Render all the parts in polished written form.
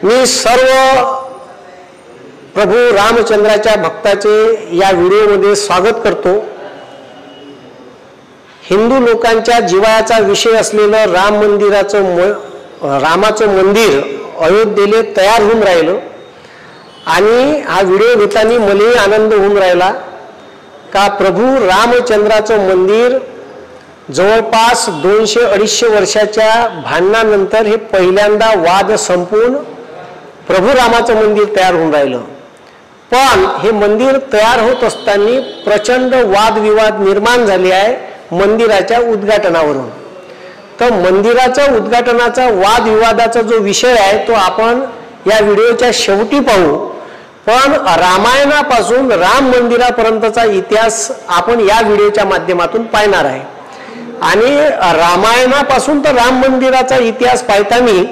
मी सर्व प्रभू रामचंद्राच्या भक्ताचे या व्हिडिओमध्ये स्वागत करतो। हिंदू लोकांच्या जिव्हाळ्याचा विषय असलेलं रामाचं मंदिर अयोध्येला तयार होऊन राहिलं आणि हा व्हिडिओ घेताना मलाही आनंद होऊन राहिला का प्रभू रामचंद्राचं मंदिर जवळपास 200-250 वर्षाच्या भांडणानंतर हे पहिल्यांदा वाद संपून प्रभू रामाचं मंदिर तयार होऊन राहिलं। पण हे मंदिर तयार होत असताना प्रचंड वादविवाद निर्माण झाले आहे मंदिराच्या उद्घाटनावरून। तर मंदिराच्या उद्घाटनाचा वादविवादाचा जो विषय आहे तो आपण या व्हिडिओच्या शेवटी पाहू। पण रामायणापासून राम मंदिरापर्यंतचा इतिहास आपण या व्हिडिओच्या माध्यमातून पाहणार आहे आणि रामायणापासून तर राम मंदिराचा इतिहास पाहताना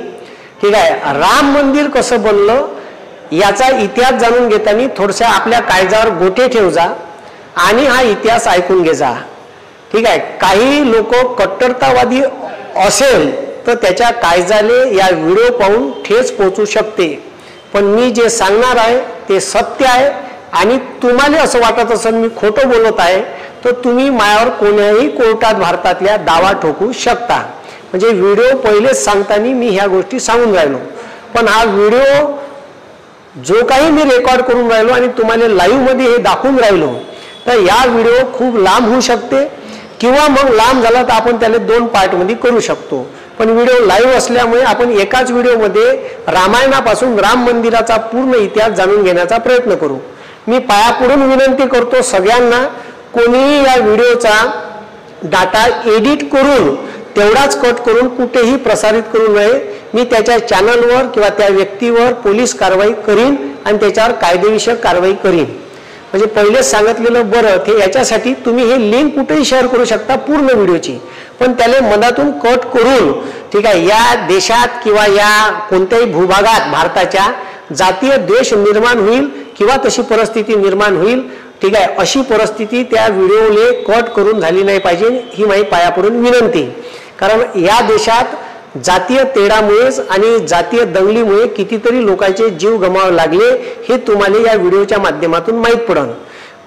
ठीक आहे, राम मंदिर कसं बनलं याचा इतिहास जाणून घेताना थोडंसं आपल्या काळजावर गोटे ठेव जा आणि हा इतिहास ऐकून घे जा। ठीक आहे, काही लोक कट्टरतावादी असेल तर त्याच्या काळजाले या व्हिडिओ पाहून ठेच पोहोचू शकते, पण मी जे सांगणार आहे ते सत्य आहे आणि तुम्हाला असं वाटत असेल मी खोटं बोलत आहे तर तुम्ही माझ्यावर कोणत्याही कोर्टात भारतातल्या दावा ठोकू शकता। म्हणजे व्हिडिओ पहिलेच सांगताना मी ह्या गोष्टी सांगून राहिलो, पण हा व्हिडिओ जो काही मी रेकॉर्ड करून राहिलो आणि तुम्हाला लाईव्ह मध्ये हे दाखवून राहिलो तर या व्हिडिओ खूप लांब होऊ शकते किंवा मग लांब झाला तर आपण त्याला 2 पार्ट मध्ये करू शकतो। पण व्हिडिओ लाईव्ह असल्यामुळे आपण एकाच व्हिडिओमध्ये रामायणापासून राम मंदिराचा पूर्ण इतिहास जाणून घेण्याचा प्रयत्न करू। मी पायापुढून विनंती करतो सगळ्यांना, कोणीही या व्हिडिओचा डाटा एडिट करून तेवढाच कट करून कुठेही प्रसारित करू नये। मी त्याच्या चॅनलवर किंवा त्या व्यक्तीवर पोलीस कारवाई करीन आणि त्याच्यावर कायदेविषयक कारवाई करीन। म्हणजे पहिलेच सांगितलेलं बरं ते याच्यासाठी तुम्ही हे लिंक कुठेही शेअर करू शकता पूर्ण व्हिडिओची, पण त्याला मनातून कट करून ठीक आहे या देशात किंवा या कोणत्याही भूभागात भारताच्या जातीय द्वेष निर्माण होईल किंवा तशी परिस्थिती निर्माण होईल ठीक आहे, अशी परिस्थिती त्या व्हिडिओले कट करून झाली नाही पाहिजे ही माझी पायापडून विनंती। कारण या देशात जातीय तेढामुळेच आणि जातीय दंगलीमुळे कितीतरी लोकांचे जीव गमावे लागले हे तुम्हाला या व्हिडिओच्या माध्यमातून माहीत पडन।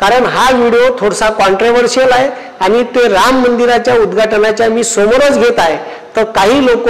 कारण हा व्हिडिओ थोडासा कॉन्ट्रोवर्शियल आहे आणि ते राम मंदिराच्या उद्घाटनाच्या मी समोरच घेत आहे तर काही लोक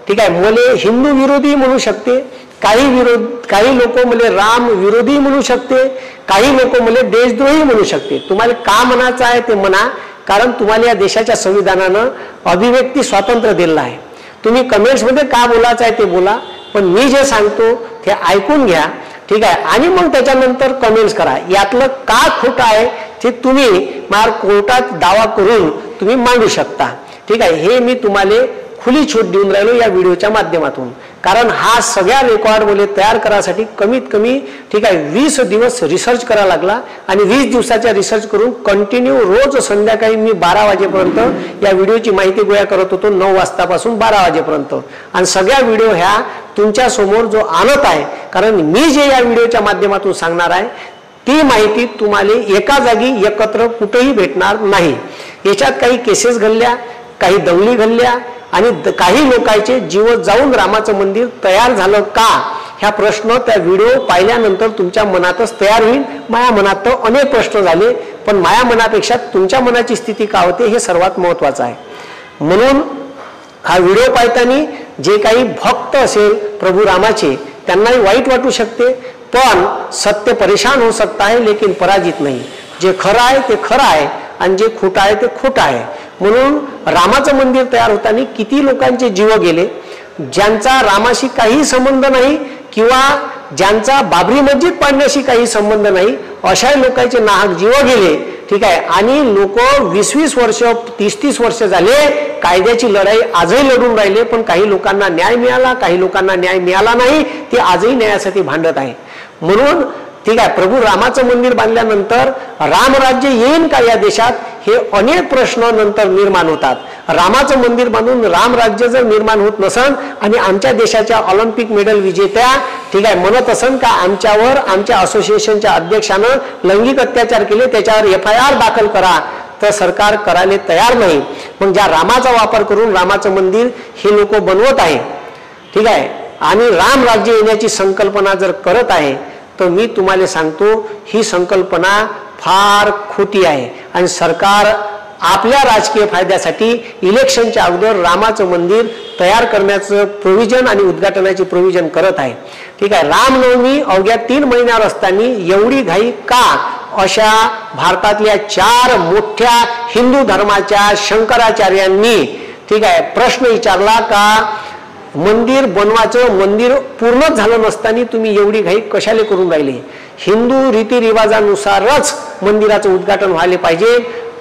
ठीक आहे मला हिंदू विरोधी म्हणू शकते, काही लोक मला राम विरोधी म्हणू शकते, काही लोक मला देशद्रोही म्हणू शकते। तुम्हाला का म्हणायचं आहे ते म्हणा, कारण तुम्हाला या देशाच्या संविधानानं अभिव्यक्ती स्वातंत्र्य दिलेलं आहे। तुम्ही कमेंट्स मध्ये का बोलायचं आहे ते बोला, पण मी जे सांगतो ते ऐकून घ्या ठीक आहे, आणि मग त्याच्यानंतर कमेंट्स करा। यातलं का खोटं आहे ते तुम्ही मार कोर्टात दावा करून तुम्ही मांडू शकता ठीक आहे। हे मी तुम्हाला खुली छूट देऊन राहिलो या व्हिडिओच्या माध्यमातून, कारण हा सगळ्या रेकॉर्ड मला तयार करायसाठी कमीत कमी ठीक आहे 20 दिवस रिसर्च करावा लागला आणि 20 दिवसाचा रिसर्च करून कंटिन्यू रोज संध्याकाळी मी 12 वाजेपर्यंत या व्हिडिओची माहिती गोळा करत होतो, 9 वाजतापासून 12 वाजेपर्यंत। आणि सगळ्या व्हिडिओ ह्या तुमच्या समोर जो आणत आहे, कारण मी जे या व्हिडिओच्या माध्यमातून सांगणार आहे ती माहिती तुम्हाला एका जागी एकत्र कुठेही भेटणार नाही। याच्यात काही केसेस घडल्या, काही दंगली घडल्या आणि काही लोकांचे जीव जाऊन रामाचं मंदिर तयार झालं का ह्या प्रश्न त्या व्हिडिओ पाहिल्यानंतर तुमच्या मनातच तयार होईल। माझ्या मनात तर अनेक प्रश्न झाले, पण माझ्या मनापेक्षा तुमच्या मनाची स्थिती काय होते हे सर्वात महत्त्वाचं आहे। म्हणून हा व्हिडिओ पाहताना जे काही भक्त असेल प्रभू रामाचे त्यांनाही वाईट वाटू शकते, पण सत्य परेशान हो सकता है लेकिन पराजित नहीं। जे खरं आहे ते खरं आहे आणि जे खोटं आहे ते खोटं आहे। म्हणून रामाचं मंदिर तयार होताना किती लोकांचे जीव गेले, ज्यांचा रामाशी काही संबंध नाही किंवा ज्यांचा बाबरी मस्जिद पाडण्याशी काही संबंध नाही अशा लोकांचे नाहक जीव गेले ठीक आहे। आणि लोक 20-20 वर्ष 30-30 वर्ष झाले कायद्याची लढाई आजही लढून राहिले, पण काही लोकांना न्याय मिळाला, काही लोकांना न्याय मिळाला नाही, ते आजही न्यायासाठी भांडत आहे। म्हणून ठीक आहे, प्रभू रामाचं मंदिर बांधल्यानंतर रामराज्य येईन का या देशात हे अनेक प्रश्न नंतर निर्माण होतात। रामाचं मंदिर बांधून रामराज्य जर निर्माण होत नसन आणि आमच्या देशाच्या ऑलिम्पिक मेडल विजेत्या ठीक आहे म्हणत असन का आमच्यावर आमच्या असोसिएशनच्या अध्यक्षानं लैंगिक अत्याचार केले त्याच्यावर FIR दाखल करा, तर सरकार करायला तयार नाही। मग ज्या रामाचा वापर करून रामाचं मंदिर हे लोक बनवत आहे ठीक आहे, आणि राम राज्य येण्याची संकल्पना जर करत आहे तर मी तुम्हाला सांगतो ही संकल्पना फार खोटी आहे आणि सरकार आपल्या राजकीय फायद्यासाठी इलेक्शनच्या अगोदर रामाचं मंदिर तयार करण्याचं प्रोव्हिजन आणि उद्घाटनाचे प्रोव्हिजन करत आहे. ठीक आहे, रामनवमी अवघ्या 3 महिन्यावर असताना एवढी घाई का? अशा भारतातल्या 4 मोठ्या हिंदू धर्माच्या शंकराचार्यांनी ठीक आहे प्रश्न विचारला का मंदिर बनवायचं, मंदिर पूर्णच झालं नसताना तुम्ही एवढी घाई कशाला करून राहिले? हिंदू रीतिरिवाजानुसारच मंदिराचं उद्घाटन व्हायला पाहिजे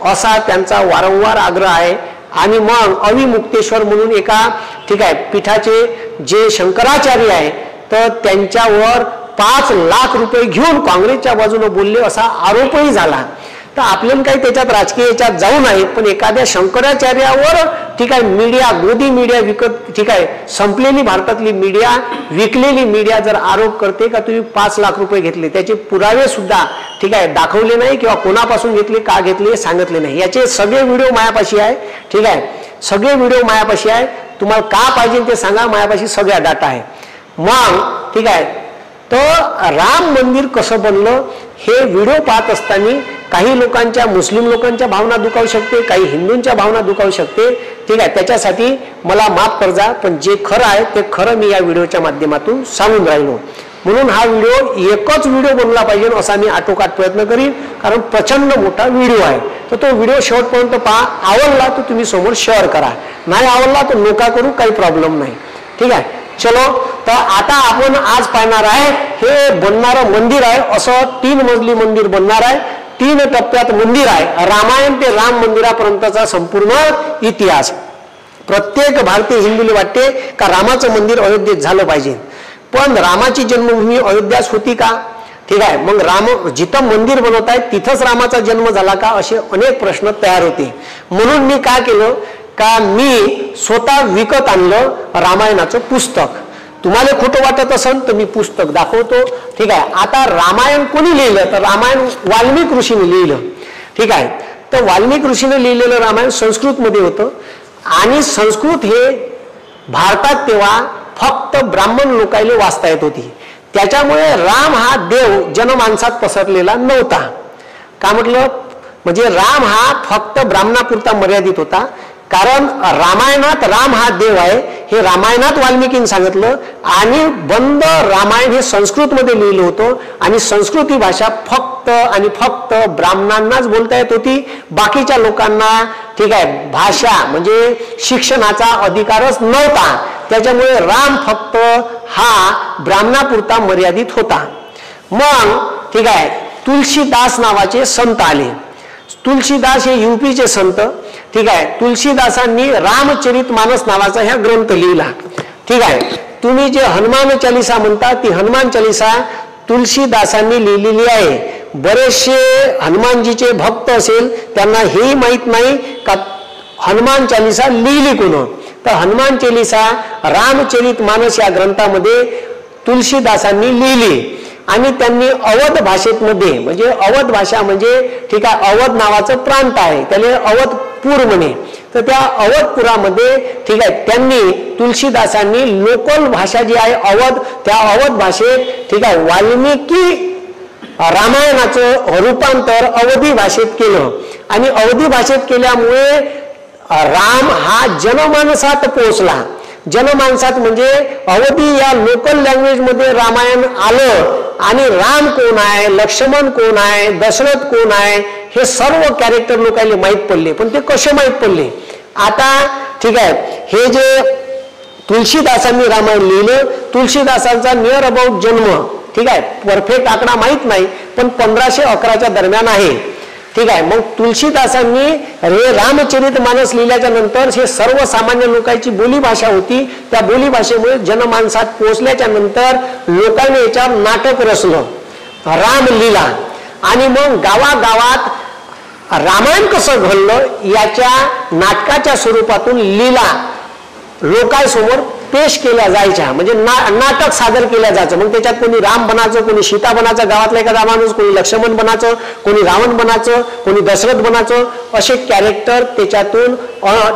असा त्यांचा वारंवार आग्रह आहे. आणि मग अविमुक्तेश्वर म्हणून एका ठीक आहे पीठाचे जे शंकराचार्य आहे तर त्यांच्यावर 5 लाख रुपये घेऊन काँग्रेसच्या बाजूने बोलले असा आरोपही झाला. तर आपल्याला काही त्याच्यात राजकीय याच्यात जाऊ नये, पण एखाद्या शंकराचार्यावर ठीक आहे मीडिया, गोदी मीडिया विकत ठीक आहे संपलेली भारतातली मीडिया, विकलेली मीडिया जर आरोप करते का तुम्ही 5 लाख रुपये घेतले, त्याचे पुरावे सुद्धा ठीक आहे दाखवले नाही किंवा कोणापासून घेतले, का घेतले सांगितले नाही. याचे सगळे व्हिडिओ मायापाशी आहे. ठीक आहे, सगळे व्हिडिओ मायापाशी आहे. तुम्हाला का पाहिजे ते सांगा, मायापाशी सगळा डाटा आहे. मग ठीक आहे, तर राम मंदिर कसं बनलं हे व्हिडिओ पाहत असताना काही लोकांच्या, मुस्लिम लोकांच्या भावना दुखावू शकते, काही हिंदूंच्या भावना दुखावू शकते. ठीक आहे, त्याच्यासाठी मला माफ करजा, पण जे खरं आहे ते खरं मी या व्हिडिओच्या माध्यमातून सांगून राहिलो. म्हणून हा व्हिडिओ एकच व्हिडिओ बनला पाहिजे असा मी आटोकाट प्रयत्न करीन, कारण प्रचंड मोठा व्हिडिओ आहे. तर तो व्हिडिओ शेवटपर्यंत पहा. आवडला तर तुम्ही समोर शेअर करा, नाही आवडला तर नका करू, काही प्रॉब्लेम नाही. ठीक आहे, चलो. तर आता आपण आज पाहणार आहे हे बनणारं मंदिर आहे, असं 3 मजली मंदिर बनणार आहे. 3 टप्प्यात मंदिर आहे. रामायण ते राम मंदिरापर्यंतचा संपूर्ण इतिहास. प्रत्येक भारतीय हिंदूला वाटते का रामाचं मंदिर अयोध्येत झालं पाहिजे, पण रामाची जन्मभूमी अयोध्याच होती का? ठीक आहे, मग राम जिथं मंदिर बनवत आहे तिथंच रामाचा जन्म झाला का, असे अनेक प्रश्न तयार होते. म्हणून मी काय केलं का मी स्वतः विकत आणलं रामायणाचं पुस्तक. तुम्हाला खोटं वाटत असेल तर मी पुस्तक दाखवतो. ठीक आहे, आता रामायण कोणी लिहिलं तर रामायण वाल्मिक ऋषीने लिहिलं. ठीक आहे, तर वाल्मिक ऋषीने लिहिलेलं रामायण संस्कृतमध्ये होतं आणि संस्कृत हे भारतात तेव्हा फक्त ब्राह्मण लोकांना वाचता येत होती. त्याच्यामुळे राम हा देव जनमानसात पसरलेला नव्हता. का म्हटलं, म्हणजे राम हा फक्त ब्राह्मणापुरता मर्यादित होता. कारण रामायणात राम हा देव आहे हे रामायणात वाल्मिकीने सांगितलं आणि बंद रामायण हे संस्कृतमध्ये लिहिलं होतं आणि संस्कृत ही भाषा फक्त आणि फक्त ब्राह्मणांनाच बोलता येत होती. बाकीच्या लोकांना ठीक आहे भाषा म्हणजे शिक्षणाचा अधिकारच नव्हता. त्याच्यामुळे राम फक्त हा ब्राह्मणापुरता मर्यादित होता. मग ठीक आहे तुलसीदास नावाचे संत आले. तुलसीदास हे यूपीचे संत. ठीक आहे, तुलसीदासांनी रामचरितमानस नावाचा हा ग्रंथ लिहिला. ठीक आहे, तुम्ही जे हनुमान चालिसा म्हणता ती हनुमान चालिसा तुलसीदासांनी लिहिलेली आहे. बरेचसे हनुमानजीचे भक्त असेल त्यांना हेही माहीत नाही का हनुमान चालिसा लिहिली कोण. तर हनुमान चालिसा रामचरितमानस या ग्रंथामध्ये तुलसीदासांनी लिहिली आणि त्यांनी अवध भाषेमध्ये, म्हणजे अवध भाषा म्हणजे ठीक आहे अवध नावाचं प्रांत आहे, त्याला अवधपूर म्हणे. तर त्या अवधपुरामध्ये ठीक आहे त्यांनी तुलसीदासांनी लोकल भाषा जी आहे अवध, त्या अवध भाषेत ठीक आहे वाल्मिकी रामायणाचं रूपांतर अवधी भाषेत केलं आणि अवधी भाषेत केल्यामुळे राम हा जनमानसात पोहोचला. जनमानसात म्हणजे अवधी या लोकल लँग्वेज मध्ये रामायण आलं आणि राम कोण आहे, लक्ष्मण कोण आहे, दशरथ कोण आहे हे सर्व कॅरेक्टर लोकांना माहीत पडले. पण ते कसे माहीत पडले आता ठीक आहे, हे जे तुलसीदासांनी रामायण लिहिलं, तुलसीदासांचा नियर अबाउट जन्म ठीक आहे परफेक्ट आकडा माहीत नाही पण 1511च्या दरम्यान आहे. ठीक आहे, मग तुलसीदासांनी हे रामचरितमानस लिहिल्याच्या नंतर हे सर्वसामान्य लोकांची बोलीभाषा होती. त्या बोलीभाषेमुळे जनमानसात पोहोचल्याच्या नंतर लोकांनी याच्यावर नाटक रचलं, रामलीला. आणि मग गावागावात रामायण कसं घडलं याच्या नाटकाच्या स्वरूपातून लीला लोकांसमोर पेश केल्या जायच्या, म्हणजे नाटक सादर केल्या जायचं. मग त्याच्यात कोणी राम बनायचं, कोणी सीता बनायचं गावातला एखादा माणूस, कोणी लक्ष्मण बनायचं, कोणी रावण बनायचं, कोणी दशरथ बनायचं, असे कॅरेक्टर त्याच्यातून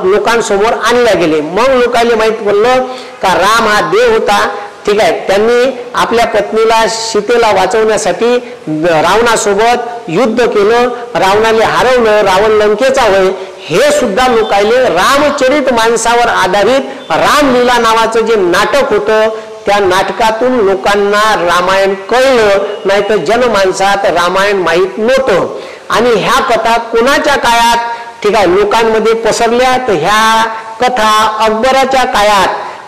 लोकांसमोर आणले गेले. मग लोकांना माहीत पडलं का राम हा देव होता ठीक आहे, त्यांनी आपल्या पत्नीला सीतेला वाचवण्यासाठी रावणासोबत युद्ध केलं, रावणाला हरवलं, रावण लंकेचा होय, हे सुद्धा लोकायले रामचरित मानसावर आधारित रामलीला नावाचं जे नाटक होतं त्या नाटकातून लोकांना रामायण कळलं, नाही तर जनमानसात रामायण माहीत नव्हतं. आणि ह्या कथा कोणाच्या काळात ठीक आहे लोकांमध्ये पसरल्या, तर ह्या कथा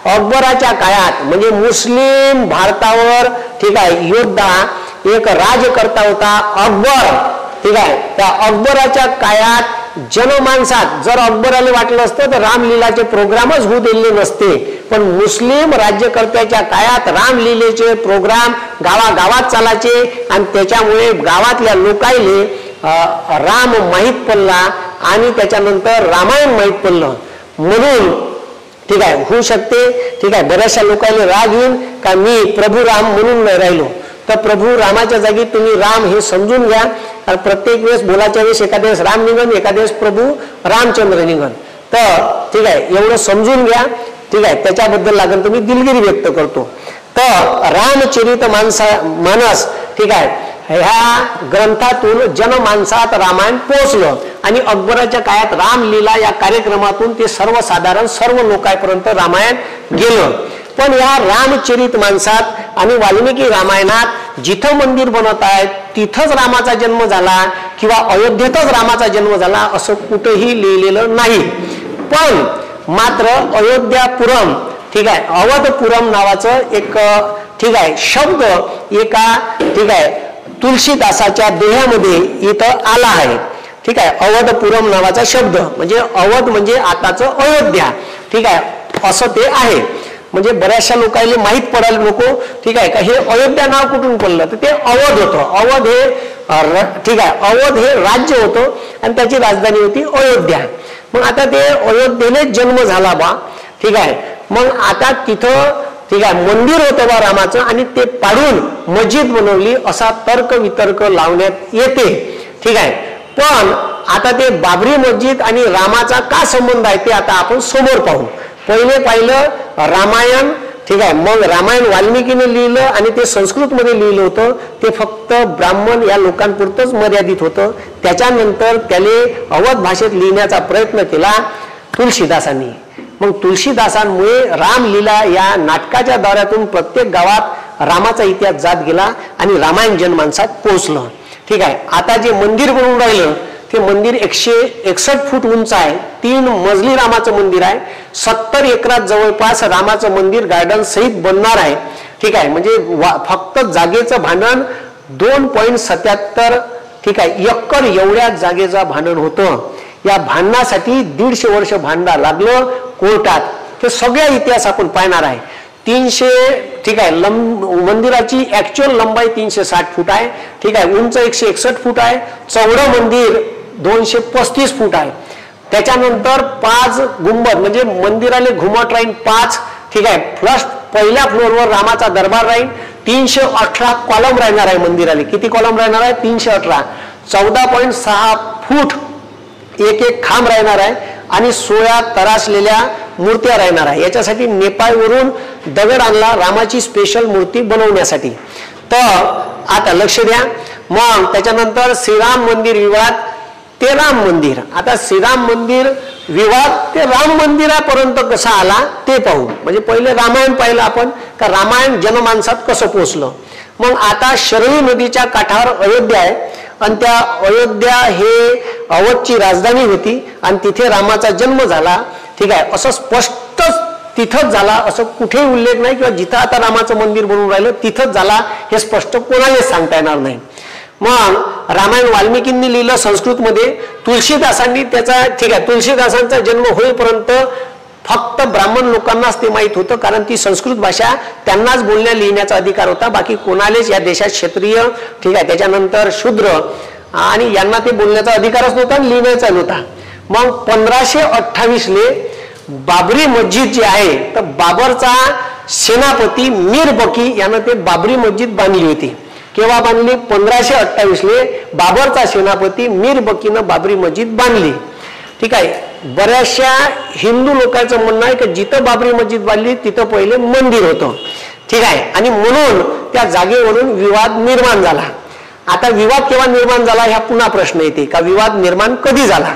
अकबराच्या काळात म्हणजे मुस्लिम भारतावर ठीक आहे योद्धा एक राजकर्ता होता अकबर. ठीक आहे, त्या अकबराच्या काळात जनमानसात जर अकबराला वाटलं असतं तर रामलीलाचे प्रोग्रामच होऊ दिले नसते, पण मुस्लिम राज्यकर्त्याच्या काळात रामलीलेचे प्रोग्राम गावागावात चालायचे आणि त्याच्यामुळे गावातल्या लोकायले राम माहीत पडला आणि त्याच्यानंतर रामायण माहीत पडलं. म्हणून ठीक आहे होऊ शकते ठीक आहे बऱ्याचशा लोकांना राग येईल का मी प्रभू राम म्हणून नाही राहिलो, तर प्रभू रामाच्या जागी तुम्ही राम हे समजून घ्या. कारण प्रत्येक वेळेस बोलायच्या वेळेस एखाद्या वेळेस राम निघन, एखाद्या वेळेस प्रभू रामचंद्र निघन, तर ठीक आहे एवढं समजून घ्या. ठीक आहे, त्याच्याबद्दल लागेल तुम्ही दिलगिरी व्यक्त करतो. तर रामचरित मानस ठीक आहे ह्या ग्रंथातून जनमानसात रामायण पोहोचलं आणि अकबराच्या काळात रामलीला या कार्यक्रमातून ते सर्वसाधारण सर्व लोकांपर्यंत रामायण गेलं. पण या रामचरित मानसात आणि वाल्मिकी रामायणात जिथं मंदिर बनवत आहेत तिथंच रामाचा जन्म झाला किंवा अयोध्येतच रामाचा जन्म झाला असं कुठेही लिहिलेलं नाही. पण मात्र अयोध्यापुरम ठीक आहे अवधपुरम नावाचं एक ठीक आहे शब्द एका ठीक आहे तुलसीदासाच्या दोह्यामध्ये इथं आला आहे. ठीक आहे, अवधपुरम नावाचा शब्द म्हणजे अवध म्हणजे आताचं अयोध्या. ठीक आहे, असं ते आहे. म्हणजे बऱ्याचशा लोकांना माहीत पडायला नको ठीक आहे का हे अयोध्या नाव कुठून पडलं, तर ते अवध होतं. अवध हे ठीक आहे अवध हे राज्य होतं आणि त्याची राजधानी होती अयोध्या. मग आता ते अयोध्येनेच जन्म झाला बा. ठीक आहे, मग आता तिथं ठीक आहे मंदिर होतं बा रामाचं आणि ते पाडून मस्जिद बनवली असा तर्क वितर्क लावण्यात येते. ठीक आहे, पण आता ते बाबरी मस्जिद आणि रामाचा का संबंध आहे ते आता आपण समोर पाहू. पहिले पाहिलं रामायण. ठीक आहे, मग रामायण वाल्मिकीने लिहिलं आणि ते संस्कृतमध्ये लिहिलं होतं, ते फक्त ब्राह्मण या लोकांपुरतंच मर्यादित होतं. त्याच्यानंतर त्याने अवध भाषेत लिहिण्याचा प्रयत्न केला तुलसीदासांनी. मग तुलसीदासांमुळे रामलीला या नाटकाच्या दौऱ्यातून प्रत्येक गावात रामाचा इतिहास जात गेला आणि रामायण जनमानसात पोहोचलं. ठीक आहे, आता जे मंदिर बनवून राहिलं ते मंदिर 161 फूट उंच आहे. 3 मजली रामाचं मंदिर आहे. 70 एकरात जवळपास रामाचं मंदिर गार्डन सहित बनणार आहे. ठीक आहे, म्हणजे फक्त जागेचं भांडण 2.77 ठीक आहे एकर एवढ्या जागेचं भांडण होतं. या भांडणासाठी 150 वर्ष भांडा लागलं कोर्टात. ते सगळ्या इतिहास आपण पाहणार आहे. 300 ठीक आहे मंदिराची ऍक्च्युअल लंबाई 360 फूट आहे. ठीक आहे, उंच 161 फूट आहे. चौडं मंदिर 235 फूट आहे. त्याच्यानंतर 5 गुंबद म्हणजे मंदिराले घुमट राहील 5. ठीक आहे, फर्स्ट पहिल्या फ्लोअरवर रामाचा दरबार राहील. 318 कॉलम राहणार आहे मंदिराले. किती कॉलम राहणार आहे? 318. 14.6 फूट एक खांब राहणार आहे आणि 16 तरासलेल्या मूर्त्या राहणार आहे. याच्यासाठी नेपाळवरून दगड आणला रामाची स्पेशल मूर्ती बनवण्यासाठी. तर आता लक्ष द्या. मग त्याच्यानंतर श्रीराम मंदिर विवाद ते राम मंदिर. आता श्रीराम मंदिर विवाद ते राम मंदिरापर्यंत कसा आला ते पाहू. म्हणजे पहिले रामायण पाहिलं आपण का रामायण जनमानसात कसं पोहोचलं. मग आता शरयू नदीच्या काठावर अयोध्या आहे आणि त्या अयोध्या हे अवधची राजधानी होती आणि तिथे रामाचा जन्म झाला. ठीक आहे, असं स्पष्ट तिथंच झाला असं कुठेही उल्लेख नाही किंवा जिथं आता रामाचं मंदिर बनवून राहिलं तिथंच झाला हे स्पष्ट कोणालाच सांगता येणार नाही. मग रामायण वाल्मिकींनी लिहिलं संस्कृतमध्ये. तुलसीदासांनी त्याचा ठीक आहे तुलसीदासांचा जन्म होईपर्यंत फक्त ब्राह्मण लोकांनाच ते माहीत होतं कारण ती संस्कृत भाषा त्यांनाच बोलण्या लिहिण्याचा अधिकार होता. बाकी कोणालाच या देशात क्षत्रिय ठीक आहे त्याच्यानंतर शूद्र आणि यांना ते बोलण्याचा अधिकारच नव्हता आणि लिहिण्याचा नव्हता. मग 1528 बाबरी मस्जिद जी आहे तर बाबरचा सेनापती मीर बकी यानं ते बाबरी मस्जिद बांधली होती. केव्हा बांधली? 1528 बाबरचा सेनापती मीर बकीनं बाबरी मस्जिद बांधली. ठीक आहे, बऱ्याचशा हिंदू लोकांचं म्हणणं आहे की जिथं बाबरी मस्जिद बांधली तिथं पहिले मंदिर होतं. ठीक आहे, आणि म्हणून त्या जागेवरून विवाद निर्माण झाला. आता विवाद केव्हा निर्माण झाला ह्या पुन्हा प्रश्न येते का विवाद निर्माण कधी झाला.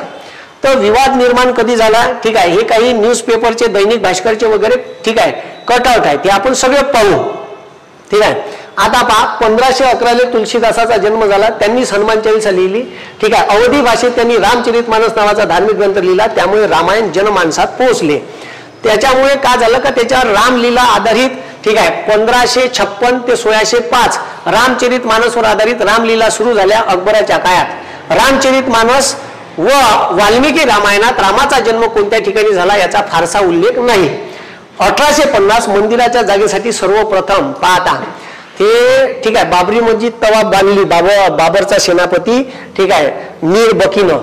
तर विवाद निर्माण कधी झाला, ठीक आहे, हे काही न्यूजपेपरचे दैनिक भास्करचे वगैरे ठीक आहे कटआउट आहे, ते आपण सगळे पाहू. ठीक आहे, आता पहा 1511 तुलसीदासाचा जन्म झाला, त्यांनी हनुमान चालीसा लिहिली. ठीक आहे, अवधी भाषेत त्यांनी रामचरितमानस नावाचा धार्मिक ग्रंथ लिहिला, त्यामुळे रामायण जनमानसात पोहोचले. त्याच्यामुळे काय झालं का त्याच्यावर रामलीला आधारित ठीक आहे 1556 ते 1605 रामचरितमानसवर आधारित रामलीला सुरू झाल्या अकबराच्या काळात. रामचरितमानस व वाल्मिकी रामायणात रामाचा जन्म कोणत्या ठिकाणी झाला याचा फारसा उल्लेख नाही. 1850 मंदिराच्या जागेसाठी सर्वप्रथम पाहता ते ठीक आहे बाबरी मस्जिद तवा बांधली बाबरचा सेनापती ठीक आहे मीर बकीनं.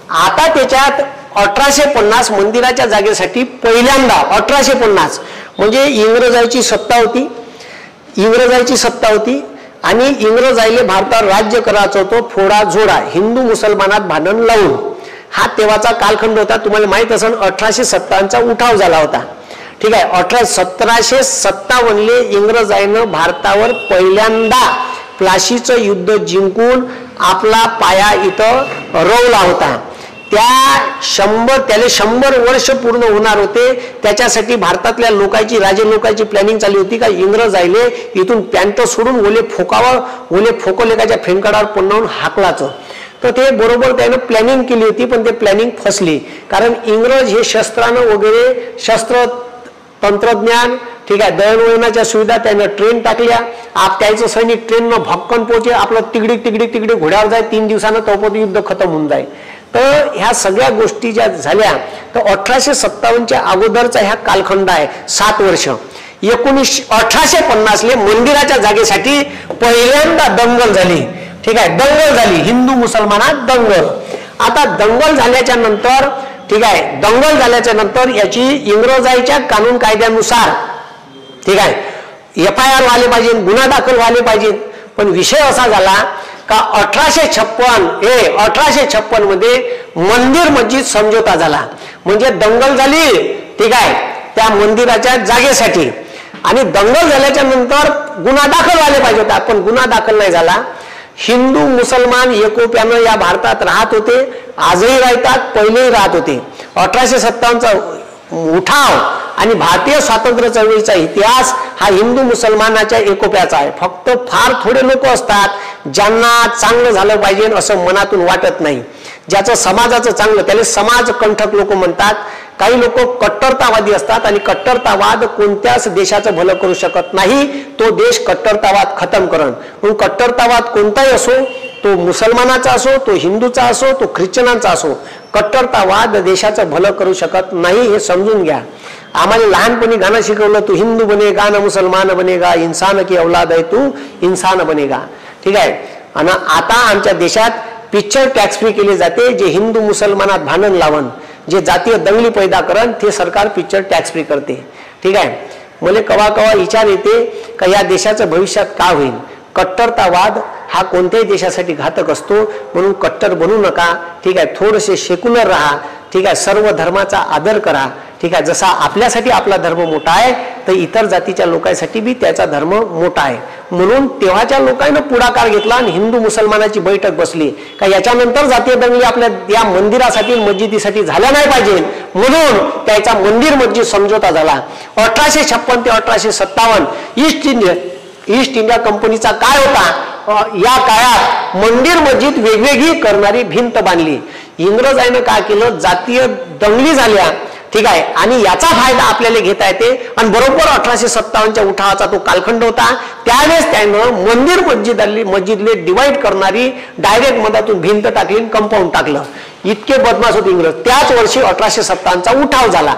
आता त्याच्यात 1850 मंदिराच्या जागेसाठी पहिल्यांदा 1850 म्हणजे इंग्रजांची सत्ता होती आणि इंग्रजाईले भारतावर राज्य करायचं होतं फोडा जोडा हिंदू मुसलमानात भांडण लावून. हा तेव्हाचा कालखंड होता. तुम्हाला माहित असेल 1857चा उठाव झाला होता. ठीक आहे, 1757 इंग्रजाईनं भारतावर पहिल्यांदा प्लाशीचं युद्ध जिंकून आपला पाया इथं रोवला होता. त्याले 100 वर्ष पूर्ण होणार होते. त्याच्यासाठी भारतातल्या लोकांची राजे लोकांची प्लॅनिंग चालू होती का इंग्रजाईले इथून पॅन्ट सोडून ओले फोकोलेकाच्या फेंकडावर पुन्हावून हाकलाचं. तर ते बरोबर त्यानं प्लॅनिंग केली होती, पण ते प्लॅनिंग फसली. कारण इंग्रज हे शस्त्रानं वगैरे शस्त्र तंत्रज्ञान ठीक आहे दळणवळणाच्या सुविधा त्यानं ट्रेन टाकल्या. त्याचं सैनिक ट्रेननं भक्कन पोहोचे, आपलं तिकडे घोड्यावर जाय, 3 दिवसानं तोपर्यंत युद्ध खतम होऊन जाईल. तर ह्या सगळ्या गोष्टी ज्या झाल्या तर 1857च्या अगोदरचा ह्या कालखंड आहे 7 वर्ष. 1850 मंदिराच्या जागेसाठी पहिल्यांदा दंगल झाली. ठीक आहे, दंगल झाली हिंदू मुसलमानात दंगल. आता दंगल झाल्याच्या नंतर ठीक आहे याची इंग्रजाईच्या कानून कायद्यानुसार ठीक आहे FIR व्हायला पाहिजे, गुन्हा दाखल व्हायला पाहिजे. पण विषय असा झाला का 1856 मध्ये मंदिर मस्जिद समझोता झाला. म्हणजे दंगल झाली ठीक आहे त्या मंदिराच्या जागेसाठी, आणि दंगल झाल्याच्या नंतर गुन्हा दाखल व्हायला पाहिजे होता, पण गुन्हा दाखल नाही झाला. हिंदू मुसलमान एकोप्यानं या भारतात राहत होते, आजही राहतात, पहिलेही राहत होते. 1857चा उठाव आणि भारतीय स्वातंत्र्य चळवळीचा इतिहास हा हिंदू मुसलमानाच्या एकोप्याचा आहे. फक्त फार थोडे लोक असतात ज्यांना चांगलं झालं पाहिजे असं मनातून वाटत नाही. ज्याचं समाजाचं चांगलं त्याला समाज कंठक लोक म्हणतात. काही लोक कट्टरतावादी असतात आणि कट्टरतावाद कोणत्याच देशाचं भलं करू शकत नाही. तो देश कट्टरतावाद खतम करण. म्हणून कट्टरतावाद कोणताही असो, तो मुसलमानाचा असो, तो हिंदूचा असो, तो ख्रिश्चनांचा असो, कट्टरतावाद देशाचं भलं करू शकत नाही हे समजून घ्या. आम्हाला लहानपणी गाणं शिकवलं, तू हिंदू बनेगा ना मुसलमान बनेगा, इंसान की औलाद आहे तू इंसान बनेगा. ठीक आहे, आणि आता आमच्या देशात पिक्चर टॅक्स फ्री केले जाते. जे हिंदू मुसलमानात भांडण लावण, जे जातीय दंगली पैदा करण, ते सरकार पिक्चर टॅक्स फ्री करते. ठीक आहे, मला कवा विचार येते का या देशाचं भविष्यात काय होईल. कट्टरतावाद हा कोणत्याही देशासाठी घातक असतो, म्हणून कट्टर बनू नका. ठीक आहे, थोडेसे सेक्युलर राहा. ठीक आहे, सर्व धर्माचा आदर करा. ठीक आहे, जसा आपल्यासाठी आपला धर्म मोठा आहे तर इतर जातीच्या लोकांसाठी बी त्याचा धर्म मोठा आहे. म्हणून तेव्हाच्या लोकांनी पुढाकार घेतला आणि हिंदू मुसलमानाची बैठक बसली का याच्यानंतर जातीय दंगली आपल्या या मंदिरासाठी मस्जिदीसाठी झाल्या नाही पाहिजे, म्हणून त्याचा मंदिर मस्जिद समझोता झाला. 1856 ते 1857 ईस्ट इंडिया कंपनीचा काय होता, या काळात मंदिर मस्जिद वेगवेगळी करणारी भिंत बांधली. इंग्रजांनी काय केलं, जातीय दंगली झाल्या. ठीक आहे, आणि याचा फायदा आपल्याला घेता येते. आणि बरोबर 1857च्या उठावाचा तो कालखंड होता. त्यावेळेस त्यानं मंदिर मस्जिदले डिवाइड करणारी डायरेक्ट मधातून भिंत टाकली, कंपाऊंड टाकलं. इतके बदमाश होते इंग्रज. त्याच वर्षी 1857चा उठाव झाला.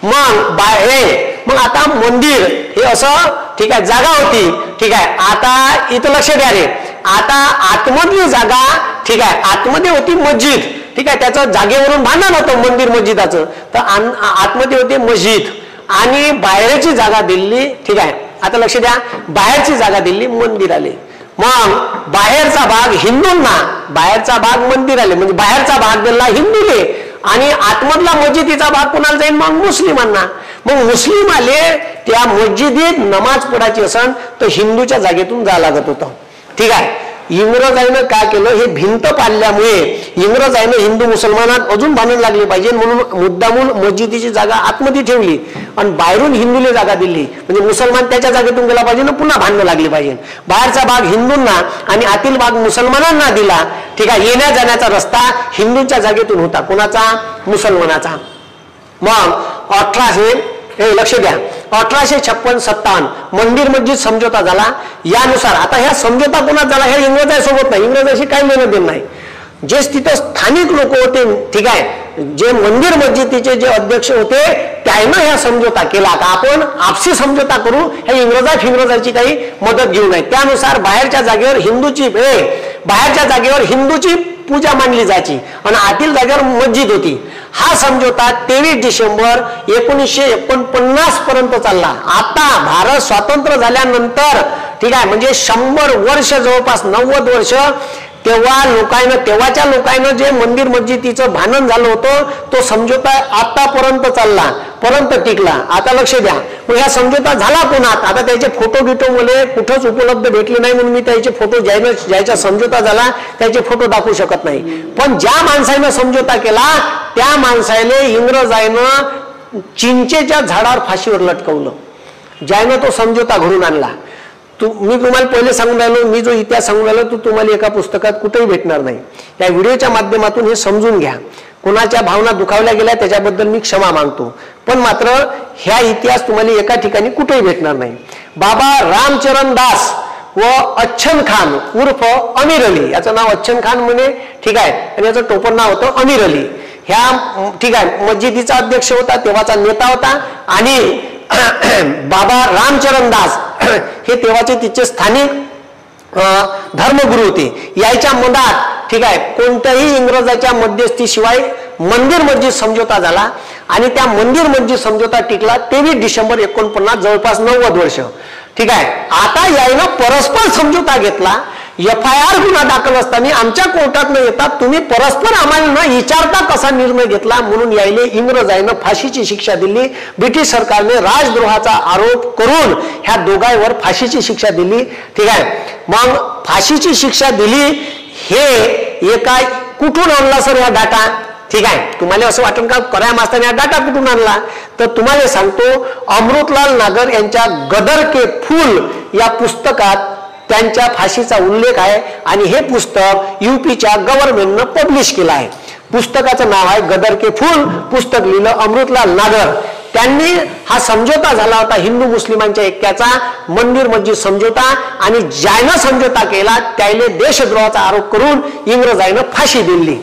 मग आता मंदिर हे असं ठीक आहे जागा होती. ठीक आहे, आता इथं लक्ष द्या रे, आता आतमधली जागा ठीक आहे आतमध्ये होती मस्जिद. ठीक आहे, त्याचं जागेवरून भांडण होतं मंदिर मस्जिदाचं, तर आतमध्ये होते मस्जिद आणि बाहेरची जागा दिली. ठीक आहे, आता लक्ष द्या, बाहेरची जागा दिली मंदिराले. मग बाहेरचा भाग हिंदूंना, बाहेरचा भाग मंदिराले, म्हणजे बाहेरचा भाग दिला हिंदूले आणि आतमधला मस्जिदीचा भाग कोणाला जाईल, मग मुस्लिमांना. मग मुस्लिम आले त्या मस्जिदीत नमाज पडायची असन तर हिंदूच्या जागेतून जा लागत होतं. ठीक आहे. इंग्रजांनी काय केलं, हे भिंत पाडल्यामुळे इंग्रजांनी हिंदू मुसलमानात अजून भांडण लागले पाहिजे म्हणून मुद्दामून मस्जिदीची जागा आतमध्ये ठेवली आणि बाहेरून हिंदूला जागा दिली. म्हणजे मुसलमान त्याच्या जागेतून गेला पाहिजे ना, पुन्हा भांडणं लागली पाहिजे. बाहेरचा भाग हिंदूंना आणि आतील भाग मुसलमानांना दिला. ठीक आहे. येण्या जाण्याचा रस्ता हिंदूंच्या जागेतून होता, कोणाचा? मुसलमानाचा. मग लक्ष द्या, 1856-57 मंदिर मस्जिद समझोता झाला. यानुसार आता ह्या समझोता कोणात झाला? ह्या इंग्रजांसोबत नाही, इंग्रजांशी काही लेणं देणं नाही. जे तिथं स्थानिक लोक होते, ठीक आहे, जे मंदिर मस्जिदीचे जे अध्यक्ष होते त्यानं ह्या समझोता केला का आपण आपसी समझोता करू, हे इंग्रजाची काही मदत घेऊ नये. त्यानुसार बाहेरच्या जागेवर हिंदूची पूजा मांडली जायची आणि आतील जागेवर मस्जिद होती. हा समझोता 23 डिसेंबर 1949 पर्यंत चालला. आता भारत स्वातंत्र्य झाल्यानंतर, ठीक आहे, म्हणजे 100 वर्ष, जवळपास 90 वर्ष, तेव्हाच्या लोकांना जे मंदिर मस्जिदीचं भांडण झालं होतं तो समझोता आतापर्यंत चालला, पर्यंत टिकला. आता लक्ष द्या, मग ह्या समझोता झाला कोणात? आता त्याचे फोटो गिटो मला कुठंच उपलब्ध भेटले नाही म्हणून मी त्याचे फोटो ज्याचा समझोता झाला त्याचे फोटो दाखवू शकत नाही. पण ज्या माणसाने समझोता केला त्या माणसाने इंग्रजांना चिंचेच्या झाडावर फाशीवर लटकवलं, ज्यानं तो समझोता घडून आणला. मी तुम्हाला पहिले सांगून राहिलो, मी जो इतिहास सांगून राहिलो तो तुम्हाला एका पुस्तकात कुठेही भेटणार नाही. या व्हिडिओच्या माध्यमातून हे समजून घ्या. कोणाच्या भावना दुखावल्या गेल्या त्याच्याबद्दल मी क्षमा मागतो, पण मात्र ह्या इतिहास तुम्हाला एका ठिकाणी कुठेही भेटणार नाही. बाबा रामचरण दास व अच्छन खान उर्फ अमीर अली, याचं नाव अच्छन खान म्हणे, ठीक आहे, आणि याचं टोपण नाव होतं अमीर अली. ह्या, ठीक आहे, मस्जिदीचा अध्यक्ष होता, तेव्हाचा नेता होता. आणि बाबा रामचरण दास हे तेव्हाचे तिचे स्थानिक धर्मगुरू होते. याच्या मनात, ठीक आहे, कोणत्याही इंग्रजाच्या मध्यस्थीशिवाय मंदिर मस्जिद समझोता झाला आणि त्या मंदिर मस्जिद समझोता टिकला 23 डिसेंबर 1949, जवळपास 90 वर्ष. ठीक आहे. आता यायनं परस्पर समझोता घेतला. FIR गुन्हा दाखल असताना आमच्या कोर्टात न येतात तुम्ही परस्पर आम्हाला न विचारता कसा निर्णय घेतला म्हणून यायले इंग्रजांना फाशीची शिक्षा दिली. ब्रिटिश सरकारने राजद्रोहाचा आरोप करून ह्या दोघांवर फाशीची शिक्षा दिली. ठीक आहे. मग फाशीची शिक्षा दिली, हे एका कुठून आणला सर हा डाटा? ठीक आहे, तुम्हाला असं वाटतं का कऱ्या मास्ताने हा डाटा कुठून आणला? तर तुम्हाला सांगतो, अमृतलाल नागर यांच्या गदर के फूल या पुस्तकात त्यांच्या फाशीचा उल्लेख आहे आणि हे पुस्तक UPच्या गव्हर्नमेंटनं पब्लिश केलं आहे. पुस्तकाचं नाव आहे गदर के फूल. पुस्तक लिहिलं अमृतलाल नागर. त्यांनी हा समझोता झाला होता हिंदू मुस्लिमांच्या ऐक्याचा, मंदिर मस्जिद समझोता, आणि ज्यानं समझोता केला त्याने देशद्रोहाचा आरोप करून इंग्रजांना फाशी दिली.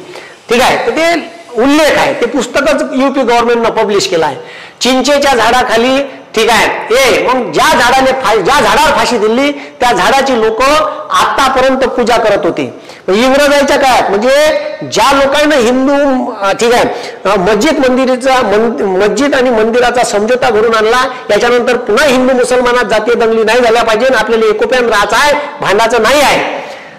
ठीक आहे. तर ते उल्लेख आहे, ते पुस्तकच UP गव्हर्नमेंटनं पब्लिश केलं आहे. चिंचेच्या झाडाखाली, ठीक आहे, मग ज्या झाडावर फाशी दिली त्या झाडाची लोक आतापर्यंत पूजा करत होती. इंग्रजांच्या काळात, म्हणजे ज्या लोकांना हिंदू, ठीक आहे, मस्जिद आणि मंदिराचा समझोता घडून आणला, याच्यानंतर पुन्हा हिंदू मुसलमानात जातीय दंगली नाही झाल्या पाहिजे, आपल्याला एकोप्यान राहायचं आहे, भांडायचं नाही आहे,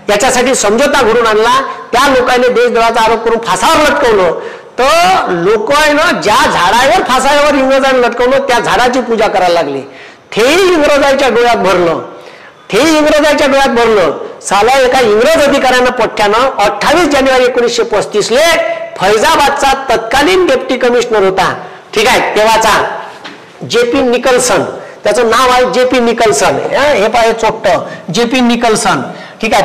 याच्यासाठी समझोता घडून आणला. त्या लोकांनी देशद्रोहाचा आरोप करून फासावर लटकवलं. तर लोक आहे ना, ज्या झाडावर फासावर इंग्रजांनी लटकवलं त्या झाडाची पूजा करायला लागली. तेही इंग्रजांच्या डोळ्यात भरलं. साला एका इंग्रज अधिकाऱ्यानं पठ्ठ्यानं 28 जानेवारी 1935 फैजाबादचा तत्कालीन डेप्टी कमिशनर होता, ठीक आहे, तेव्हाचा JP निकल्सन, त्याचं नाव आहे JP निकल्सन. हे पाहिजे चोट्ट JP निकल्सन. ठीक आहे.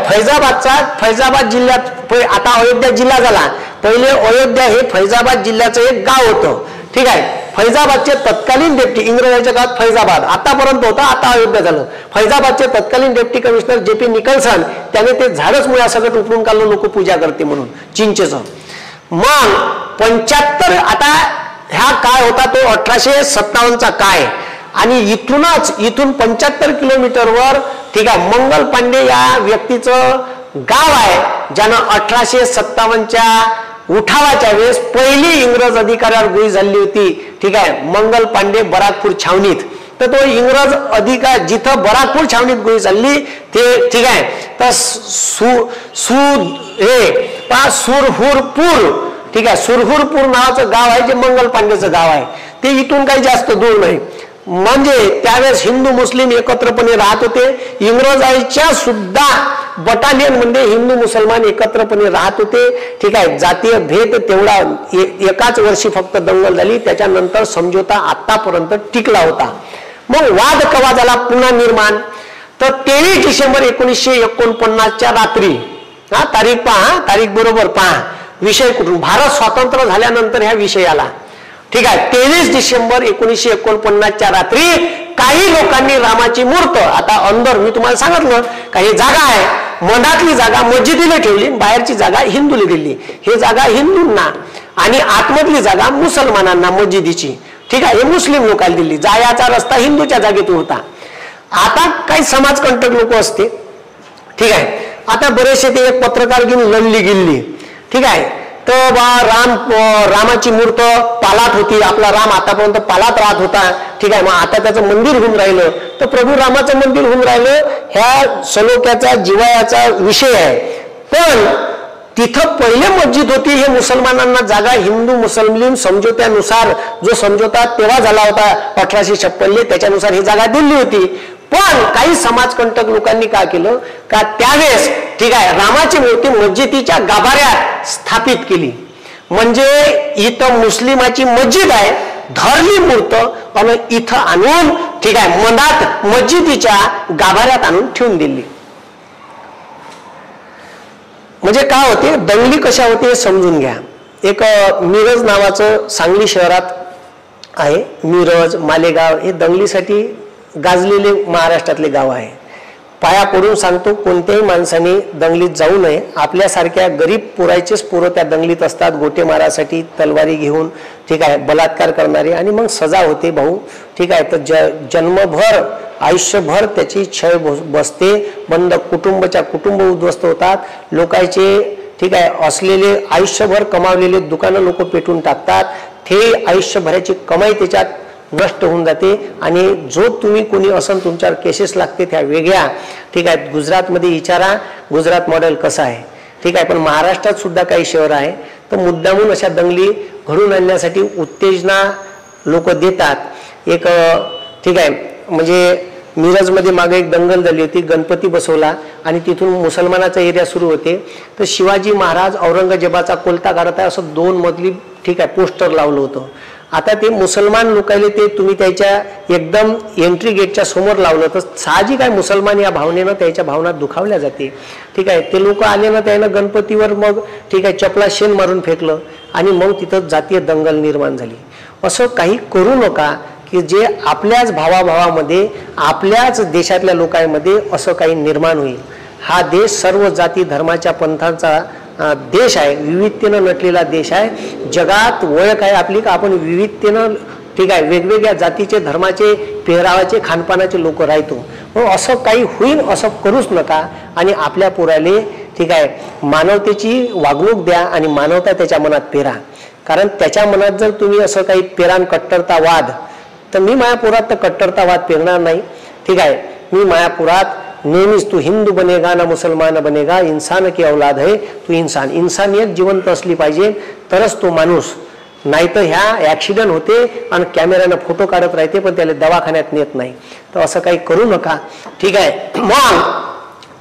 फैजाबाद जिल्ह्यात, आता अयोध्या जिल्हा झाला, पहिले अयोध्या हे फैजाबाद जिल्ह्याचं एक गाव होतं. ठीक आहे. फैजाबादचे तत्कालीन डेप्टी, इंग्रजांच्या काळात फैजाबाद आतापर्यंत होता, आता अयोध्या झालं. फैजाबादचे तत्कालीन डेप्टी कमिशनर JP निकल्सन, त्याने ते झाडच मुळासकट उपटून काढलं लोक पूजा करते म्हणून चिंचेचं. मग 75, आता ह्या काय होता तो 1857चा काय, आणि इथून 75 किलोमीटरवर, ठीक आहे, मंगल पांडे या व्यक्तीचं गाव आहे, ज्यानं 1857च्या उठावाच्या वेळेस पहिली इंग्रज अधिकाऱ्यावर गोळी झाली होती. ठीक आहे. मंगल पांडे बराकपूर छावणीत. तर तो इंग्रज अधिकार जिथं बराकपूर छावणीत गोळी झाली ते, ठीक आहे, तर सुरहुरपूर, ठीक आहे, सुरहुरपूर नावाचं गाव आहे जे मंगल पांडेचं गाव आहे, ते इथून काही जास्त दूर नाही. म्हणजे त्यावेळेस हिंदू मुस्लिम एकत्रपणे राहत होते. इंग्रजांच्या सुद्धा बटालियन मध्ये हिंदू मुसलमान एकत्रपणे राहत होते. ठीक आहे, जातीय भेद तेवढा एकाच वर्षी फक्त दंगल झाली, त्याच्यानंतर समझोता आतापर्यंत टिकला होता. मग वाद कवा झाला पुन्हा निर्माण, तर 23 डिसेंबर 1949 रात्री, हा तारीख पहा, तारीख बरोबर पहा, विषय कुठून, भारत स्वतंत्र झाल्यानंतर ह्या विषय आला. ठीक आहे, 23 डिसेंबर 1949 रात्री काही लोकांनी रामाची मूर्त, आता अंदर मी तुम्हाला सांगितलं काही जागा आहे, मधातली जागा मस्जिदीला ठेवली, बाहेरची जागा हिंदूला दिली. हे जागा हिंदूंना आणि आतमधली जागा मुसलमानांना मस्जिदीची. ठीक आहे, हे मुस्लिम लोकांना दिली. जायाचा रस्ता हिंदूच्या जागेतून होता. आता काही समाजकंटक लोक असते. ठीक आहे, आता बरेचसे ते एक पत्रकार घेऊन लढली गेली. ठीक आहे, तर रामाची मूर्त पालात होती, आपला राम आतापर्यंत पालात राहत होता. ठीक आहे, मग आता त्याचं मंदिर होऊन राहिलं, तर प्रभू रामाचं मंदिर होऊन राहिलं, ह्या सलोख्याचा जिवाळ्याचा विषय आहे. पण तिथं पहिले मस्जिद होती, हे मुसलमानांना जागा हिंदू मुस्लिम समझोत्यानुसार, जो समझोता तेव्हा झाला होता 1856, त्याच्यानुसार ही जागा दिली होती. पण काही समाजकंटक लोकांनी काय केलं का त्यावेळेस, ठीक आहे, रामाची मूर्ती मस्जिदीच्या गाभाऱ्यात स्थापित केली. म्हणजे इथं मुस्लिमाची मस्जिद आहे, धरली मूर्त आणि इथं आणून, ठीक आहे, मधात मस्जिदीच्या गाभाऱ्यात आणून ठेवून दिली. म्हणजे काय होते, दंगली कशा होते हे समजून घ्या. एक मिरज नावाचं सांगली शहरात आहे, मिरज मालेगाव हे दंगलीसाठी गाजलेले महाराष्ट्रातले गाव आहे. पाया पडून सांगतो, कोणत्याही माणसाने दंगलीत जाऊ नये. आपल्यासारख्या गरीब पोरायचेच पोरं त्या दंगलीत असतात, गोटे मारासाठी तलवारी घेऊन. ठीक आहे, बलात्कार करणारे, आणि मग सजा होते भाऊ. ठीक आहे, तर जन्मभर आयुष्यभर त्याची छळ बसते, बंद कुटुंब उद्ध्वस्त होतात लोकांचे. ठीक आहे, असलेले आयुष्यभर कमावलेले दुकानं लोक पेटून टाकतात. ते आयुष्यभराची कमाई त्याच्यात नष्ट होऊन जाते. आणि जो तुम्ही कोणी असन तुमच्यावर केसेस लागते त्या वेगळ्या. ठीक आहे, गुजरातमध्ये विचारा गुजरात मॉडेल कसं आहे. ठीक आहे, पण महाराष्ट्रात सुद्धा काही शहर आहे, तर मुद्दामून अशा दंगली घडून आणण्यासाठी उत्तेजना लोक देतात. एक ठीक आहे, म्हणजे मिरजमध्ये मागे एक दंगल झाली होती, गणपती बसवला आणि तिथून मुसलमानाचा एरिया सुरू होते. तर शिवाजी महाराज औरंगजेबाचा कोलता काढत आहे असं 2 मजली ठीक आहे पोस्टर लावलं होतं. आता ते मुसलमान लोकांना ते तुम्ही त्याच्या एकदम एंट्री गेटच्या समोर लावलं तर साहजिक आहे मुसलमान या भावनेनं त्याच्या भावना दुखावल्या जाते. ठीक आहे, ते लोक आले ना, त्यानं गणपतीवर मग ठीक आहे चपला शेण मारून फेकलं आणि मग तिथं जातीय दंगल निर्माण झाली. असं काही करू नका की जे आपल्याच भावाभावामध्ये आपल्याच देशातल्या लोकांमध्ये असं काही निर्माण होईल. हा देश सर्व जाती धर्माच्या पंथांचा देश आहे, विविधतेनं नटलेला देश आहे. जगात ओळख आहे आपली का आपण विविधतेनं ठीक आहे वेगवेगळ्या जातीचे धर्माचे पेहरावाचे खानपानाचे लोक राहतो. मग असं काही होईल असं करूच नका. आणि आपल्या पोराले ठीक आहे मानवतेची वागणूक द्या आणि मानवता त्याच्या मनात पेरा. कारण त्याच्या मनात जर तुम्ही असं काही पेरान कट्टरतावाद, तर मी माझ्या पोरात तर कट्टरतावाद पेरणार नाही. ठीक आहे, मी माझ्या पोरात नेहमीच तू हिंदू बनेगा ना मुसलमान बनेगा, इंसान की औलाद है तू इंसान. इंसानियत जिवंत असली पाहिजे तरच तो माणूस. नाहीतर ह्या ॲक्सिडेंट होते आणि कॅमेऱ्यानं फोटो काढत राहते पण त्याला दवाखान्यात नेत नाही. तर असं काही करू नका. ठीक आहे, मग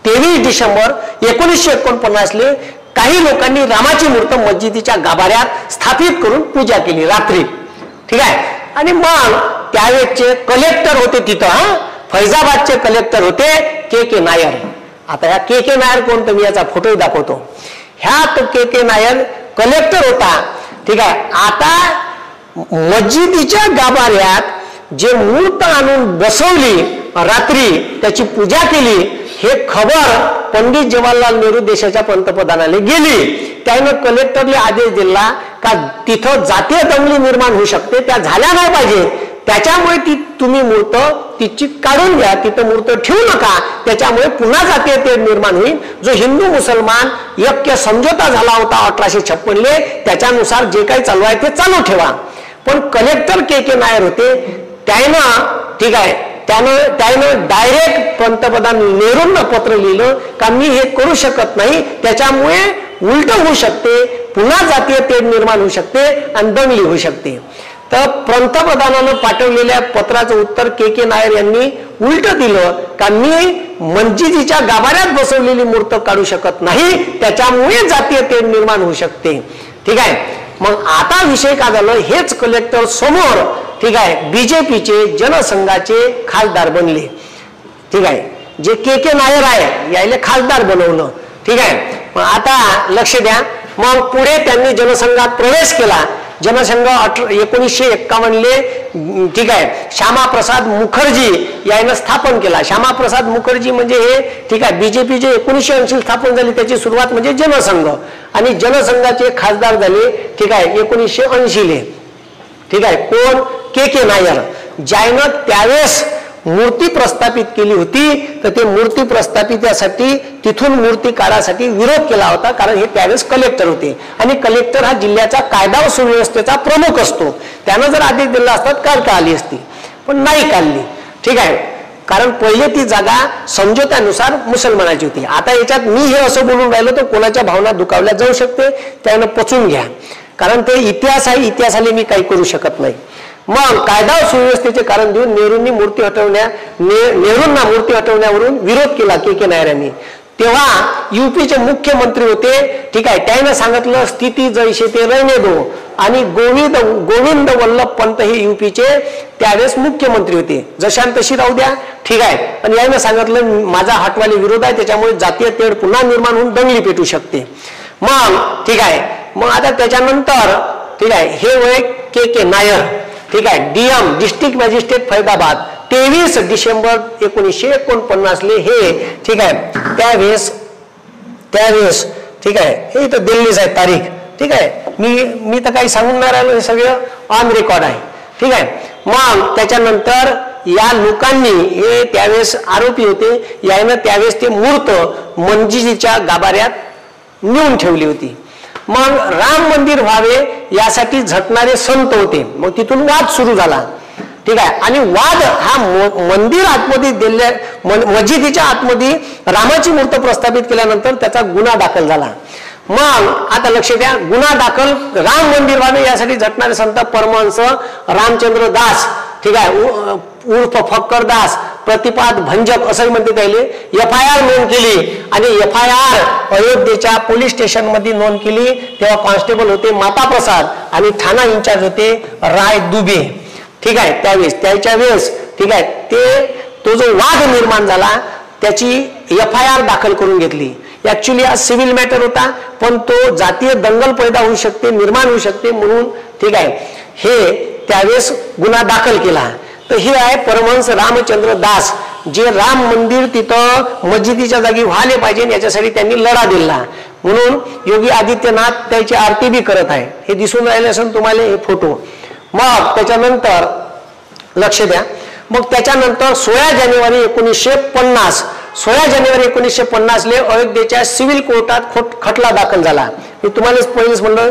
23 डिसेंबर 1949 काही लोकांनी रामाची मूर्त मस्जिदीच्या गाभाऱ्यात स्थापित करून पूजा केली रात्री. ठीक आहे, आणि मग त्यावेळेचे कलेक्टर होते तिथं, फैजाबादचे कलेक्टर होते के नायर. आता ह्या के नायर कोण, तर मी याचा फोटो दाखवतो. ह्या तो के नायर कलेक्टर होता. ठीक आहे, आता मस्जिदीच्या गाभाऱ्यात जे मूर्त आणून बसवली रात्री, त्याची पूजा केली, हे खबर पंडित जवाहरलाल नेहरू देशाच्या पंतप्रधानाला गेली. त्यानं कलेक्टरने आदेश दिला का तिथं जातीय दंगली निर्माण होऊ शकते, त्या झाल्या नाही पाहिजे. त्याच्यामुळे ती तुम्ही मूर्त तिची काढून घ्या, तिथं मूर्त ठेवू नका. त्याच्यामुळे पुन्हा जातीय तेढ निर्माण होईल. जो हिंदू मुसलमान ऐक्य समझोता झाला होता 1856 त्याच्यानुसार जे काही चालू आहे ते चालू ठेवा. पण कलेक्टर के नायर होते, त्यानं ठीक आहे त्यानं डायरेक्ट पंतप्रधान नेहरूंना पत्र लिहिलं का मी हे करू शकत नाही, त्याच्यामुळे उलट होऊ शकते, पुन्हा जातीय तेढ निर्माण होऊ शकते आणि दंगली होऊ शकते. तर पंतप्रधानानं पाठवलेल्या पत्राचं उत्तर के नायर यांनी उलट दिलं का मी मस्जिदीच्या गाभाऱ्यात बसवलेली मूर्त काढू शकत नाही, त्याच्यामुळे जातीय तेढ निर्माण होऊ शकते. ठीक आहे. मग आता विषय काय झालं, हेच कलेक्टर समोर ठीक आहे बीजेपीचे जनसंघाचे खासदार बनले. ठीक आहे. जे के नायर आहे यायला खासदार बनवलं. ठीक आहे. मग आता लक्ष द्या. मग पुढे त्यांनी जनसंघात प्रवेश केला. जनसंघ 1951 ठीक आहे श्यामाप्रसाद मुखर्जी यानं स्थापन केला. श्यामाप्रसाद मुखर्जी म्हणजे हे ठीक आहे बीजेपी जे 1980 स्थापन झाली त्याची सुरुवात म्हणजे जनसंघ, आणि जनसंघाचे खासदार झाले ठीक आहे 1980. ठीक आहे. कोण? के नायर, ज्यानं त्यावेळेस मूर्ती प्रस्थापित केली होती. तर ते मूर्ती प्रस्थापितासाठी तिथून मूर्ती काढासाठी विरोध केला होता, कारण हे त्यावेळेस कलेक्टर होते आणि कलेक्टर हा जिल्ह्याचा कायदा व सुव्यवस्थेचा प्रमुख असतो. त्यानं जर आदेश दिला असता काढता आली असती, पण नाही काढली. ठीक आहे. कारण पहिले ती जागा समझोत्यानुसार मुसलमानाची होती. आता याच्यात मी हे असं बोलून राहिलो तर कोणाच्या भावना दुखावल्या जाऊ शकते, त्यानं पचून घ्या, कारण ते इतिहास आहे, इतिहासाला मी काही करू शकत नाही. मग कायदा सुव्यवस्थेचे कारण देऊन नेहरूंना मूर्ती हटवण्यावरून विरोध केला के नायर यांनी. तेव्हा यूपीचे मुख्यमंत्री होते. ठीक आहे. त्यानं सांगितलं स्थिती जैसे ते रहने दो, आणि गोविंद वल्लभ पंत हे यूपीचे त्यावेळेस मुख्यमंत्री होते. जशान तशी राहू द्या. ठीक आहे. आणि यानं सांगितलं माझा हटवाले विरोध आहे, त्याच्यामुळे जातीय तेढ पुन्हा निर्माण होऊन दंगली पेटू शकते. मग ठीक आहे. मग आता त्याच्यानंतर ठीक आहे हे वय के नायर. ठीक आहे. डीएम डिस्ट्रिक्ट मॅजिस्ट्रेट फैदाबाद 23 डिसेंबर 1949 हे ठीक आहे त्यावेळेस ठीक आहे हे तर दिल्लीच आहे तारीख. ठीक आहे. मी तर काही सांगून नाही राहिलो, हे सगळं ऑन रेकॉर्ड आहे. ठीक आहे. मग त्याच्यानंतर या लोकांनी हे त्यावेळेस आरोपी होते, यानं त्यावेळेस ते मूर्त मस्जिदीच्या गाभाऱ्यात नेऊन ठेवली होती. मग राम मंदिर व्हावे यासाठी झटणारे संत होते. मग तिथून वाद सुरू झाला. ठीक आहे. आणि वाद हा मंदिर आतमध्ये दिल्या मस्जिदीच्या आतमध्ये रामाची मूर्त प्रस्थापित केल्यानंतर त्याचा गुन्हा दाखल झाला. मग आता लक्ष द्या, गुन्हा दाखल राम मंदिर व्हावे यासाठी झटणारे संत परमहंस रामचंद्र दास ठीक आहे उर्फ फक्कर दास प्रतिपाद भंजक असं म्हणते त्याले FIR नोंद केली, आणि FIR अयोध्येच्या पोलीस स्टेशन मध्ये नोंद केली. तेव्हा कॉन्स्टेबल होते माता प्रसाद आणि ठाणा इंचार्ज होते राय दुबे. ठीक आहे. त्याच्या वेळेस ठीक आहे तो जो वाद निर्माण झाला त्याची FIR दाखल करून घेतली. ऍक्च्युली हा सिव्हिल मॅटर होता, पण तो जातीय दंगल पैदा होऊ शकते, निर्माण होऊ शकते म्हणून ठीक आहे हे त्यावेळेस गुन्हा दाखल केला. तर हे आहे परमहंस रामचंद्र दास, जे राम मंदिर तिथं मस्जिदीच्या जागी व्हायला पाहिजे याच्यासाठी त्यांनी लढा दिला. म्हणून योगी आदित्यनाथ त्याची आरती बी करत आहे, हे दिसून राहिले असेल तुम्हाला हे फोटो. मग त्याच्यानंतर लक्ष द्या. मग त्याच्यानंतर 16 जानेवारी 1950 अयोध्येच्या सिव्हिल कोर्टात खटला दाखल झाला. मी तुम्हाला पहिलेच म्हणलं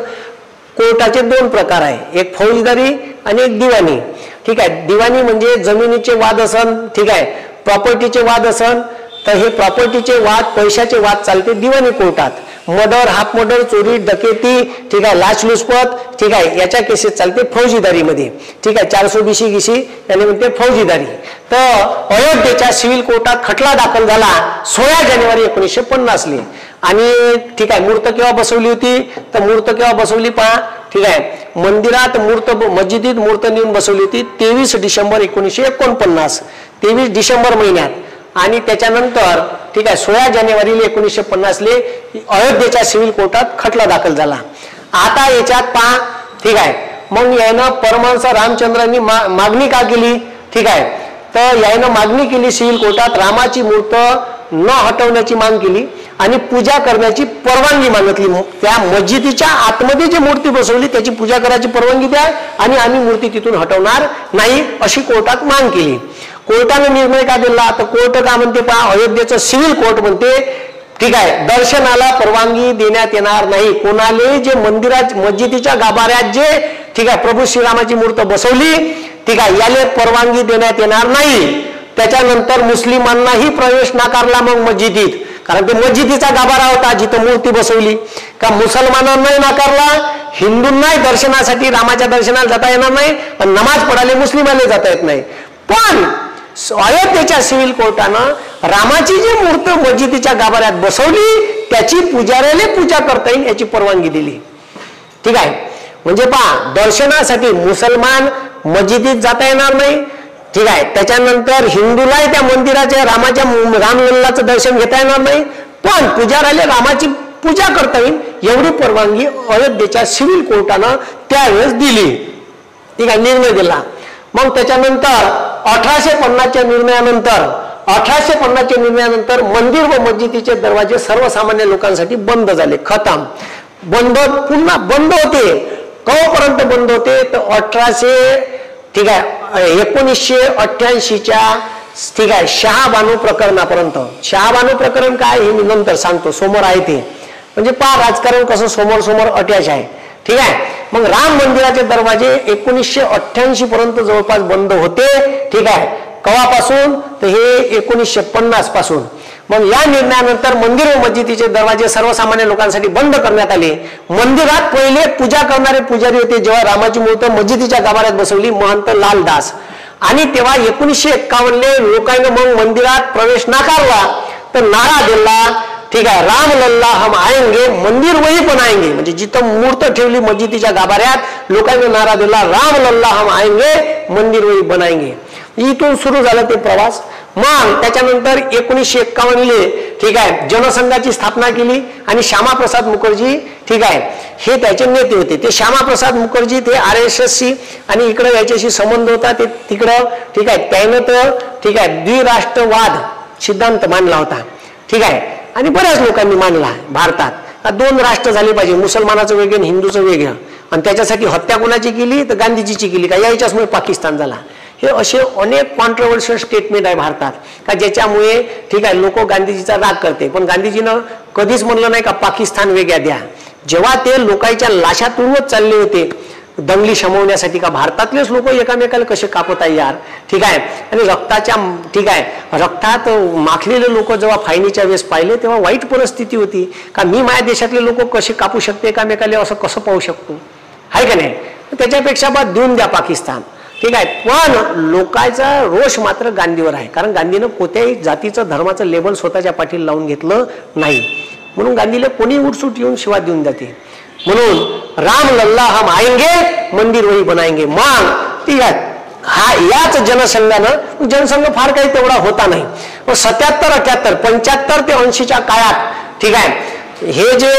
कोर्टाचे 2 प्रकार आहे, एक फौजदारी आणि एक दिवाणी. ठीक आहे. दिवाणी म्हणजे जमिनीचे वाद असन, ठीक आहे प्रॉपर्टीचे वाद असन, तर हे प्रॉपर्टीचे वाद पैशाचे वाद चालते दिवाणी कोर्टात. मर्डर, हाफ मर्डर, चोरी, डकेती ठीक आहे लाचलुचपत ठीक आहे याच्या केसेस चालते फौजदारीमध्ये. ठीक आहे. 420 गिशी याने म्हणते फौजदारी. तर अयोध्येच्या सिव्हिल कोर्टात खटला दाखल झाला 16 जानेवारी 1950 आणि ठीक आहे मूर्त केव्हा बसवली होती, तर मूर्त केव्हा बसवली पहा. ठीक आहे. मंदिरात मस्जिदीत मूर्त नेऊन बसवली होती 23 डिसेंबर 1949, 23 डिसेंबर महिन्यात. आणि त्याच्यानंतर ठीक आहे 16 जानेवारी 1950 अयोध्येच्या सिव्हिल कोर्टात खटला दाखल झाला. आता याच्यात पहा. ठीक आहे. मग यानं परमहंस रामचंद्रांनी मागणी का केली. ठीक आहे. तर यानं मागणी केली सिव्हिल कोर्टात, रामाची मूर्त न हटवण्याची मागणी केली आणि पूजा करण्याची परवानगी मागितली. त्या मस्जिदीच्या आतमध्ये जी मूर्ती बसवली त्याची पूजा करायची परवानगी द्या आणि आम्ही मूर्ती तिथून हटवणार नाही अशी कोर्टात मागणी केली. कोर्टाने निर्णय का दिला, तर कोर्ट का म्हणते पहा, अयोध्येचं सिव्हिल कोर्ट म्हणते ठीक आहे दर्शनाला परवानगी देण्यात येणार नाही. कोणाले जे मंदिरात मस्जिदीच्या गाभाऱ्यात जे ठीक आहे प्रभू श्रीरामाची मूर्त बसवली ठीक आहे याला परवानगी देण्यात येणार नाही. त्याच्यानंतर मुस्लिमांनाही प्रवेश नाकारला मग मस्जिदीत, कारण ते मस्जिदीचा गाभारा होता जिथं मूर्ती बसवली. का मुसलमानांनाही नाकारला, हिंदूंनाही दर्शनासाठी रामाच्या दर्शनाला जाता येणार नाही, पण नमाज पडायला मुस्लिमांना जाता येत नाही. पण अयोध्येच्या सिव्हिल कोर्टानं रामाची जी मूर्त मस्जिदीच्या गाभाऱ्यात बसवली त्याची पुजाऱ्याला पूजा करता येईल याची परवानगी दिली. ठीक आहे, म्हणजे पहा, दर्शनासाठी मुसलमान मस्जिदीत जाता येणार नाही. ठीक आहे, त्याच्यानंतर हिंदूलाही त्या मंदिराच्या रामाच्या रामलल्लाचं दर्शन घेता येणार नाही, पण पुजाऱ्याला रामाची पूजा करता येईल एवढी परवानगी अयोध्येच्या सिव्हिल कोर्टानं त्यावेळेस दिली. ठीक आहे, निर्णय दिला. मग त्याच्यानंतर 1850च्या निर्णयानंतर मंदिर व मस्जिदीचे दरवाजे सर्वसामान्य लोकांसाठी बंद झाले. खतम. बंद, पुन्हा बंद होते. केव्हापर्यंत बंद होते तर 1988च्या ठीक आहे शहाबानू प्रकरणापर्यंत. शहाबानू प्रकरण काय हे मी नंतर सांगतो, समोर आहे ते. म्हणजे पहा राजकारण कसं समोर समोर अटॅच आहे. ठीक आहे, मग राम मंदिराचे दरवाजे 1988 पर्यंत जवळपास बंद होते. ठीक आहे, केव्हापासून तर हे 1950 पासून. मग या निर्णयानंतर मंदिर व मस्जिदीचे दरवाजे सर्वसामान्य लोकांसाठी बंद करण्यात आले. मंदिरात पहिले पूजा करणारे पुजारी होते. जेव्हा रामाची मूर्त मस्जिदीच्या गाभाऱ्यात बसवली महंत लालदास, आणि तेव्हा 1951 लोकांनी मग मंदिरात प्रवेश नाकारला तर नारा दिला. ठीक आहे, राम लल्ला हम आएंगे मंदिर वही पण आएंगे, म्हणजे जिथं मूर्त ठेवली मस्जिदीच्या गाभाऱ्यात लोकांनी नारा दिला राम लल्ला हम आएंगे मंदिर वही बनाएंगे. इथून सुरू झालं ते प्रवास. मग त्याच्यानंतर 1951 ठीक आहे जनसंघाची स्थापना केली आणि श्यामाप्रसाद मुखर्जी ठीक आहे हे त्याचे नेते होते. ते श्यामाप्रसाद मुखर्जी ते RSSशी आणि इकडे याच्याशी संबंध होता ते तिकडं. ठीक आहे, त्यानं तर ठीक आहे द्विराष्ट्रवाद सिद्धांत मांडला होता. ठीक आहे, आणि बऱ्याच लोकांनी मानला भारतात 2 राष्ट्र झाले पाहिजे, मुसलमानाचं वेगळं हिंदूचं वेगळं. आणि त्याच्यासाठी हत्या कोणाची केली तर गांधीजीची केली का, याच्यामुळे पाकिस्तान झाला. हे असे अनेक कॉन्ट्रोवर्शियल स्टेटमेंट आहे भारतात का ज्याच्यामुळे ठीक आहे लोक गांधीजीचा राग करते. पण गांधीजीनं कधीच म्हणलं नाही का पाकिस्तान वेगळ्या द्या. जेव्हा ते लोकांच्या लाशातूनच चालले होते दंगली शमवण्यासाठी का भारतातलेच लोक एकामेकाला कसे कापत आहे यार. ठीक आहे, आणि रक्ताच्या ठीक आहे रक्तात माखलेले लोक जेव्हा फायनीच्या वेळेस पाहिले तेव्हा वाईट परिस्थिती होती का मी माझ्या देशातले लोक कसे कापू शकते एकामेकाला असं कसं पाहू शकतो आहे का नाही. त्याच्यापेक्षा बाद देऊन द्या पाकिस्तान. ठीक आहे, पण लोकांचा रोष मात्र गांधीवर आहे कारण गांधीनं कोणत्याही जातीचं धर्माचं लेबल स्वतःच्या पाठीला लावून घेतलं नाही. म्हणून गांधीला कोणी उठसूट येऊन शिवा देऊन जाते. म्हणून राम लल्ला हम आएंगे मंदिर वही बनाएंगे. मग ठीक आहे हा याच जनसंघानं जनसंघ फार काही तेवढा होता नाही. 77, 78, 75 ते 80च्या काळात ठीक आहे हे जे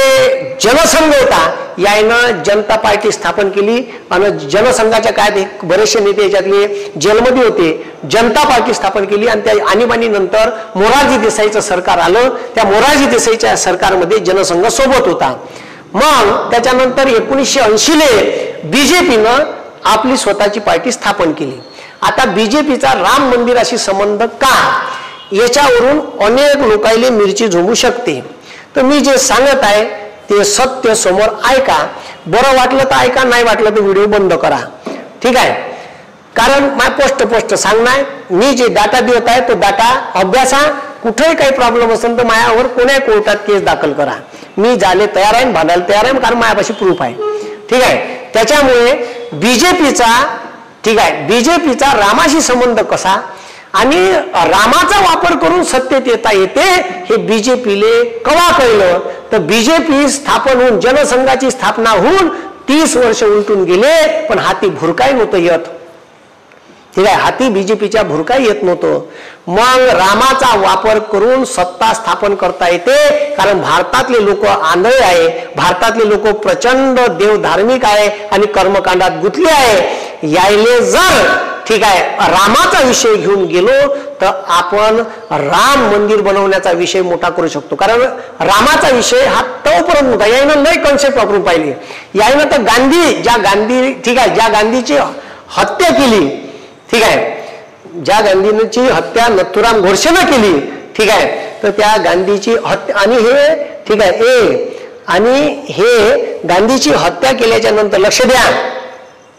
जनसंघ होता यानं जनता पार्टी स्थापन केली आणि जनसंघाच्या काळात बरेचसे नेते याच्यातले जेलमध्ये होते. जनता पार्टी स्थापन केली आणि त्या आणीबाणीनंतर मोरारजी देसाईचं सरकार आलं. त्या मोरारजी देसाईच्या सरकारमध्ये जनसंघ सोबत होता. मग त्याच्यानंतर 1980 बीजेपीनं आपली स्वतःची पार्टी स्थापन केली. आता बीजेपीचा राम मंदिराशी संबंध का याच्यावरून अनेक लोकांना मिरची झोंबू शकते. तर मी जे सांगत आहे ते सत्य समोर ऐका. बरं वाटलं तर ऐका, नाही वाटलं तर व्हिडिओ बंद करा. ठीक आहे, कारण माझ्या स्पष्ट सांगणार मी जे डाटा देत आहे तो डाटा अभ्यासा. कुठेही काही प्रॉब्लेम असेल तर माझ्यावर कोण्याही कोर्टात केस दाखल करा. मी जायला तयार आहे, भांडायला तयार आहे, कारण माझ्यापाशी प्रूफ आहे. ठीक आहे, त्याच्यामुळे बीजेपीचा ठीक आहे बीजेपीचा रामाशी संबंध कसा आणि रामाचा वापर करून सत्तेत येता येते हे बीजेपीले कवा कळलं तर बीजेपी स्थापन होऊन जनसंघाची स्थापना होऊन 30 वर्ष उलटून गेले पण हाती भुरकाय नव्हतं येत. ठीक आहे, हाती बीजेपीच्या भुरकाय येत नव्हतं. मग रामाचा वापर करून सत्ता स्थापन करता येते कारण भारतातले लोक आंधळे आहे, भारतातले लोक प्रचंड देव धार्मिक आहे आणि कर्मकांडात गुंतले आहे. यायले जर ठीक आहे रामाचा विषय घेऊन गेलो तर आपण राम मंदिर बनवण्याचा विषय मोठा करू शकतो. कारण रामाचा विषय हा तोपर्यंत मोठा यायनं लय कन्सेप्ट वापरून पाहिली. यायनं तर गांधी ठीक आहे ज्या गांधीची हत्या केली ठीक आहे ज्या गांधीची हत्या नथुराम गोडसेनं केली ठीक आहे तर त्या गांधीची हत्या आणि हे ठीक आहे आणि हे गांधीची हत्या केल्याच्या नंतर लक्ष द्या.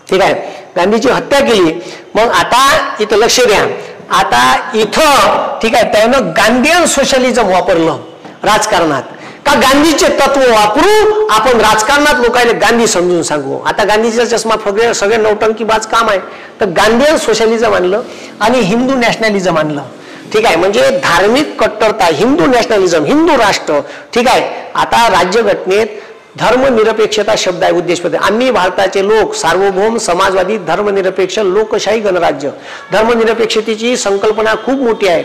ठीक आहे, गांधीची हत्या केली. मग आता इथं लक्ष द्या. आता इथं ठीक आहे त्यानं गांधीयन सोशलिझम वापरलं राजकारणात का गांधीचे तत्व वापरू आपण राजकारणात लोकांना गांधी समजून सांगू. आता गांधीचा चष्मा सगळे नौटंकीबाज काम आहे. तर गांधीयन सोशलिझम आणलं आणि हिंदू नॅशनलिझम आणलं. ठीक आहे म्हणजे धार्मिक कट्टरता, हिंदू नॅशनलिझम, हिंदू राष्ट्र. ठीक आहे आता राज्यघटनेत धर्मनिरपेक्षता शब्द आहे उद्देशपद. आम्ही भारताचे लोक सार्वभौम समाजवादी धर्मनिरपेक्ष लोकशाही गणराज्य. धर्मनिरपेक्षतेची संकल्पना खूप मोठी आहे.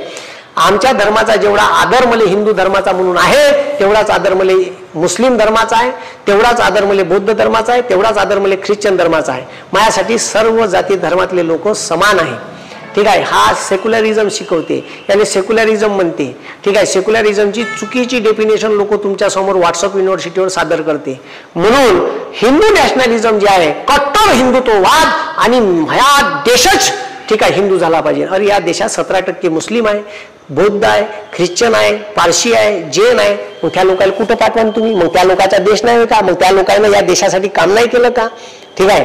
आमच्या धर्माचा जेवढा आदर मला हिंदू धर्माचा म्हणून आहे तेवढाच आदर मला मुस्लिम धर्माचा आहे, तेवढाच आदर मला बौद्ध धर्माचा आहे, तेवढाच आदर मला ख्रिश्चन धर्माचा आहे. माझ्यासाठी सर्व जाती धर्मातले लोक समान आहे. ठीक आहे हा सेक्युलरिझम शिकवते याने सेक्युलरिझम म्हणते. ठीक आहे सेक्युलरिझमची चुकीची डेफिनेशन लोक तुमच्या समोर व्हॉट्सअप युनिव्हर्सिटीवर सादर करते. म्हणून हिंदू नॅशनलिझम जे आहे कट्टर हिंदुत्ववाद आणि ह्या देशच ठीक आहे हिंदू झाला पाहिजे. अरे या देशात 17% मुस्लिम आहे, बौद्ध आहे, ख्रिश्चन आहे, पारशी आहे, जैन आहे. मग त्या लोकांना कुठं पाठवा तुम्ही? मग त्या लोकांचा देश नाही का? मग त्या लोकांना या देशासाठी काम नाही केलं का? ठीक आहे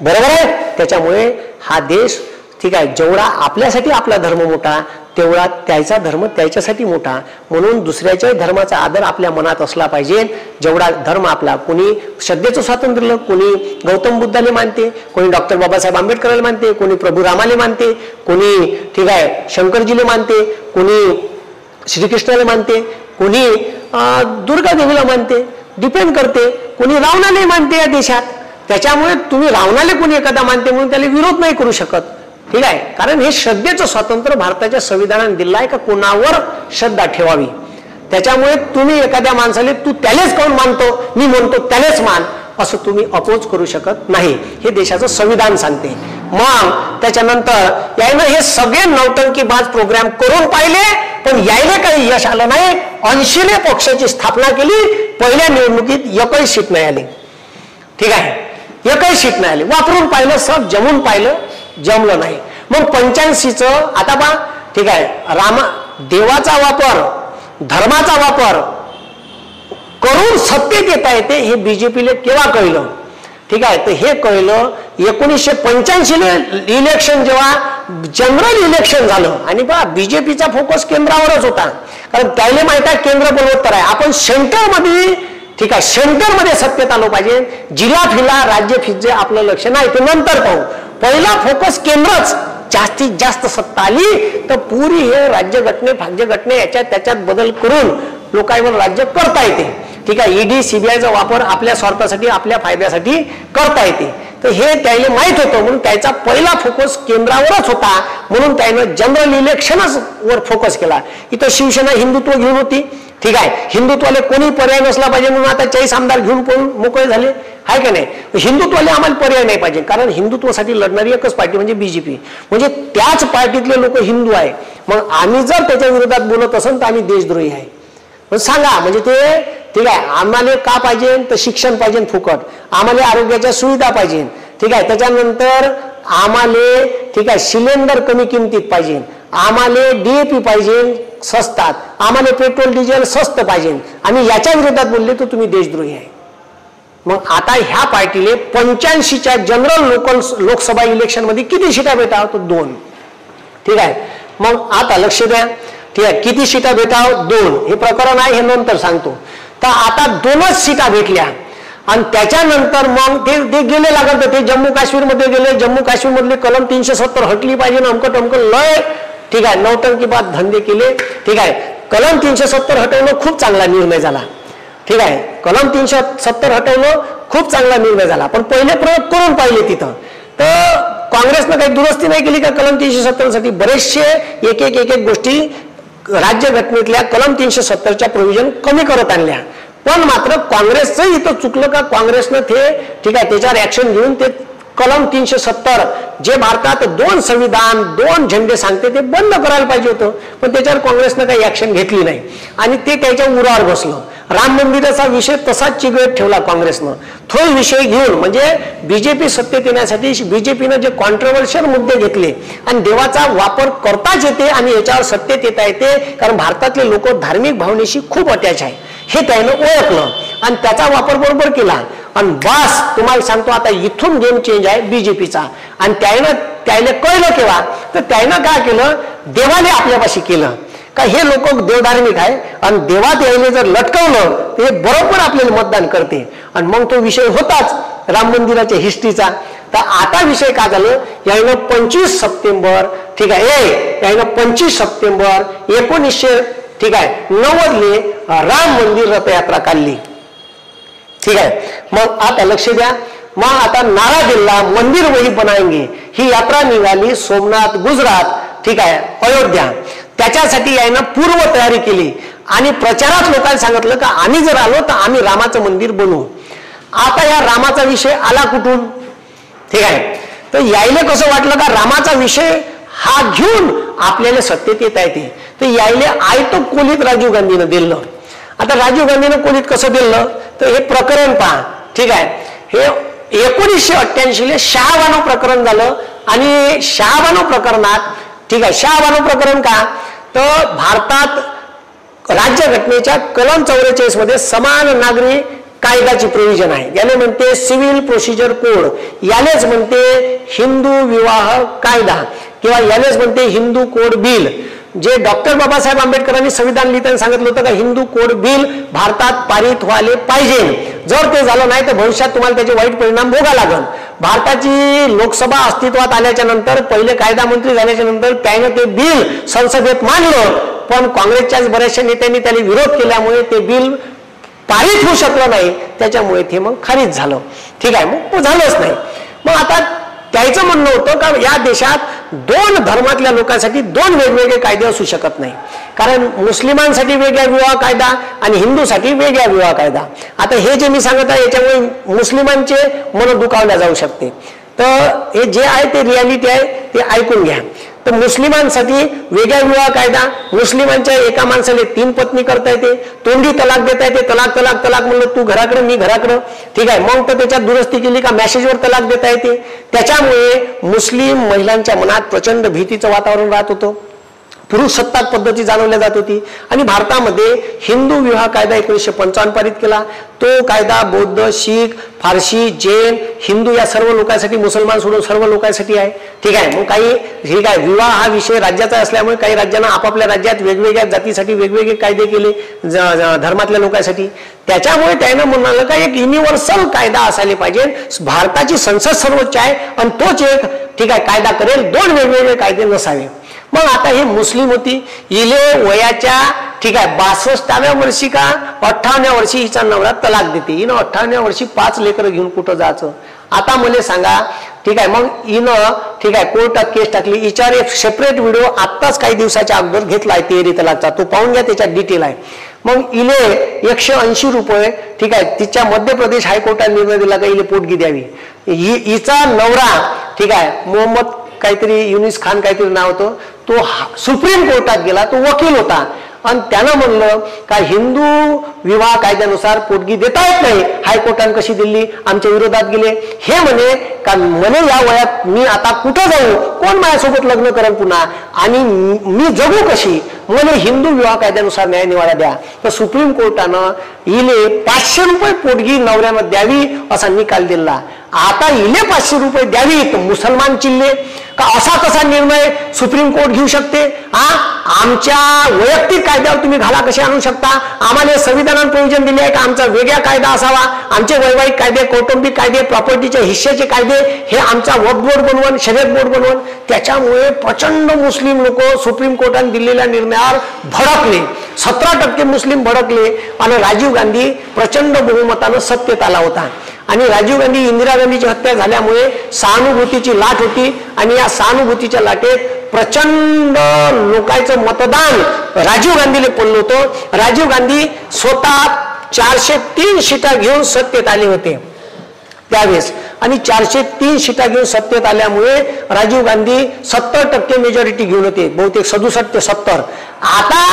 बरोबर आहे. त्याच्यामुळे हा देश ठीक आहे जेवढा आपल्यासाठी आपला धर्म मोठा तेवढा त्याचा धर्म त्याच्यासाठी मोठा. म्हणून दुसऱ्याच्या धर्माचा आदर आपल्या मनात असला पाहिजे. जेवढा धर्म आपला, कोणी श्रद्धेचं स्वातंत्र्य, कोणी गौतम बुद्धाले मानते, कोणी डॉक्टर बाबासाहेब आंबेडकरला मानते, कोणी प्रभू रामाले मानते, कोणी ठीक आहे शंकरजीले मानते, कोणी श्रीकृष्णाला मानते, कोणी दुर्गा देवीला मानते, डिपेंड करते, कोणी रावणाला मानते या देशात. त्याच्यामुळे तुम्ही रावणाला कोणी एखादा मानते म्हणून त्याला विरोध नाही करू शकत. ठीक आहे कारण हे श्रद्धेचं स्वातंत्र्य भारताच्या संविधानाने दिलं आहे का कोणावर श्रद्धा ठेवावी. त्याच्यामुळे तुम्ही एखाद्या माणसाला तू त्यालाच कोण मानतो मी म्हणतो त्यालाच मान असं तुम्ही अपोज करू शकत नाही. हे देशाचं संविधान सांगते. मग त्याच्यानंतर यायनं हे सगळे नौटंकीबाज प्रोग्राम करून पाहिले पण यायला काही यश आलं नाही. 80 पक्षाची स्थापना केली. पहिल्या निवडणुकीत एकही सीट नाही आली. ठीक आहे एकही सीट नाही आली. वापरून पाहिलं सब जमून पाहिलं जमलं नाही. मग 85चं आता पहा ठीक आहे देवाचा वापर धर्माचा वापर करून सत्तेत येता येते हे बीजेपीला केव्हा कळलं. ठीक आहे तर हे कळलं 1985 इलेक्शन जेव्हा जनरल इलेक्शन झालं आणि पहा बीजेपीचा फोकस केंद्रावरच होता कारण त्याला माहित आहे केंद्र बलवत्तर आहे. आपण सेंटरमध्ये ठीक आहे सेंटरमध्ये सत्तेत आलो पाहिजे. जिल्हा फिला राज्य फिजे आपलं लक्ष नाही ते नंतर पाहू. पहिला फोकस केंद्रच. जास्तीत जास्त सत्ता आली तर पुरी हे राज्यघटने भाग्यघटने याच्यात त्याच्यात बदल करून लोकांवर राज्य करता येते. ठीक आहे ईडी सीबीआयचा वापर आपल्या स्वार्थासाठी आपल्या फायद्यासाठी करता येते. तर हे त्याला माहित होतं म्हणून त्याचा पहिला फोकस केंद्रावरच होता. म्हणून त्यानं जनरल इलेक्शनच वर फोकस केला. इथं शिवसेना हिंदुत्व घेऊन होती. ठीक आहे हिंदुत्वाला कोणी पर्याय नसला पाहिजे म्हणून आता 40 आमदार घेऊन पळून मोकळे झाले आहे का नाही. हिंदुत्वाला आम्हाला पर्याय नाही पाहिजे कारण हिंदुत्वासाठी लढणारी एकच पार्टी म्हणजे बीजेपी. म्हणजे त्याच पार्टीतले लोक हिंदू आहे. मग आम्ही जर त्याच्या विरोधात बोलत असेल तर आम्ही देशद्रोही आहे. पण सांगा म्हणजे ते ठीक आहे आम्हाला का पाहिजे तर शिक्षण पाहिजे फुकट, आम्हाला आरोग्याच्या सुविधा पाहिजे. ठीक आहे त्याच्यानंतर आम्हाला ठीक आहे सिलेंडर कमी किमतीत पाहिजे, आम्हाला डीएपी पाहिजे स्वस्तात, आम्हाला पेट्रोल डिझेल स्वस्त पाहिजे. आम्ही याच्या विरोधात बोलले तर तुम्ही देशद्रोही आहे. मग आता ह्या पार्टीले 85च्या जनरल लोकसभा इलेक्शन मध्ये किती सीटा भेटाव तर 2. ठीक आहे मग आता लक्ष द्या. ठीक आहे किती सीटा भेटाव 2 हे प्रकरण आहे हे नंतर सांगतो. तर आता 2च सीटा भेटल्या आणि त्याच्यानंतर मग ते गेले लागत ते जम्मू काश्मीरमध्ये गेले. जम्मू काश्मीर मधले कलम 370 हटली पाहिजे अमकं टमकं लय ठीक आहे नौटंकीबाद धंदे केले. ठीक आहे कलम 370 हटवणं खूप चांगला निर्णय झाला. ठीक आहे कलम 370 हटवणं खूप चांगला निर्णय झाला. पण पहिले प्रयोग करून पाहिले तिथं तर काँग्रेसनं काही दुरुस्ती नाही केली का कलम 370 साठी. बरेचसे एक एक गोष्टी राज्यघटनेतल्या कलम 370च्या प्रोव्हिजन कमी करत आणल्या. पण मात्र काँग्रेसचं इथं चुकलं का काँग्रेसनं ते ठीक आहे त्याच्यावर ऍक्शन घेऊन ते कलम 370 जे भारतात 2 संविधान 2 झेंडे सांगते ते बंद करायला पाहिजे होतं. पण त्याच्यावर काँग्रेसनं काही ऍक्शन घेतली नाही आणि ते त्याच्या उरावर बसलं. राम मंदिराचा विषय तसाच चिघळत ठेवला काँग्रेसनं. तो विषय घेऊन म्हणजे बीजेपी सत्तेत येण्यासाठी बीजेपीनं जे कॉन्ट्रोवर्शियल मुद्दे घेतले आणि देवाचा वापर करताच येते आणि याच्यावर सत्तेत येता येते कारण भारतातले लोक धार्मिक भावनेशी खूप अटॅच आहे हे त्यानं ओळखलं आणि त्याचा वापर बरोबर केला. आणि बस तुम्हाला सांगतो आता इथून गेम चेंज आहे बीजेपीचा आणि त्यानं त्याला कळलं केव्हा, तर त्यानं काय केलं, देवाने आपल्यापाशी केलं का हे लोक देवधार्मिक आहे आणि देवात यायले जर लटकवलं तर हे बरोबर आपल्याला मतदान करते. आणि मग तो विषय होताच राम मंदिराच्या हिस्ट्रीचा. तर आता विषय काय झालं, यानं 25 सप्टेंबर ठीक आहे, यानं 25 सप्टेंबर 1900 ठीक आहे 90ले राम मंदिर रथयात्रा काढली. ठीक आहे, मग आता लक्ष द्या, मग आता नारा दिला मंदिर वही बनाएंगे ही यात्रा निघाली सोमनाथ गुजरात ठीक आहे अयोध्या. त्याच्यासाठी यानं पूर्व तयारी केली आणि प्रचारात लोकांना सांगितलं का आम्ही जर आलो तर आम्ही रामाचं मंदिर बनवू. आता या रामाचा विषय आला कुठून, ठीक आहे, तर यायले कसं वाटलं का रामाचा विषय हा घेऊन आपल्याला सत्तेत येता येते, तर यायले आयतं कोलीत राजीव गांधीनं दिलं. आता राजीव गांधीनं कोलीत कसं दिलं, तर हे प्रकरण पहा. ठीक आहे, हे 1988 शहाबानो प्रकरण झालं. आणि शहाबानो प्रकरणात ठीक आहे, शहाबानो प्रकरण का, तर भारतात राज्यघटनेच्या कलम 44 मध्ये समान नागरी कायद्याची प्रोव्हिजन आहे. याले म्हणते सिव्हिल प्रोसिजर कोड, यालेच म्हणते हिंदू विवाह कायदा किंवा यालेच म्हणते हिंदू कोड बिल. जे डॉक्टर बाबासाहेब आंबेडकरांनी संविधान लिहिताना सांगितलं होतं का हिंदू कोड बिल भारतात पारित व्हायला पाहिजे. जर ते झालं नाही तर भविष्यात तुम्हाला त्याचे वाईट परिणाम भोगा लागल. भारताची लोकसभा अस्तित्वात आल्याच्या नंतर पहिले कायदा मंत्री झाल्याच्या नंतर त्याने ते बिल संसदेत मांडलं, पण काँग्रेसच्याच बऱ्याचशा नेत्यांनी त्याला विरोध केल्यामुळे ते बिल पारित होऊ शकलं नाही, त्याच्यामुळे ते मग खारिज झालं. ठीक आहे, मग झालंच नाही. मग आता त्याचं म्हणणं होतं का या देशात दोन धर्मातल्या लोकांसाठी दोन वेगवेगळे कायदे असू शकत नाही, कारण मुस्लिमांसाठी वेगळा विवाह कायदा आणि हिंदूसाठी वेगळा विवाह कायदा. आता हे जे मी सांगत आहे याच्यामुळे मुस्लिमांचे मन दुखावल्या जाऊ शकते, तर हे जे आहे ते रियालिटी आहे ते ऐकून घ्या. तर मुस्लिमांसाठी वेगळा विवाह कायदा, मुस्लिमांच्या एका माणसाला 3 पत्नी करता येते, तोंडी तलाक देता येते, तलाक तलाक तलाक म्हणलं तू घराकडे मी घराकडं. ठीक आहे, मग तर त्याच्यात दुरुस्ती केली का मेसेजवर तलाक देता येते. त्याच्यामुळे मुस्लिम महिलांच्या मनात प्रचंड भीतीचं वातावरण राहत होतं, पुरुष सत्ताक पद्धती जाणवल्या जात होती. आणि भारतामध्ये हिंदू विवाह कायदा 1955 पारित केला. तो कायदा बौद्ध, शीख, फारसी, जैन, हिंदू या सर्व लोकांसाठी, मुसलमान सोडून सर्व लोकांसाठी आहे. ठीक आहे, मग काही ठीक आहे विवाह हा विषय राज्याचा असल्यामुळे काही राज्यांना आपापल्या राज्यात वेगवेगळ्या जातीसाठी वेगवेगळे कायदे केले धर्मातल्या लोकांसाठी. त्याच्यामुळे त्यानं म्हणालं का एक युनिव्हर्सल कायदा असायला पाहिजे. भारताची संसद सर्वोच्च आहे आणि तोच एक ठीक आहे कायदा करेल, दोन वेगवेगळे कायदे नसावे. मग आता ही मुस्लिम होती, इले वयाच्या ठीक आहे 62व्या वर्षी का 58व्या वर्षी हिचा नवरा तलाक देते. हिनं 58व्या वर्षी 5 लेकरं घेऊन कुठं जायचं. आता मला सांगा ठीक आहे, मग हिनं ठीक आहे कोर्टात केस टाकली. हिच्यावर एक सेपरेट व्हिडिओ आत्ताच काही दिवसाच्या अगोदर घेतला आहे तिहेरी तलाकचा, तो पाहून घ्या, त्याच्यात डिटेल आहे. मग इले 180 रुपये ठीक आहे तिच्या मध्य प्रदेश हायकोर्टाने निर्णय दिला का इले पोटगी द्यावी. हिचा नवरा ठीक आहे मोहम्मद काहीतरी युनिस खान काहीतरी नाव होतं, तो सुप्रीम कोर्टात गेला, तो वकील होता आणि त्यानं म्हणलं का हिंदू विवाह कायद्यानुसार पोटगी देता येत नाही, हायकोर्टाने कशी दिली, आमच्या विरोधात गेले. हे म्हणे का म्हणे या वयात मी आता कुठं जाऊ, कोण माझ्यासोबत लग्न करेल पुन्हा, आणि मी जगू कशी, म्हणे हिंदू विवाह कायद्यानुसार न्याय निवाडा द्या. तर सुप्रीम कोर्टानं इले 500 रुपये पोटगी नवऱ्यानं द्यावी असा निकाल दिला. आता इले 500 रुपये द्यावी तर मुसलमान चिल्ले का असा कसा निर्णय सुप्रीम कोर्ट घेऊ शकते. आमच्या वैयक्तिक कायद्यावर तुम्ही घाला कसे आणू शकता. आम्हाला संविधानाने प्रोव्हिजन दिले आहे का आमचा वेगळा कायदा असावा, आमचे वैवाहिक कायदे, कौटुंबिक कायदे, प्रॉपर्टीच्या हिश्श्याचे कायदे हे आमचा वक्फ बोर्ड बनवून, शर्यत बोर्ड बनवून. त्याच्यामुळे प्रचंड मुस्लिम लोक सुप्रीम कोर्टाने दिलेल्या निर्णयावर भडकले. 17% मुस्लिम भडकले आणि राजीव गांधी प्रचंड बहुमतानं सत्तेत आला होता. आणि राजीव गांधी इंदिरा गांधीची हत्या झाल्यामुळे सहानुभूतीची लाट होती आणि या सहानुभूतीच्या लाटेत प्रचंड लोकांचं मतदान राजीव गांधीला पडलं होतं. राजीव गांधी स्वतः 403 सीटा घेऊन सत्तेत आले होते त्यावेळेस, आणि 403 सीटा घेऊन सत्तेत आल्यामुळे राजीव गांधी 70% मेजॉरिटी घेऊन होते, बहुतेक 67 ते 70. आता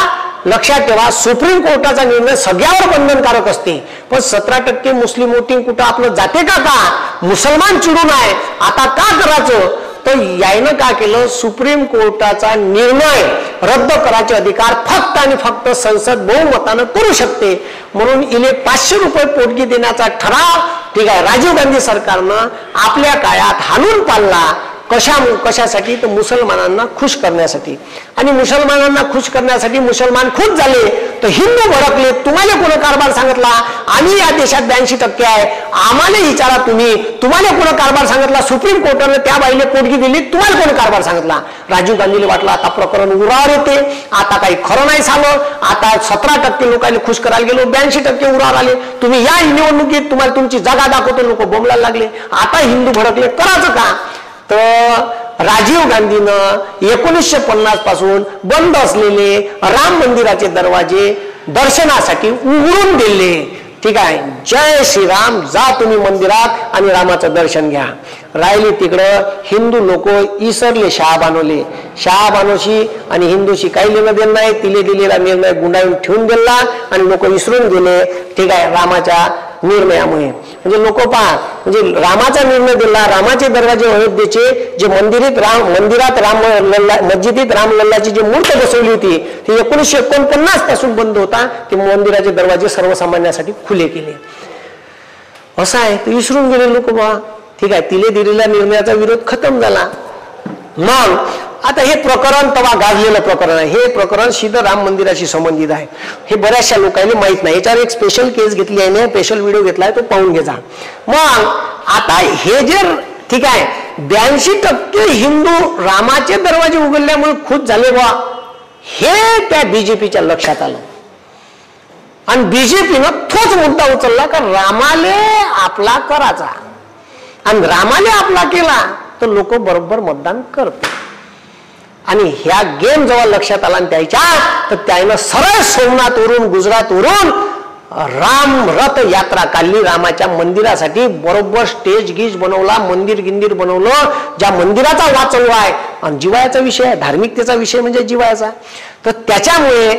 लक्षात ठेवा सुप्रीम कोर्टाचा निर्णय सगळ्यावर बंधनकारक असते, पण 17% मुस्लिम वोटिंग कुठं आपलं जाते का मुसलमान चिडून आहे, आता का करायचं. तर यायनं काय केलं, सुप्रीम कोर्टाचा निर्णय रद्द करायचे अधिकार फक्त आणि फक्त संसद बहुमतानं करू शकते. म्हणून इले 500 रुपये पोटगी देण्याचा ठराव ठीक आहे राजीव गांधी सरकारनं आपल्या काळात हाणून पाडला. कशासाठी? तर मुसलमानांना खुश करण्यासाठी. आणि मुसलमानांना खुश करण्यासाठी मुसलमान खुश झाले तर हिंदू भडकले. तुम्हाला कोण कारभार सांगितला? आम्ही या देशात 82% आहे, आम्हाला विचारा तुम्ही. तुम्हाला कोण कारभार सांगितला? सुप्रीम कोर्टाने त्या बाईले पोटगी दिली, तुम्हाला कोण कारभार सांगितला? राजीव गांधीला वाटलं आता प्रकरण उरावर येते, आता काही खरं नाही झालं, आता 17% लोकांनी खुश करायला गेलो, 82% उरावर आले. तुम्ही या निवडणुकीत तुम्हाला तुमची जागा दाखवतो, लोक बोंबलायला लागले. आता हिंदू भडकले, करायचं का? तर राजीव गांधीनं 1950 पासून बंद असलेले राम मंदिराचे दरवाजे दर्शनासाठी उघडून दिले. ठीक आहे, जय श्रीराम, जा तुम्ही मंदिरात आणि रामाचं दर्शन घ्या. राहिले तिकडं हिंदू लोक इसरले शहाबानोले. शहाबानोशी आणि हिंदूशी काही लेणं देणं नाही. तिले दिलेला निर्णय गुंडाळून ठेवून दिला आणि लोक विसरून गेले. ठीक आहे, रामाच्या निर्णयामुळे. म्हणजे लोक पहा, म्हणजे रामाचा निर्णय दिला, रामाचे दरवाजे अयोध्येचे जे मंदिरात राम मस्जिदीत रामलल्लाची जी मूर्त बसवली होती ती 1949 पासून बंद होता. ते मंदिराचे दरवाजे सर्वसामान्यासाठी खुले केले. असं आहे, ते विसरून गेले लोक बा. ठीक आहे, तिले दिलेल्या निर्णयाचा विरोध खतम झाला. मग आता हे प्रकरण तवा गाजलेलं प्रकरण आहे. हे प्रकरण सीधं राम मंदिराशी संबंधित आहे. हे बऱ्याचशा लोकांना माहित नाही. याच्यावर एक स्पेशल केस घेतली आहे, स्पेशल व्हिडिओ घेतलाय, तो पाहून घ्या. मग आता हे जे ठीक आहे 82% हिंदू रामाचे दरवाजे उघडल्यामुळे खुश झाले बा, हे त्या बीजेपीच्या लक्षात आलं. आणि बीजेपीनं तोच मुद्दा उचलला का रामाले आपला करायचा, आणि रामाले आपला केला तर लोक बरोबर मतदान करतात. आणि ह्या गेम जेव्हा लक्षात आला त्याच्या, तर त्यानं सरळ सोमनाथवरून गुजरातवरून राम रथ यात्रा काढली रामाच्या मंदिरासाठी. बरोबर स्टेज गीज बनवला, मंदिर गिंदिर बनवलं. ज्या मंदिराचा वाचव आहे आणि जिवायाचा विषय आहे, धार्मिकतेचा विषय म्हणजे जिवायाचा. तर त्याच्यामुळे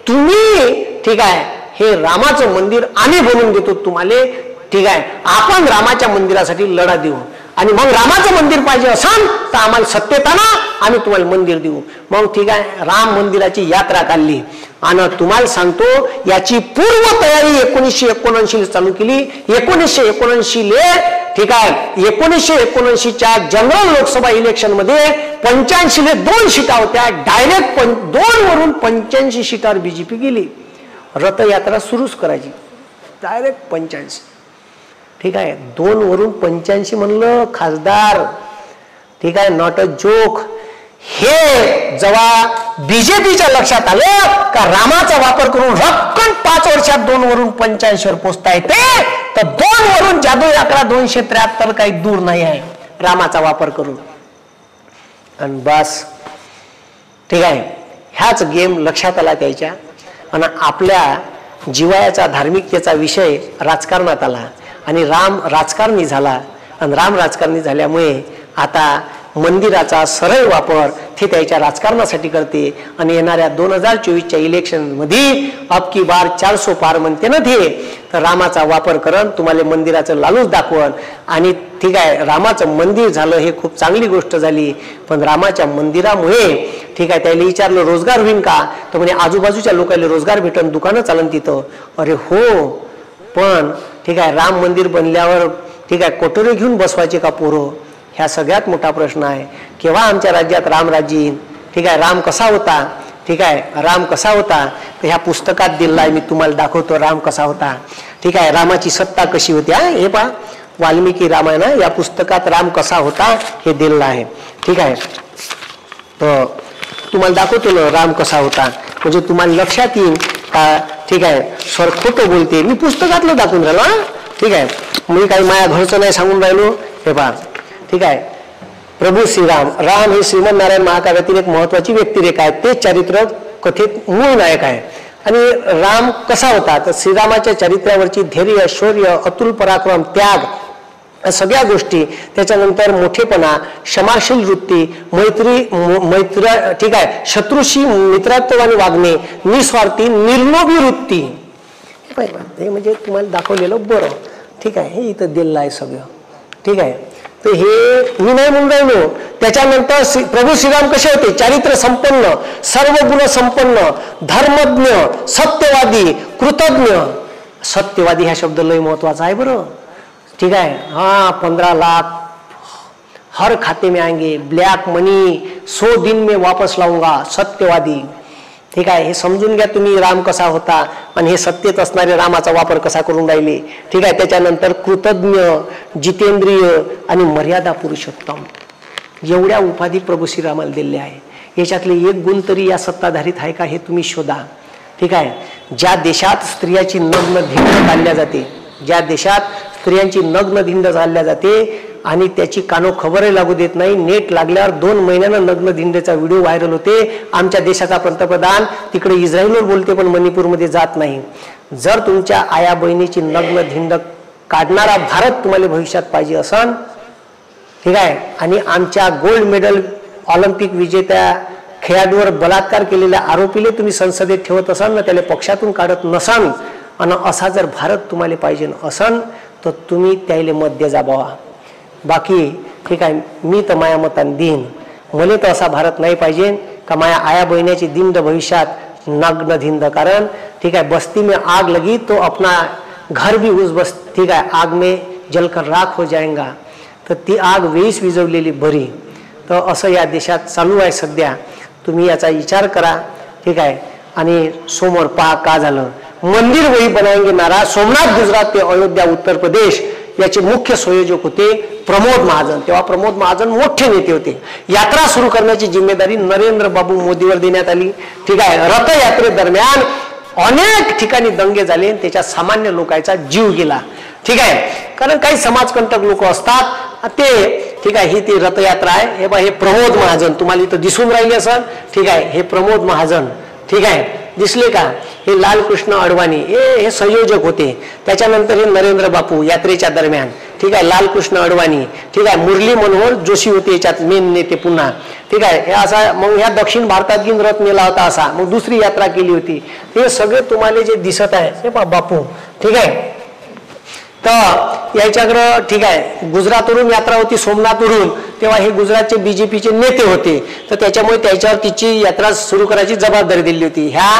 तुम्ही ठीक आहे हे रामाचं मंदिर आम्ही बनवून देतो तुम्हाला. ठीक आहे, आपण रामाच्या मंदिरासाठी लढा देऊ. आणि मग रामाचं मंदिर पाहिजे असेल तर आम्हाला सत्यताना आम्ही तुम्हाला मंदिर देऊ. मग ठीक आहे, राम मंदिराची यात्रा काढली. आणि तुम्हाला सांगतो याची पूर्व तयारी 1979 चालू केली. 1979 ठीक आहे 1979च्या जनरल लोकसभा इलेक्शन मध्ये 85 2 सीटा होत्या. डायरेक्ट 2 वरून 85 सीटावर बीजेपी गेली. रथयात्रा सुरूच करायची, डायरेक्ट 85. ठीक आहे, 2 वरून 85 म्हणलं खासदार. ठीक आहे, नॉट अ जोक. हे जेव्हा बीजेपीच्या लक्षात आलं का रामाचा वापर करून रक्कम 5 वर्षात 2 वरून 85 वर पोचता येते, तर 2 वरून जादू आकडा 273 काही दूर नाही आहे रामाचा वापर करून. आणि बस ठीक आहे, ह्याच गेम लक्षात आला त्याच्या. आणि आपल्या जिवायाचा धार्मिकतेचा विषय राजकारणात आला आणि राम राजकारणी झाला. आणि राम राजकारणी झाल्यामुळे आता मंदिराचा सरळ वापर ते त्याच्या राजकारणासाठी करते. आणि येणाऱ्या 2024च्या इलेक्शन मध्ये अब की बार 400 पार म्हणते ना ते, तर रामाचा वापर करून तुम्हाला मंदिराचं लालूच दाखवण. आणि ठीक आहे, रामाचं मंदिर झालं हे खूप चांगली गोष्ट झाली. पण रामाच्या मंदिरामुळे ठीक आहे त्याला विचारलं रोजगार होईन का, तर म्हणे आजूबाजूच्या लोकांना रोजगार भेटन, दुकानं चालन तिथं. अरे हो, पण ठीक आहे राम मंदिर बनल्यावर ठीक आहे कोटोरे घेऊन बसवायचे का पोरं, ह्या सगळ्यात मोठा प्रश्न आहे. केव्हा आमच्या राज्यात राम राज्य. ठीक आहे, राम कसा होता. ठीक आहे, राम कसा होता तर ह्या पुस्तकात दिला आहे, मी तुम्हाला दाखवतो राम कसा होता. ठीक आहे, रामाची सत्ता कशी होती. हे पहा वाल्मिकी रामायण या पुस्तकात राम कसा होता हे दिलेलं आहे. ठीक आहे, तर तुम्हाला दाखवतो ना राम कसा होता, म्हणजे तुम्हाला लक्षात येईल का. ठीक आहे, सर खोटं बोलते, मी पुस्तकातलं दाखवून राहिलो. ठीक आहे, मी काही माया घरचं नाही सांगून राहिलो. हे पहा ठीक आहे, प्रभू श्रीराम, राम हे श्रीमन नारायण महाकाव्यातील एक महत्वाची व्यक्तिरेखा आहे. ते चारित्र कथेत मूळ नायक आहे. आणि राम कसा होता तर श्रीरामाच्या चरित्रावरची धैर्य, शौर्य, अतुल पराक्रम, त्याग, सगळ्या गोष्टी, त्याच्यानंतर मोठेपणा, क्षमाशील वृत्ती, मैत्र ठीक आहे शत्रूशी मित्रत्वाने वागणे, निस्वार्थी निर्लोभी वृत्ती. हे म्हणजे तुम्हाला दाखवलेलं बरं. ठीक आहे, हे इथं दिलेलं आहे सगळं. ठीक आहे, तर हे मी नाही म्हणून राहिलो. त्याच्यानंतर प्रभू श्रीराम कसे होते, चारित्र्य संपन्न, सर्व गुण संपन्न, धर्मज्ञ, सत्यवादी, कृतज्ञ. सत्यवादी हा शब्द लय महत्वाचा आहे बरं. ठीक आहे, 15 लाख हर खाते में आएंगे, ब्लॅक मनी 100 दिन में वापस लाऊंगा, सत्यवादी. ठीक आहे, हे समजून घ्या तुम्ही राम कसा होता आणि हे सत्यच असणारे रामाचा वापर कसा करून राहिले. ठीक आहे, त्याच्यानंतर कृतज्ञ, जितेंद्रिय आणि मर्यादा पुरुषोत्तम, एवढ्या उपाधी प्रभू श्रीरामाला दिलेल्या आहे. याच्यातले एक गुण तरी या सत्ताधारीत आहे का हे तुम्ही शोधा. ठीक आहे, ज्या देशात स्त्रियाची नग्न धिंड चालल्या जाते, ज्या देशात स्त्रियांची नग्न धिंड चालल्या जाते आणि त्याची कानो खबरही लागू देत नाही, नेट लागल्यावर 2 महिन्यानं नग्न धिंडेचा व्हिडिओ व्हायरल होते. आमच्या देशाचा पंतप्रधान तिकडे इस्रायलवर बोलते पण मणिपूरमध्ये जात नाही. जर तुमच्या आया बहिणीची नग्न धिंड काढणारा भारत तुम्हाला भविष्यात पाहिजे असन, ठीक आहे, आणि आमच्या गोल्ड मेडल ऑलिम्पिक विजेत्या खेळाडूवर बलात्कार केलेल्या आरोपीले तुम्ही संसदेत ठेवत असाल ना, त्याला पक्षातून काढत नसाल आणि असा जर भारत तुम्हाला पाहिजे असन तर तुम्ही त्याला मत दे जा बाबा. बाकी ठीक आहे, मी तर माया मतान देईन. मला तर असा भारत नाही पाहिजे का माया आया बहिण्याची दिंड भविष्यात नग्न धिंड. कारण ठीक आहे, बस्ती में आग लगी तो अपना घर भी उस बस ठीक आहे आग में जलकर राख हो जाएगा. तर ती आग वेळीच विझवलेली बरी. तर असं या देशात चालू आहे सध्या. तुम्ही याचा विचार करा. ठीक आहे, आणि समोर पहा का झालं. मंदिर वही बनाएंगे नारा, सोमनाथ गुजरात ते अयोध्या उत्तर प्रदेश याचे मुख्य संयोजक होते प्रमोद महाजन. तेव्हा प्रमोद महाजन मोठे नेते होते. यात्रा सुरू करण्याची जिम्मेदारी नरेंद्र बाबू मोदीवर देण्यात आली. ठीक आहे, रथयात्रेदरम्यान अनेक ठिकाणी दंगे झाले, त्याच्या सामान्य लोकांचा जीव गेला. ठीक आहे, कारण काही समाजकंटक लोक असतात ते. ठीक आहे, ही ती रथयात्रा आहे. हे बा, हे प्रमोद महाजन तुम्हाला इथं दिसून राहिले असेल. ठीक आहे, हे प्रमोद महाजन. ठीक आहे, दिसले का. हे लालकृष्ण अडवाणी हे संयोजक होते. त्याच्यानंतर हे नरेंद्र बापू यात्रेच्या दरम्यान. ठीक आहे, लालकृष्ण अडवाणी. ठीक आहे, मुरली मनोहर जोशी होते याच्यात मेन नेते पुन्हा. ठीक आहे, हे असा मग ह्या दक्षिण भारतात घेऊन रथ नेला होता असा, मग दुसरी यात्रा केली होती. हे सगळे तुम्हाला जे दिसत आहे हे पहा बापू. ठीक आहे, तर याच्याकडं ठीक आहे गुजरातवरून यात्रा होती सोमनाथवरून. तेव्हा हे गुजरातचे बीजेपीचे नेते होते, तर त्याच्यामुळे त्याच्यावर तिची यात्रा सुरू करायची जबाबदारी दिली होती. ह्या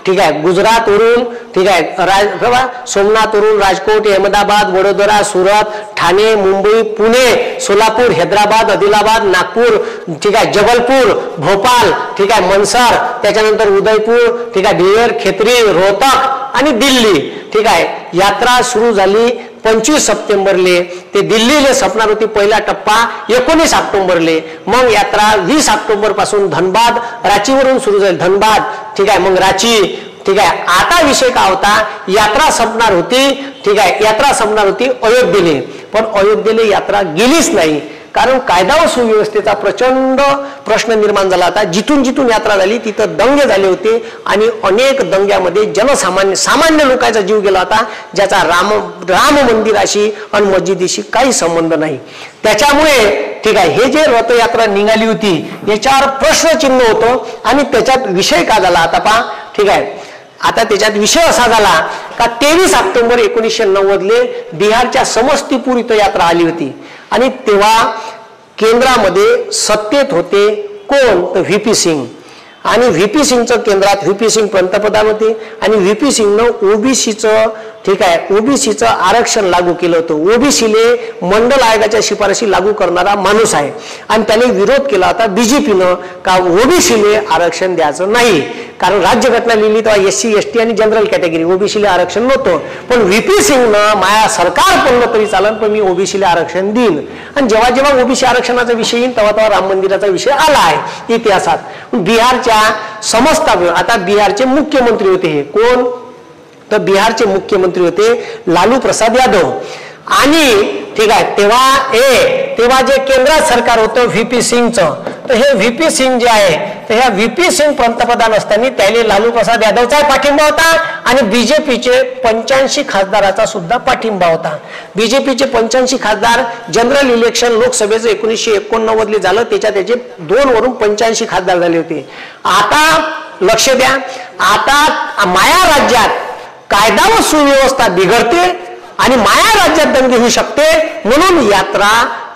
ठीक आहे गुजरातवरून ठीक आहे सोमनाथवरून राजकोट, अहमदाबाद, वडोदरा, सुरत, ठाणे, मुंबई, पुणे, सोलापूर, हैदराबाद, आदिलाबाद, नागपूर, ठीक आहे जबलपूर, भोपाळ, ठीक आहे मनसर, त्याच्यानंतर उदयपूर, ठीक आहे बिहार, खेत्री, रोहतक आणि दिल्ली. ठीक आहे, यात्रा सुरू झाली 25 सप्टेंबरले. ते दिल्लीले सपणार होती पहिला टप्पा 19 ऑक्टोबरले. मग यात्रा 20 ऑक्टोबर पासून धनबाद, रांचीवरून सुरू झाली. धनबाद ठीक आहे, मग रांची. ठीक आहे, आता विषय काय होता, यात्रा संपणार होती. ठीक आहे, यात्रा संपणार होती अयोध्येले, पण अयोध्येले यात्रा गेलीच नाही. कारण कायदा व सुव्यवस्थेचा प्रचंड प्रश्न निर्माण झाला होता. जिथून जिथून यात्रा झाली तिथं दंगे झाले होते आणि अनेक दंग्यामध्ये सामान्य लोकांचा जीव गेला होता, ज्याचा राम मंदिराशी आणि मस्जिदीशी काही संबंध नाही. त्याच्यामुळे ठीक आहे, हे जे रथयात्रा निघाली होती याच्यावर प्रश्नचिन्ह होतं. आणि त्याच्यात विषय का झाला आता पहा. ठीक आहे, आता त्याच्यात विषय असा झाला का 23 ऑक्टोबर 1990 बिहारच्या समस्तीपूर इथं यात्रा आली होती. आणि तेव्हा केंद्रामध्ये सत्तेत होते कोण, तर व्हीपी सिंग. आणि व्हीपी सिंगचं केंद्रात व्हीपी सिंग पंतप्रधान होते. आणि व्हीपी सिंगनं ओबीसीचं ठीक आहे ओबीसीचं आरक्षण लागू केलं होतं. ओबीसीले मंडल आयोगाच्या शिफारशी लागू करणारा माणूस आहे आणि त्याने विरोध केला होता बीजेपीनं का ओबीसीले आरक्षण द्यायचं नाही. कारण राज्यघटना लिहिली तेव्हा SC ST आणि जनरल कॅटेगरी, ओबीसीले आरक्षण नव्हतं. पण व्हीपी सिंगनं माया सरकार पडलं तरी चालन पण मी ओबीसीले आरक्षण देईन. आणि जेव्हा जेव्हा ओबीसी आरक्षणाचा विषय येईल तेव्हा तेव्हा राम मंदिराचा विषय आला आहे इतिहासात. बिहारच्या समस्ता आता बिहारचे मुख्यमंत्री होते हे कोण, तर बिहारचे मुख्यमंत्री होते लालू प्रसाद यादव. आणि ठीक आहे तेव्हा जे केंद्रात सरकार होतं व्हीपी सिंगचं, तर हे व्हीपी सिंग जे आहे तर ह्या व्हीपी सिंग पंतप्रधान असताना त्याला लालू प्रसाद यादवचा पाठिंबा होता आणि बीजेपीचे 85 खासदाराचा सुद्धा पाठिंबा होता. बीजेपीचे 85 खासदार जनरल इलेक्शन लोकसभेचं 1989 झालं, त्याचे 2 वरून 85 खासदार झाले होते. आता लक्ष द्या, आता माया राज्यात कायदा व सुव्यवस्था बिघडते आणि माया राज्यात दंगे होऊ शकते, म्हणून यात्रा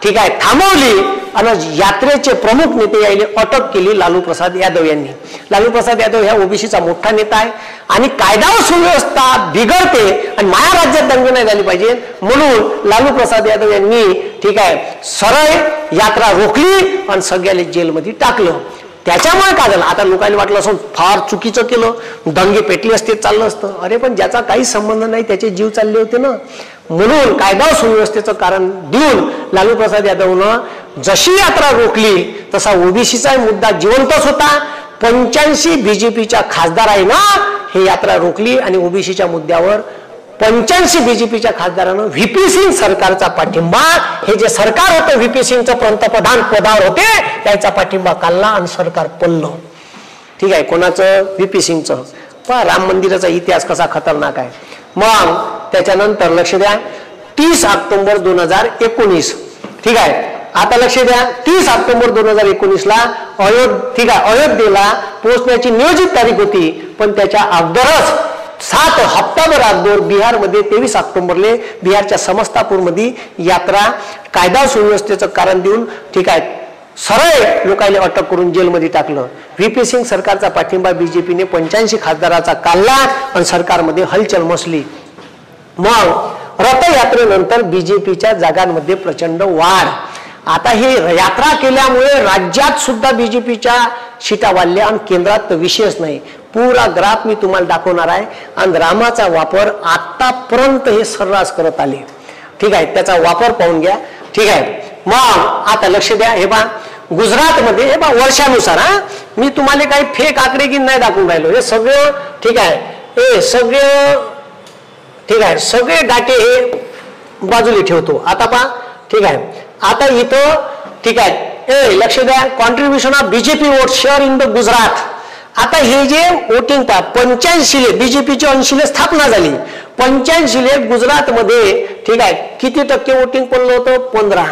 ठीक आहे थांबवली आणि यात्रेचे प्रमुख नेते यायले अटक केली लालू प्रसाद यादव यांनी. लालू प्रसाद यादव ह्या ओबीसीचा मोठा नेता आहे आणि कायदा व सुव्यवस्था बिघडते आणि माया राज्यात दंगे नाही झाले पाहिजे म्हणून लालू प्रसाद यादव यांनी ठीक आहे सरळ यात्रा रोखली आणि सगळ्याला जेलमध्ये टाकलं. त्याच्यामुळे काय झालं, आता लोकांना वाटलं असं फार चुकीचं केलं, दंगे पेटले असते चाललं असतं. अरे पण ज्याचा काही संबंध नाही त्याचे जीव चालले होते ना. म्हणून कायदा सुव्यवस्थेचं कारण देऊन लालू प्रसाद यादवनं जशी यात्रा रोखली तसा ओबीसीचा मुद्दा जिवंतच होता. 85 बीजेपीच्या खासदार आहे ना हे यात्रा रोखली आणि ओबीसीच्या मुद्द्यावर 85 बीजेपीच्या खासदारानं व्हीपी सिंग सरकारचा पाठिंबा, हे जे सरकार होतं व्हीपी सिंगचं पंतप्रधान पदावर होते त्याचा पाठिंबा काढला आणि सरकार पडलं. ठीक आहे, कोणाचं? व्हीपी सिंगचं. पहा राम मंदिराचा इतिहास कसा खतरनाक आहे. मग त्याच्यानंतर लक्ष द्या, 30 ऑक्टोबर 2019. ठीक आहे, आता लक्ष द्या, 30 ऑक्टोबर 2019ला ठीक आहे अयोध्येला पोहोचण्याची नियोजित तारीख होती. पण त्याच्या अगोदरच 7 हप्ताभर अगोदर बिहारमध्ये 23 ऑक्टोबरले बिहारच्या समस्तापूरमध्ये यात्रा कायदा सुव्यवस्थेचं कारण देऊन ठीक आहे सरळ लोकांना अटक करून जेलमध्ये टाकलं. व्हीपी सिंग सरकारचा पाठिंबा बीजेपीने 85 खासदाराचा काढला आणि सरकारमध्ये हलचल मचली. मग रथयात्रेनंतर बीजेपीच्या जागांमध्ये प्रचंड वाढ. आता हे यात्रा केल्यामुळे राज्यात सुद्धा बीजेपीच्या सीटा वाढल्या आणि केंद्रात तर विषयच नाही. पुरा ग्राफ मी तुम्हाला दाखवणार आहे. आणि रामाचा वापर आतापर्यंत हे सर्रास करत आले. ठीक आहे, त्याचा वापर पाहून घ्या. ठीक आहे, मग आता लक्ष द्या, हे पहा गुजरातमध्ये हे पहा वर्षानुसार, मी तुम्हाला काही फेक आकडे की नाही दाखवून राहिलो, हे सगळं ठीक आहे, हे सगळे ठीक आहे, सगळे डाटे हे बाजूला ठेवतो. आता पहा ठीक आहे, आता इथं ठीक आहे लक्ष द्या, contribution of BJP vote share in the Gujarat. आता हे जे वोटिंग पहा 85 बीजेपीची 80 स्थापना झाली, 85 गुजरातमध्ये ठीक आहे किती टक्के वोटिंग पडलं होतं? 15.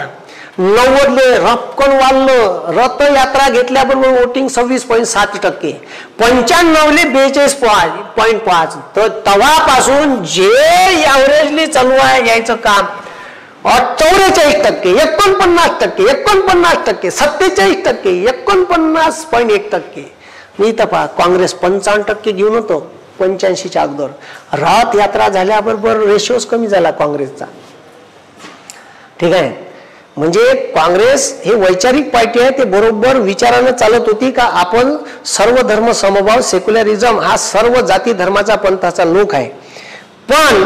90 रपकन वाढलं. रथयात्रा घेतल्याबरोबर वोटिंग 26.7%. 95 42.5. तर तेव्हापासून जे एव्हरेजली चालू आहे यायचं काम 44%, 49%, 49%, 47%, 49.1%. मी तर पहा काँग्रेस 55% घेऊन होतो 85च्या अगोदर. रथ यात्रा झाल्याबरोबर रेशोच कमी झाला काँग्रेसचा. ठीक आहे, म्हणजे काँग्रेस हे वैचारिक पार्टी आहे, ते बरोबर विचारानं चालत होती का आपण सर्व धर्म समभाव सेक्युलरिझम हा सर्व जाती धर्माचा पंथाचा लोक आहे. पण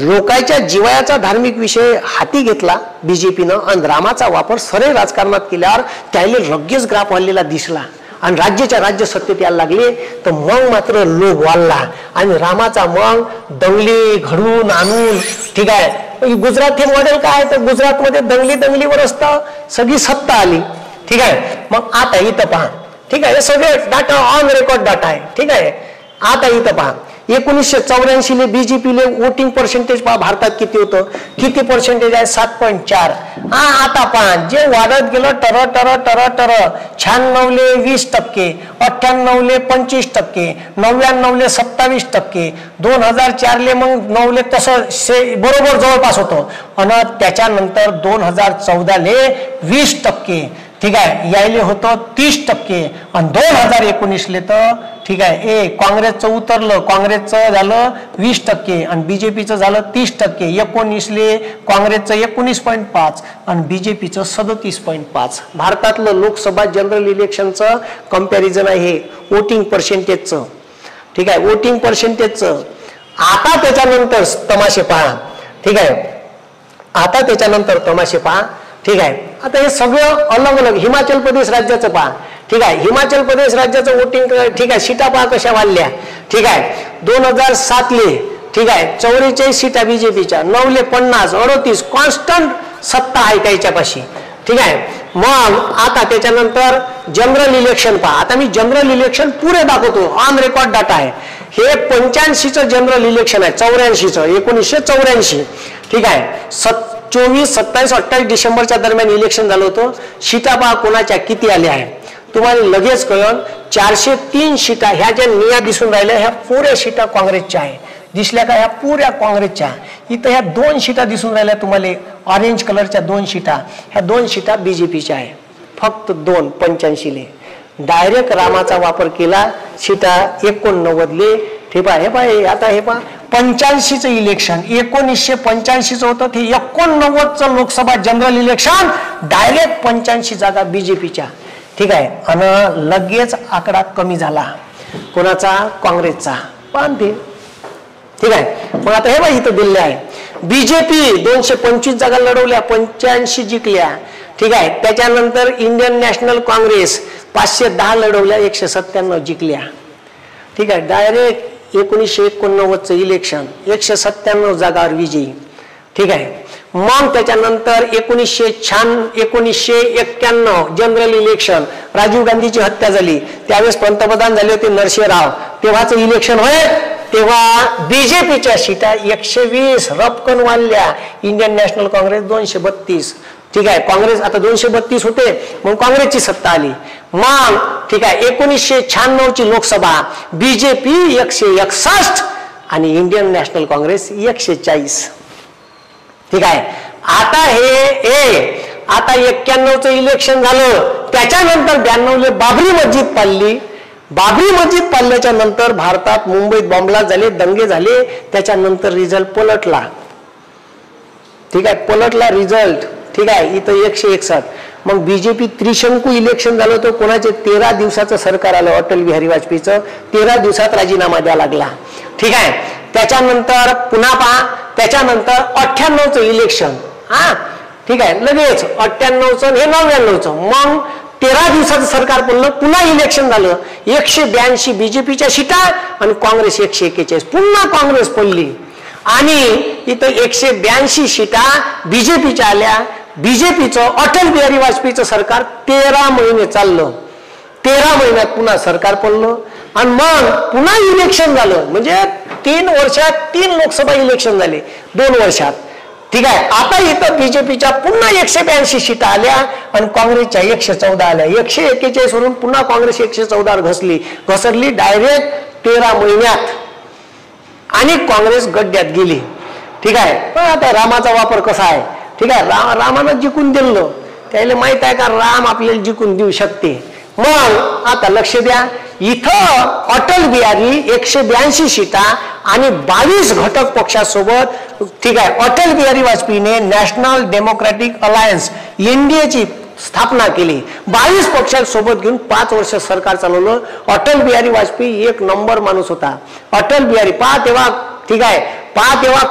लोकांच्या जिवायाचा धार्मिक विषय हाती घेतला बीजेपीनं आणि रामाचा वापर सरळ राजकारणात केल्यावर त्याला लगेच ग्राफ वाढलेला दिसला आणि राज्याच्या राज्य सत्तेत यायला लागले. तर मग मात्र लोभ वाढला आणि रामाचा मग दंगली घडून आणून ठीक आहे. गुजरात हे मॉडेल काय, तर गुजरातमध्ये दंगलीवर असता सगळी सत्ता आली. ठीक आहे, मग आता इथं पहा ठीक आहे, हे सगळे डाटा ऑन रेकॉर्ड डाटा आहे. ठीक आहे, आता इथं पहा 1984 बीजेपीले वोटिंग पर्सेंटेज पहा भारतात किती होतं, किती पर्सेंटेज आहे? 7.4. आता पहा जे वाढत गेलं टर 96 20%, 98 25%, 99 27%, 2004 मग 9 तसं बरोबर जवळपास होतं आणि त्याच्यानंतर 2014 20%. ठीक आहे, यायले होतं 30% आणि 2019 तर ठीक आहे काँग्रेसचं उतरलं, काँग्रेसचं झालं 20% आणि बीजेपीचं झालं 30%. 19 काँग्रेसचं 19.5 आणि बीजेपीचं 37.5. भारतातलं लोकसभा जनरल इलेक्शनचं कंपॅरिझन आहे वोटिंग पर्सेंटेजचं. ठीक आहे, वोटिंग पर्सेंटेजचं. आता त्याच्यानंतर तमाशे पहा. ठीक आहे, आता त्याच्यानंतर तमाशे पहा. ठीक आहे, आता हे सगळं अलग अलग. हिमाचल प्रदेश राज्याचं पहा. ठीक आहे, हिमाचल प्रदेश राज्याचं वोटिंग ठीक आहे, सीटा पहा कशा वाढल्या. ठीक आहे, 2007 ठीक आहे 44 सीटा बीजेपीच्या, 9 50, 38 कॉन्स्टंट सत्ता आहे त्याच्यापाशी. ठीक आहे, मग आता त्याच्यानंतर जनरल इलेक्शन पहा. आता मी जनरल इलेक्शन पुरे दाखवतो, ऑन रेकॉर्ड डाटा आहे. हे 85चं जनरल इलेक्शन आहे, 84चं 1984. ठीक आहे, 24, 27, 28 डिसेंबरच्या दरम्यान इलेक्शन झालं होतं. सीटा पहा कोणाच्या किती आल्या आहे तुम्हाला लगेच कळलं. 403 सीटा ह्या ज्या निया दिसून राहिल्या ह्या पुऱ्या सीटा काँग्रेसच्या आहे. दिसल्या का? ह्या पुऱ्या काँग्रेसच्या. इथं ह्या 2 सीटा दिसून राहिल्या तुम्हाला ऑरेंज कलरच्या 2 सीटा, ह्या 2 सीटा बीजेपीच्या आहे. फक्त 2 85. डायरेक्ट रामाचा वापर केला, सीटा 89. हे पहा आता हे पहा 85चं इलेक्शन 1985चं होतं ते 89चं लोकसभा जनरल इलेक्शन डायरेक्ट 85 जागा बीजेपीच्या. ठीक आहे. आणि लगेच आकडा कमी झाला कोणाचा? काँग्रेसचा. पण ते ठीक आहे. मग आता हे बघा इथं दिले आहे बीजेपी 225 जागा लढवल्या, 85 जिंकल्या. ठीक आहे. त्याच्यानंतर इंडियन नॅशनल काँग्रेस 510 लढवल्या, 197 जिंकल्या. ठीक आहे. डायरेक्ट 1989चं इलेक्शन 197 जागावर विजयी. ठीक आहे. मग त्याच्यानंतर 1991 जनरल इलेक्शन, राजीव गांधीची हत्या झाली, त्यावेळेस पंतप्रधान झाले होते नरसिंहराव, तेव्हाचं इलेक्शन होय. तेव्हा बीजेपीच्या सीटा 120 रपकन वाढल्या, इंडियन नॅशनल काँग्रेस 232. ठीक आहे. काँग्रेस आता 232 होते, मग काँग्रेसची सत्ता आली. मग ठीक आहे 1996ची लोकसभा बीजेपी 161 आणि इंडियन नॅशनल काँग्रेस 140. ठीक आहे. आता आता 91चं इलेक्शन झालं, त्याच्यानंतर 92ले बाबरी मस्जिद पाडली. बाबरी मस्जिद पाडल्याच्या नंतर भारतात मुंबईत बॉम्बला झाले, दंगे झाले, त्याच्यानंतर रिझल्ट पलटला. ठीक आहे. पलटला रिझल्ट. ठीक आहे. इथं 161. मग बीजेपी त्रिशंकू इलेक्शन झालं होतं, कोणाचे 13 दिवसाचं सरकार आलं अटल बिहारी वाजपेयीचं, 13 दिवसात राजीनामा द्यावा लागला. ठीक आहे. त्याच्यानंतर पुन्हा पहा, त्याच्यानंतर 98चं इलेक्शन. ठीक आहे. लगेच 98चं हे 99चं, मग 13 दिवसाचं सरकार पडलं, पुन्हा इलेक्शन झालं, 182 बीजेपीच्या सीटा आणि काँग्रेस 141. पुन्हा काँग्रेस पडली आणि इथं 182 सीटा बीजेपीच्या आल्या. बीजेपीचं अटल बिहारी वाजपेयीचं सरकार 13 महिने चाललं, 13 महिन्यात पुन्हा सरकार पडलं आणि मग पुन्हा इलेक्शन झालं. म्हणजे 3 वर्षात 3 लोकसभा इलेक्शन झाले 2 वर्षात. ठीक आहे. आता इथं बीजेपीच्या पुन्हा 182 सीटा आल्या आणि काँग्रेसच्या 114 आल्या. 141 वरून पुन्हा काँग्रेस 114 घसरली डायरेक्ट 13 महिन्यात आणि काँग्रेस गड्ड्यात गेली. ठीक आहे. पण आता रामाचा वापर कसा आहे? ठीक आहे. रामानं जिंकून दिलं, त्याला माहित आहे का राम आपल्याला जिंकून देऊ शकते. मग आता लक्ष द्या, इथं अटल बिहारी 182 सीटा आणि 22 घटक पक्षासोबत. ठीक आहे. अटल बिहारी वाजपेयीने नॅशनल डेमोक्रॅटिक अलायन्स एनडीएची स्थापना केली, 22 पक्षांसोबत घेऊन 5 वर्ष सरकार चालवलं. अटल बिहारी वाजपेयी 1 नंबर माणूस होता. अटल बिहारी पहा तेव्हा. ठीक आहे. पहा तेव्हा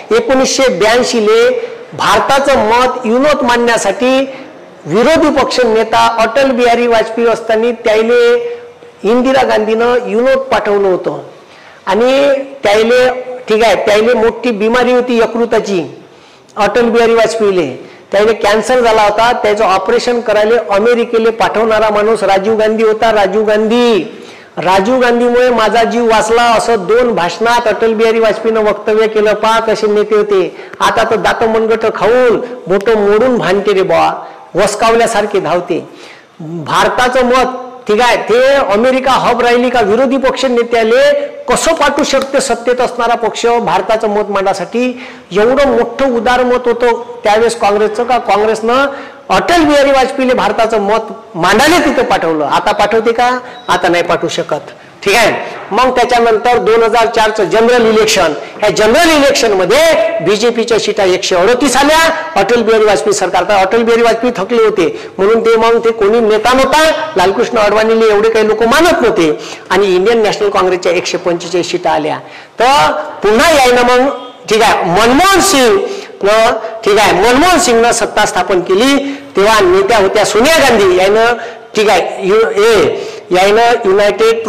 1982ले भारताचं मत युनोत मांडण्यासाठी विरोधी पक्ष नेता अटल बिहारी वाजपेयी असताना त्याले इंदिरा गांधीनं युनोत पाठवलं होतं आणि त्याले. ठीक आहे. त्याले मोठी बिमारी होती यकृताची अटल बिहारी वाजपेयीले, त्याने कॅन्सर झाला होता. त्याचं ऑपरेशन करायला अमेरिकेला पाठवणारा माणूस राजीव गांधी होता. राजीव गांधीमुळे माझा जीव वाचला असं 2 भाषणात अटल बिहारी वाजपेयीनं वक्तव्य केलं. पहा कसे नेते होते. आता तर दात मनगट खाऊन बोटं मोडून भांडते रे बा, वसकावल्यासारखे धावते. भारताचं मत. ठीक आहे. ते अमेरिका हब राहिली का विरोधी पक्ष नेत्याले कसं पाठवू शकते सत्तेत असणारा पक्ष भारताचं मत मांडण्यासाठी? एवढं मोठं उदार मत होतं त्यावेळेस काँग्रेसचं का काँग्रेसनं अटल बिहारी वाजपेयीला भारताचं मत मांडायला तिथं पाठवलं. आता पाठवते का? आता नाही पाठवू शकत. ठीक आहे. मग त्याच्यानंतर 2004चं जनरल इलेक्शन. ह्या जनरल इलेक्शन मध्ये बीजेपीच्या सीटा 138 आल्या. अटल बिहारी वाजपेयी सरकार, तर अटल बिहारी वाजपेयी थकले होते म्हणून ते कोणी नेता नव्हता. लालकृष्ण अडवाणीला एवढे काही लोक मानत नव्हते आणि इंडियन नॅशनल काँग्रेसच्या 145 सीटा आल्या. तर पुन्हा यायनं मग. ठीक आहे. मनमोहन सिंगनं सत्ता स्थापन केली. तेव्हा नेत्या होत्या सोनिया गांधी यानं. ठीक आहे. यानं युनायटेड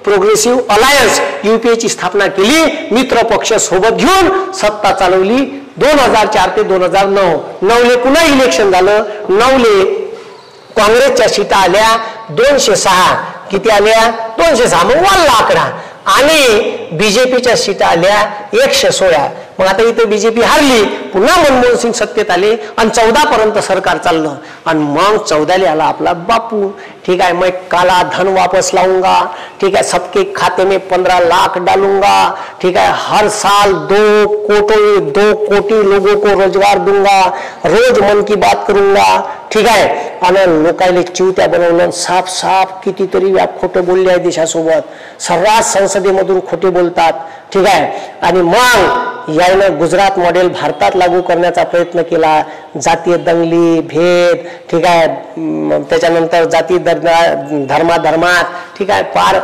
प्रोग्रेसिव्ह अलायन्स यूपीएची स्थापना केली. मित्र पक्ष सोबत घेऊन सत्ता चालवली 2004 ते 2009. 9ले पुन्हा इलेक्शन झालं. 9ले काँग्रेसच्या सीटा आल्या 206. किती आल्या? 206. मग वाढला आकडा. आणि बीजेपीच्या सीटा आल्या 116. मग आता इथं बीजेपी हारली, पुन्हा मनमोहन सिंग सत्तेत आले आणि 14 पर्यंत सरकार चाललं आणि मग 14 आला आपला बापू, ठीक है, मैं काला धन वापस लाऊंगा, ठीक है, सबके खाते में 15 लाख डालूंगा, ठीक है, हर साल 2 कोटी लोगों को रोजगार दूंगा, रोज मन की बात करूंगा, ठीक आहे. आणि लोकांनी चिवत्या बनवलं, साफ साफ कितीतरी व्याप खोटे बोलले आहे देशासोबत, सर्रास संसदेमधून खोटे बोलतात, ठीक आहे. आणि मग याने गुजरात मॉडेल भारतात लागू करण्याचा प्रयत्न केला, जातीय दंगली, भेद, ठीक आहे, त्याच्यानंतर जाती धर्मात, ठीक आहे, पार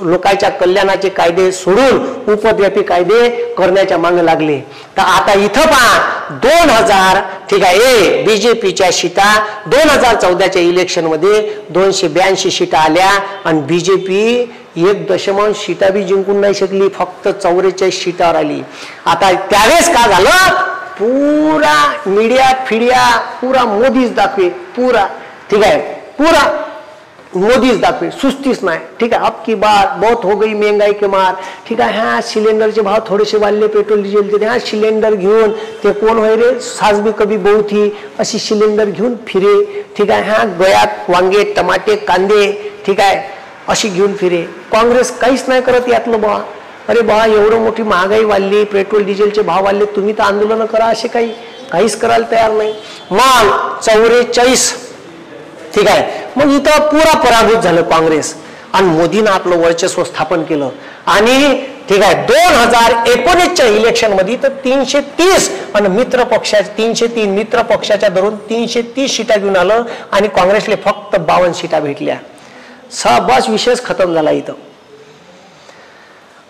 लोकांच्या कल्याणाचे कायदे सोडून उपद्व्यापी कायदे करण्याच्या मागे लागले. तर आता इथं पहा 2000, ठीक आहे, बीजेपीच्या सीटा 2014च्या इलेक्शन मध्ये 282 सीटा आल्या आणि बीजेपी 1 सीटा बी जिंकून नाही शकली, फक्त 44 सीटावर आली. आता त्यावेळेस का झालं, पूरा मीडिया फिडिया पूरा मोदीच दाखवे, पूरा, ठीक आहे, पूरा मोदीच दाखवे, सुस्तीच नाही, ठीक आहे. अब की बार बहुत हो गई महंगाई के मार, ठीक आहे, हाँ सिलेंडरचे भाव थोडेसे वाढले, पेट्रोल डिझेलचे, हाँ सिलेंडर घेऊन ते कोण होय रे, सास भी कभी बहू थी, अशी सिलेंडर घेऊन फिरे, ठीक आहे, हाँ गळ्यात वांगे टमाटे कांदे, ठीक आहे, अशी घेऊन फिरे. काँग्रेस काहीच नाही करत यातलं बा. अरे बा, एवढं मोठी महागाई वाढली, पेट्रोल डिझेलचे भाव वाढले, तुम्ही तर आंदोलन करा, असे काहीच करायला तयार नाही. मग 44, ठीक आहे, मग इथं पुरा पराभूत झालं काँग्रेस आणि मोदीनं आपलं वर्चस्व स्थापन केलं. आणि ठीक आहे 2019च्या इलेक्शन मध्ये तर 330 आणि मित्र पक्षाच्या 303 मित्र पक्षाच्या धरून 330 सीटा घेऊन आलं आणि काँग्रेसला फक्त 52 सीटा भेटल्या. बस विषयच खतम झाला इथं.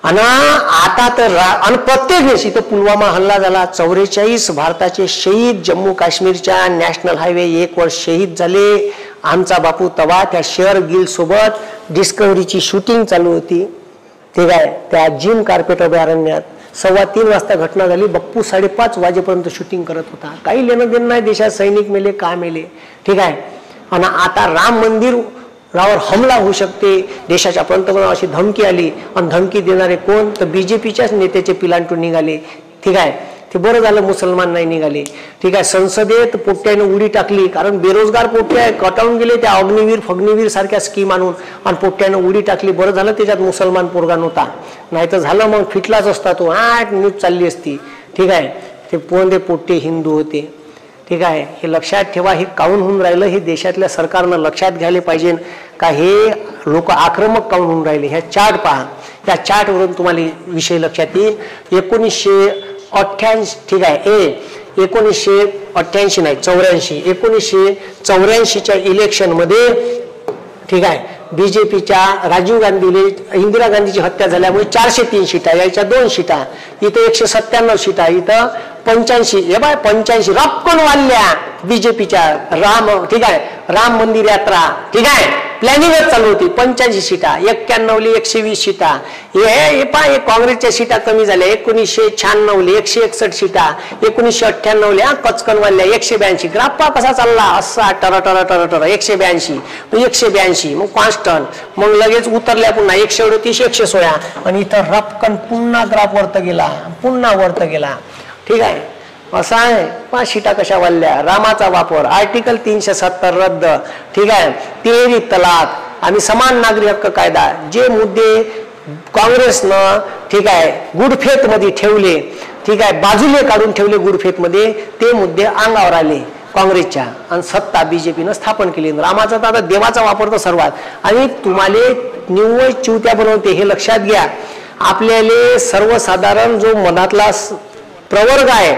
आणि आता तर प्रत्येक वेळेस इथं पुलवामा हल्ला झाला, 44 भारताचे शहीद, जम्मू काश्मीरच्या नॅशनल हायवे 1 वर्ष शहीद झाले. आमचा बापू तवा त्या शेअर गिल सोबत डिस्कव्हरीची शूटिंग चालू होती, ठीक आहे, त्या जिम कार्पेट अभयारण्यात 3:15 वाजता घटना झाली. बप्पू 5:30 वाजेपर्यंत शूटिंग करत होता. काही लेणं देणं नाही, देशात सैनिक मेले का मेले, ठीक आहे. आणि आता राम मंदिर रावर हमला होऊ शकते, देशाच्या पंतप्रधान अशी धमकी आली आणि धमकी देणारे कोण, तर बीजेपीच्याच नेत्याचे पिलांटू निघाले, ठीक आहे. ते बरं झालं मुसलमान नाही निघाले, ठीक आहे. संसदेत पोट्ट्याने उडी टाकली, कारण बेरोजगार पोट्टे कटावून गेले त्या अग्निवीर सारख्या स्कीम आणून, आणि पोट्ट्याने उडी टाकली. बरं झालं त्याच्यात मुसलमान पोरगा नव्हता, नाही तर झालं मग फिटलाच असता तो, न्यूज चालली असती, ठीक आहे. ते पोट्टे हिंदू होते, ठीक आहे. हे लक्षात ठेवा. हे काऊन होऊन राहिलं हे देशातल्या सरकारनं लक्षात घ्यायला पाहिजे का हे लोक आक्रमक काऊन होऊन राहिले. ह्या चार्ट पहा, त्या चार्टवरून तुम्हाला विषय लक्षात येईल. 1988, ठीक आहे, 1988 नाही 84, 1984च्या इलेक्शन मध्ये, ठीक आहे, बीजेपीच्या राजीव गांधीले इंदिरा गांधीची हत्या झाल्यामुळे 403 सीटा, याच्या 2 सीटा, इथं 197 सीटा, इथं 85, हे बाय 85 रक्कम वाढल्या बीजेपीच्या. ठीक आहे, राम मंदिर यात्रा, ठीक आहे, प्लॅनिंगच चालू होती. 85 सीटा, 91 120 सीटा, हे काँग्रेसच्या सीटा कमी झाल्या. 1996 161 सीटा, 1998 कचकन वाढल्या 182. ग्राफा कसा चालला असा टर 182, मग कॉन्स्टंट, मग लगेच उतरल्या पुन्हा 138 116, आणि इथं रपकन पुन्हा ग्राफ वरत गेला, ठीक आहे. असं आहे. 5 सीटा कशा वाढल्या. रामाचा वापर, आर्टिकल 370 रद्द, ठीक आहे, 13 तलाक आणि समान नागरी हक्क कायदा, जे मुद्दे काँग्रेसनं, ठीक आहे, गुडफेत मध्ये ठेवले, ठीक आहे, बाजूले काढून ठेवले गुडफेत मध्ये, ते मुद्दे अंगावर आले काँग्रेसच्या आणि सत्ता बीजेपीनं स्थापन केली. रामाचा तर आता देवाचा वापर तर सर्वात, आणि तुम्हाला निव्वळ चिवत्या बनवते हे लक्षात घ्या. आपल्याला सर्वसाधारण जो मनातला प्रवर्ग आहे,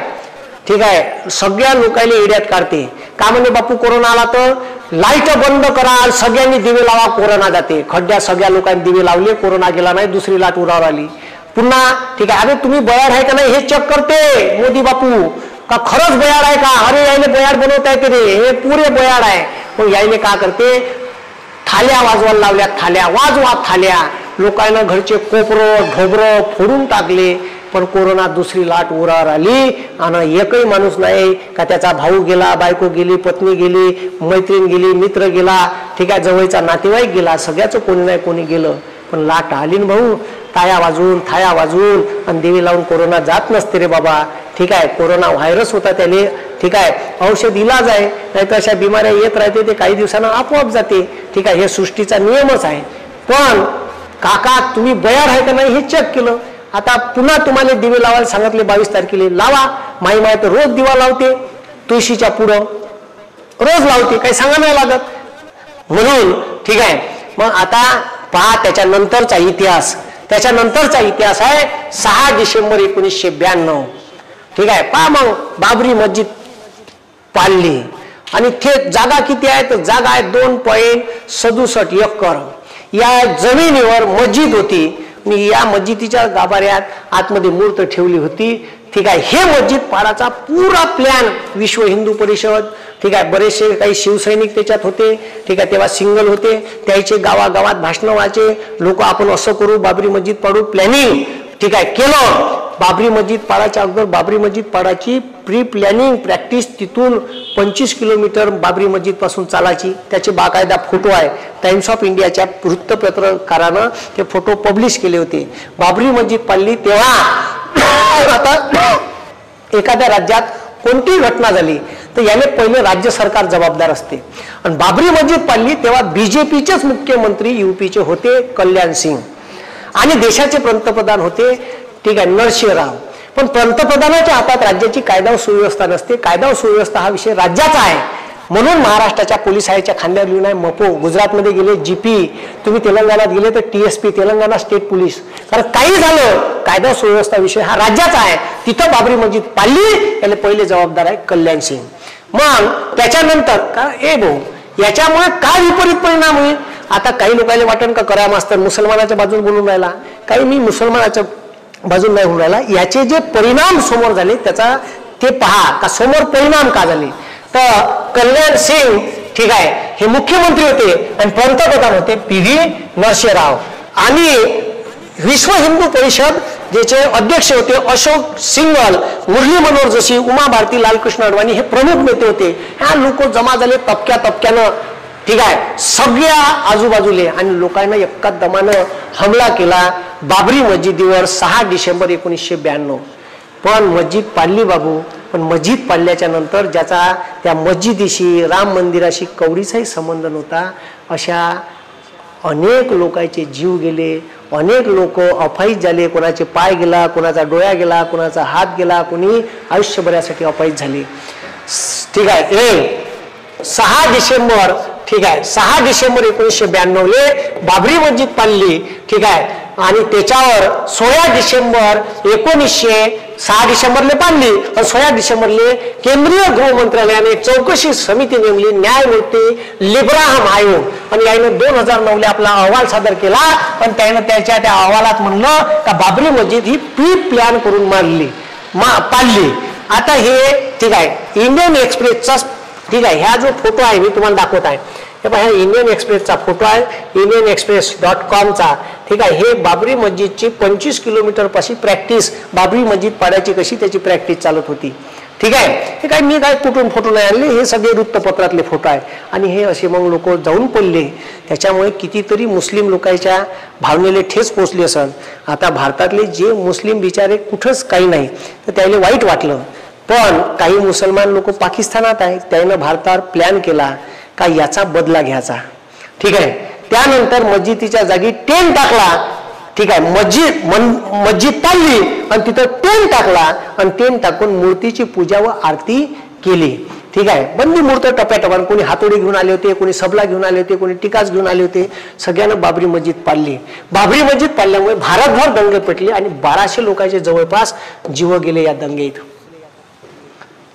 ठीक आहे, सगळ्या लोकांना एड्यात काढते. का म्हणजे बापू कोरोना आला तर लाईट बंद करा, सगळ्यांनी दिवे लावा, कोरोना जाते. खड्ड्यात सगळ्या लोकांनी दिवे लावले, कोरोना गेला नाही, दुसरी लाट उरावर आली पुन्हा, ठीक आहे. अरे तुम्ही बयाड आहे का नाही हे चेक करते मोदी बापू, का खरंच बयाड आहे का. अरे यायले बयाड बनवताय की रे, हे पुरे बयाड आहे. मग यायले का करते, थाल्या वाजवायला लावल्या, थाल्या वाजवा, थाल्या. लोकांना घरचे कोपरं ढोबरं फोडून टाकले, पण कोरोना दुसरी लाट उरावर आली आणि एकही माणूस नाही का त्याचा भाऊ गेला, बायको गेली, पत्नी गेली, मैत्रीण गेली, मित्र गेला, ठीक आहे, जवळचा नातेवाईक गेला, सगळ्याचं कोणी नाही कोणी गेलं. पण लाट आली ना भाऊ, टाया वाजून थाया वाजून आणि देवी लावून कोरोना जात नसते रे बाबा. ठीक आहे, कोरोना व्हायरस होता त्याने. ठीक आहे, औषध इलाज आहे, नाही तर अशा बिमाऱ्या येत राहते, ते काही दिवसांना आपोआप जाते. ठीक आहे, हे सृष्टीचा नियमच आहे. पण काका तुम्ही बयार आहे का नाही हे चेक केलं. आता पुन्हा तुम्हाला दिवे लावायला सांगितले 22 तारखेला, लावा. माई माय तर रोज दिवा लावते, तुळशीच्या पुढं रोज लावते, काही सांगा नाही लागत म्हणून. ठीक आहे, मग आता पहा त्याच्यानंतरचा इतिहास. त्याच्यानंतरचा इतिहास आहे 6 डिसेंबर 1992. ठीक आहे, पहा मग बाबरी मस्जिद पाडली आणि थेट जागा किती आहे तर जागा आहे 2.67 एकर. या जमिनीवर मस्जिद होती आणि या मस्जिदीच्या गाभाऱ्यात आतमध्ये मूर्त ठेवली होती. ठीक आहे, हे मस्जिद पाडाचा पुरा प्लॅन विश्व हिंदू परिषद. ठीक आहे, बरेचसे काही शिवसैनिक त्याच्यात होते. ठीक आहे, तेव्हा सिंगल होते, त्याचे गावागावात भाषण व्हायचे, लोक आपण असं करू बाबरी मस्जिद पाडू प्लॅनिंग. ठीक आहे, केलं. बाबरी मस्जिद पाडाच्या अगोदर बाबरी मस्जिद पाडाची प्री प्लॅनिंग प्रॅक्टिस तिथून 25 किलोमीटर बाबरी मस्जिद पासून चालायची. त्याचे बाकायदा फोटो आहे. टाइम्स ऑफ इंडियाच्या वृत्तपत्रकारानं ते फोटो पब्लिश केले होते. बाबरी मस्जिद पाडली तेव्हा आता एखाद्या राज्यात कोणतीही घटना झाली तर याने पहिले राज्य सरकार जबाबदार असते. आणि बाबरी मस्जिद पाडली तेव्हा बीजेपीचेच मुख्यमंत्री यूपीचे होते कल्याण सिंग आणि देशाचे पंतप्रधान होते. ठीक आहे, नरसिंहराव. पण पंतप्रधानाच्या हातात राज्याची कायदा व सुव्यवस्था नसते. कायदा व सुव्यवस्था हा विषय राज्याचा आहे. म्हणून महाराष्ट्राच्या पोलिसाच्या खांद्यावर लिहून आहे मपो. गुजरातमध्ये गेले जीपी, तुम्ही तेलंगणात गेले तर टीएसपी, तेलंगणा स्टेट पोलीस. कारण काही झालं कायदा सुव्यवस्था विषय हा राज्याचा आहे. तिथं बाबरी मस्जिद पाडली याला पहिले जबाबदार आहे कल्याण सिंग. मग त्याच्यानंतर का भाऊ याच्यामुळे काय विपरीत परिणाम होईल. आता काही लोकांना वाटण का करा मास्तर मुसलमानाच्या बाजून बोलून राहिला, काही मी मुसलमानाच्या बाजून नाही होऊन राहिला. याचे जे परिणाम समोर झाले त्याचा ते पहा का समोर परिणाम का झाले. तर कल्याण सिंग ठीक आहे हे मुख्यमंत्री होते आणि पंतप्रधान होते PV नरसिंहराव. आणि विश्व हिंदू परिषद ज्याचे अध्यक्ष होते अशोक सिंघल, मुरली मनोहर जोशी, उमा भारती, लालकृष्ण अडवाणी हे प्रमुख नेते होते. ह्या लोक जमा झाले टप्प्याटप्प्यानं. ठीक आहे, सगळ्या आजूबाजूले आणि लोकांना एका दमानं हमला केला बाबरी मस्जिदीवर 6 डिसेंबर 1992. पण मस्जिद पाडली बाबू. पण मस्जिद पाडल्याच्या नंतर ज्याचा त्या मस्जिदीशी राम मंदिराशी कवडीचाही संबंध नव्हता अशा अनेक लोकांचे जीव गेले. अनेक लोक अपाहिज झाले. कोणाचे पाय गेला, कोणाचा डोळा गेला, कोणाचा हात गेला, कोणी आयुष्यभरासाठी अपाहिज झाले. ठीक आहे, 6 डिसेंबर ठीक आहे 6 डिसेंबर 1992 बाबरी मस्जिद पाडली. ठीक आहे, आणि त्याच्यावर 16 डिसेंबर 6 डिसेंबरले पाडली आणि 16 डिसेंबरले केंद्रीय गृहमंत्रालयाने चौकशी समिती नेमली, न्यायमूर्ती लिब्राहम आयोग. आणि याने 2009 आपला अहवाल सादर केला. पण त्याने त्याच्या त्या अहवालात म्हणलं का बाबरी मस्जिद ही प्री प्लॅन करून पाडली. आता हे ठीक आहे इंडियन एक्सप्रेसचा ठीक आहे ह्या जो फोटो आहे मी तुम्हाला दाखवत आहे हे पहा, इंडियन एक्सप्रेसचा फोटो आहे, इंडियन एक्सप्रेस.com चा. ठीक आहे, हे बाबरी मस्जिदची 25 किलोमीटर पाशी प्रॅक्टिस बाबरी मस्जिद पाडायची कशी त्याची प्रॅक्टिस चालत होती. ठीक आहे, हे काय मी काय कुठून फोटो नाही आणले, हे सगळे वृत्तपत्रातले फोटो आहे. आणि हे असे मग लोक जाऊन पडले. त्याच्यामुळे कितीतरी मुस्लिम लोकांच्या भावनेला ठेस पोचली असेल. आता भारतातले जे मुस्लिम बिचारे कुठंच काही नाही तर त्याला वाईट वाटलं. पण काही मुसलमान लोक पाकिस्तानात आहेत, त्यानं भारतावर प्लॅन केला का याचा बदला घ्यायचा. ठीक आहे, त्यानंतर मस्जिदीच्या जागी टेंट टाकला. ठीक आहे, मस्जिद पाडली आणि तिथं टेंट टाकला आणि टेंट टाकून मूर्तीची पूजा व आरती केली. ठीक आहे, बंदी मूर्त टप्प्याटप्प्याने कोणी हातोडी घेऊन आले होते, कोणी सबला घेऊन आले होते, कोणी टिकाच घेऊन आले होते. सगळ्यांना बाबरी मस्जिद पाडली. बाबरी मस्जिद पाडल्यामुळे भारतभर दंगे पेटले आणि 1200 लोकांचे जवळपास जीव गेले या दंगेत,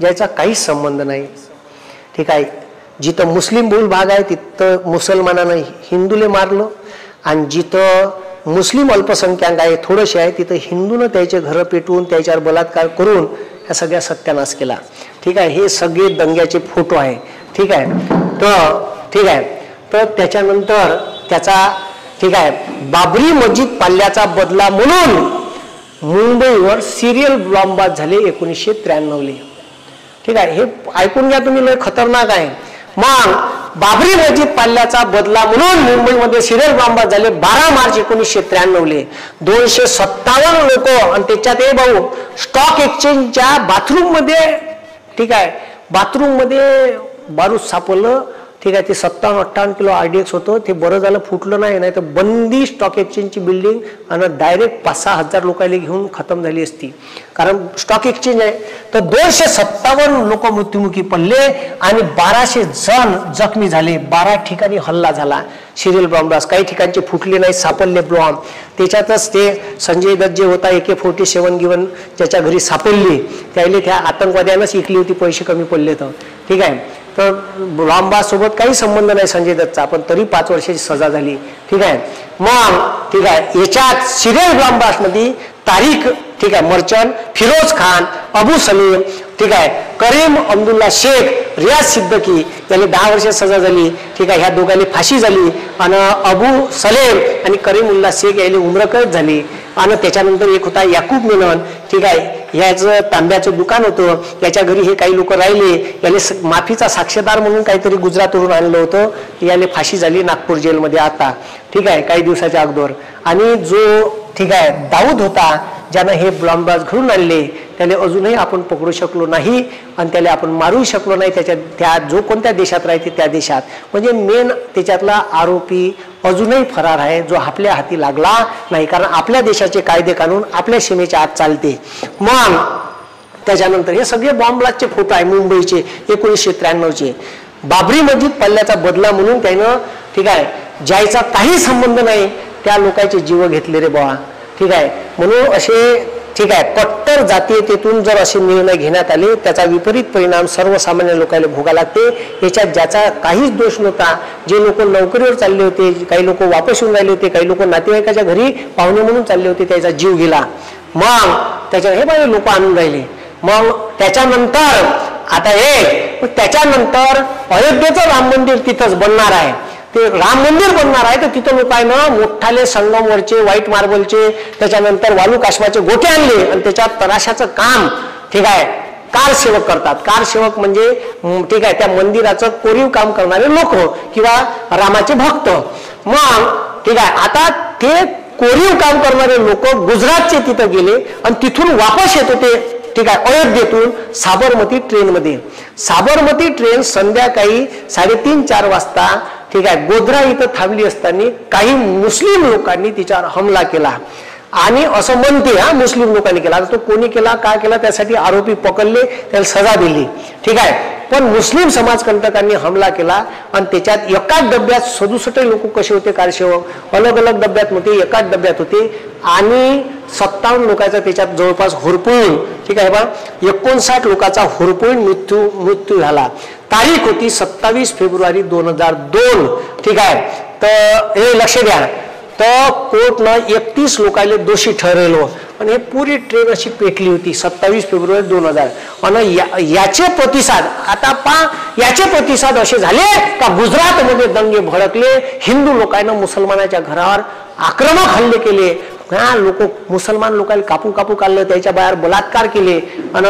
ज्याचा काहीच संबंध नाही. ठीक आहे, जिथं मुस्लिम बहुल भाग आहे तिथं मुसलमानानं हिंदूले मारलं आणि जिथं मुस्लिम अल्पसंख्याक आहे थोडेसे आहे तिथं हिंदूनं त्याचे घरं पेटवून त्याच्यावर बलात्कार करून ह्या सगळ्या सत्यानाश केला. ठीक आहे, हे सगळे दंग्याचे फोटो आहे. ठीक आहे, तर त्याच्यानंतर त्याचा ठीक आहे बाबरी मस्जिद पाडल्याचा बदला म्हणून मुंबईवर सिरियल बॉम्बाद झाले 1993. ठीक आहे, हे ऐकून घ्या तुम्ही, लय खतरनाक आहे. मग बाबरी मस्जिद पाडल्याचा बदला म्हणून मुंबईमध्ये सिरियल बॉम्ब झाले 12 मार्च 1993 257 लोक, आणि त्याच्यात हे भाऊ स्टॉक एक्सचेंजच्या बाथरूम मध्ये, ठीक आहे, बाथरूम मध्ये बारूद सापडलं, ठीक आहे. ते 57-58 किलो RDX होतं. ते बरं झालं फुटलं नाही, नाही तर बंदी स्टॉक एक्सचेंजची बिल्डिंग आणि डायरेक्ट 5-6 हजार लोकांना घेऊन खतम झाली असती, कारण स्टॉक एक्सचेंज आहे. तर 257 लोक मृत्युमुखी पडले आणि 1200 जण जखमी झाले. 12 ठिकाणी हल्ला झाला सिरियल बॉम्ब ब्लास्ट. काही ठिकाणचे फुटले नाही, सापडले बॉम्ब. त्याच्यातच ते संजय दत्त जे होता AK-47 गिवन ज्याच्या घरी सापडली, त्यावेळी त्या आतंकवाद्यांनाच इकली होती, पैसे कमी पडले तर, ठीक आहे. तर बॉम्बासोबत काही संबंध नाही संजय दत्तचा, पण तरी 5 वर्षाची सजा झाली, ठीक आहे. मग ठीक आहे, याच्यात सिरियल बॉम्ब ब्लास्टमध्ये तारिक, ठीक आहे, मर्चंट, फिरोज खान, अबू सलीम, ठीक आहे, करीम अब्दुल्ला शेख, रियाज सिद्दीकी याला 10 वर्ष सजा झाली, ठीक आहे. ह्या दोघांनी फाशी झाली आणि अबू सलेम आणि करीमुल्ला शेख याला उम्रकैद झाली. आणि त्याच्यानंतर एक होता याकूब मेनन, ठीक आहे, याचं तांब्याचं दुकान होतं, याच्या घरी हे काही लोक राहिले. याने माफीचा साक्षीदार म्हणून काहीतरी गुजरातवरून आणलं होतं, याने फाशी झाली नागपूर जेलमध्ये आता, ठीक आहे, काही दिवसाच्या अगोदर. आणि जो, ठीक आहे, दाऊद होता ज्यानं हे बॉम्ब ब्लास्ट घडून आणले, त्याला अजूनही आपण पकडू शकलो नाही आणि त्याला आपण मारू शकलो नाही. त्या जो कोणत्या देशात राहते त्या देशात, म्हणजे मेन त्याच्यातला आरोपी अजूनही फरार आहे, जो आपल्या हाती लागला नाही, कारण आपल्या देशाचे कायदे कानून आपल्या सीमेच्या आत चालते. मग त्याच्यानंतर हे सगळे बॉम्ब ब्लास्टचे फोटो आहे मुंबईचे 1993चे. बाबरी मस्जिद पडल्याचा बदला म्हणून त्यानं, ठीक आहे, ज्याचा काही संबंध नाही त्या लोकांचे जीव घेतले रे बाबा, ठीक आहे. म्हणून असे, ठीक आहे, कट्टर जातीयतेतून जर असे निर्णय घेण्यात आले, त्याचा विपरीत परिणाम सर्वसामान्य लोकांना भोगावे लागते. याच्यात ज्याचा काहीच दोष नव्हता, जे लोक नोकरीवर चालले होते, काही लोक वापस येऊन राहिले होते, काही लोक नातेवाईकाच्या घरी पाहुणे म्हणून चालले होते, त्याचा जीव गेला. मग त्याच्या हे बाई लोक आणून राहिले. मग त्याच्यानंतर आता हे, त्याच्यानंतर अयोध्येचं राम मंदिर तिथंच बनणार आहे. ते राम मंदिर बनणार आहे, तर तिथं लोकांना मोठाले संगमवरचे व्हाईट मार्बलचे, त्याच्यानंतर वालू काश्माचे गोटे आणले आणि त्याच्यात तराशाचं काम, ठीक आहे, कारसेवक करतात. कारसेवक म्हणजे, ठीक आहे, त्या मंदिराचं कोरीव काम करणारे लोक किंवा रामाचे भक्त. मग ठीक आहे, आता ते कोरीव काम करणारे लोक गुजरातचे तिथं गेले आणि तिथून वापस येत होते, ठीक आहे, अयोध्येतून साबरमती ट्रेनमध्ये. साबरमती ट्रेन संध्याकाळी 3:30-4 वाजता, ठीक आहे, गोध्रा इथं थांबली असताना काही मुस्लिम लोकांनी तिच्यावर हमला केला. आणि असं म्हणते हा मुस्लिम लोकांनी केला, तो कोणी केला, काय केला, त्यासाठी आरोपी पकडले, त्याला सजा दिली, ठीक आहे. पण मुस्लिम समाजकंटकांनी हमला केला आणि त्याच्यात एकाच डब्यात 67 लोक कसे होते कारसेवक, अलग अलग डब्यात होते, एकाच डब्यात होते. आणि 57 लोकांचा त्याच्यात जवळपास होरपळून, ठीक आहे बा, 59 लोकांचा होरपळून मृत्यू झाला. तारीख होती 27 फेब्रुवारी 2002, ठीक आहे. तर हे लक्ष द्या, तर कोर्टनं 31 लोकांना दोषी ठरवलं आणि हे पुरी ट्रेन अशी पेटली होती 27 फेब्रुवारी 2000. आणि याचे प्रतिसाद, आता याचे प्रतिसाद असे झाले का गुजरातमध्ये दंगे भडकले, हिंदू लोकांना मुसलमानाच्या घरावर आक्रमक हल्ले केले, लोक मुसलमान लोकांना कापू कापू काढलं, त्याच्या बाहेर बलात्कार केले. आणि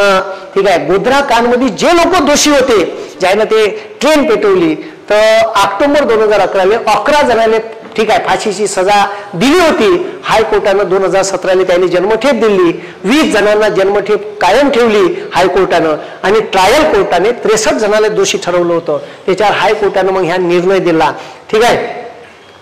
ठीक आहे, गोध्रा कांडमध्ये जे लोक दोषी होते ज्यानं ते ट्रेन पेटवली, तर ऑक्टोबर 2011 11 जणांना, ठीक आहे, फाशीची सजा दिली होती. हायकोर्टानं 2017 त्यांनी जन्मठेप दिली. 20 जणांना जन्मठेप कायम ठेवली हायकोर्टानं. आणि ट्रायल कोर्टाने 63 जणांना दोषी ठरवलं होतं. त्याच्यावर हायकोर्टानं मग ह्या निर्णय दिला, ठीक आहे.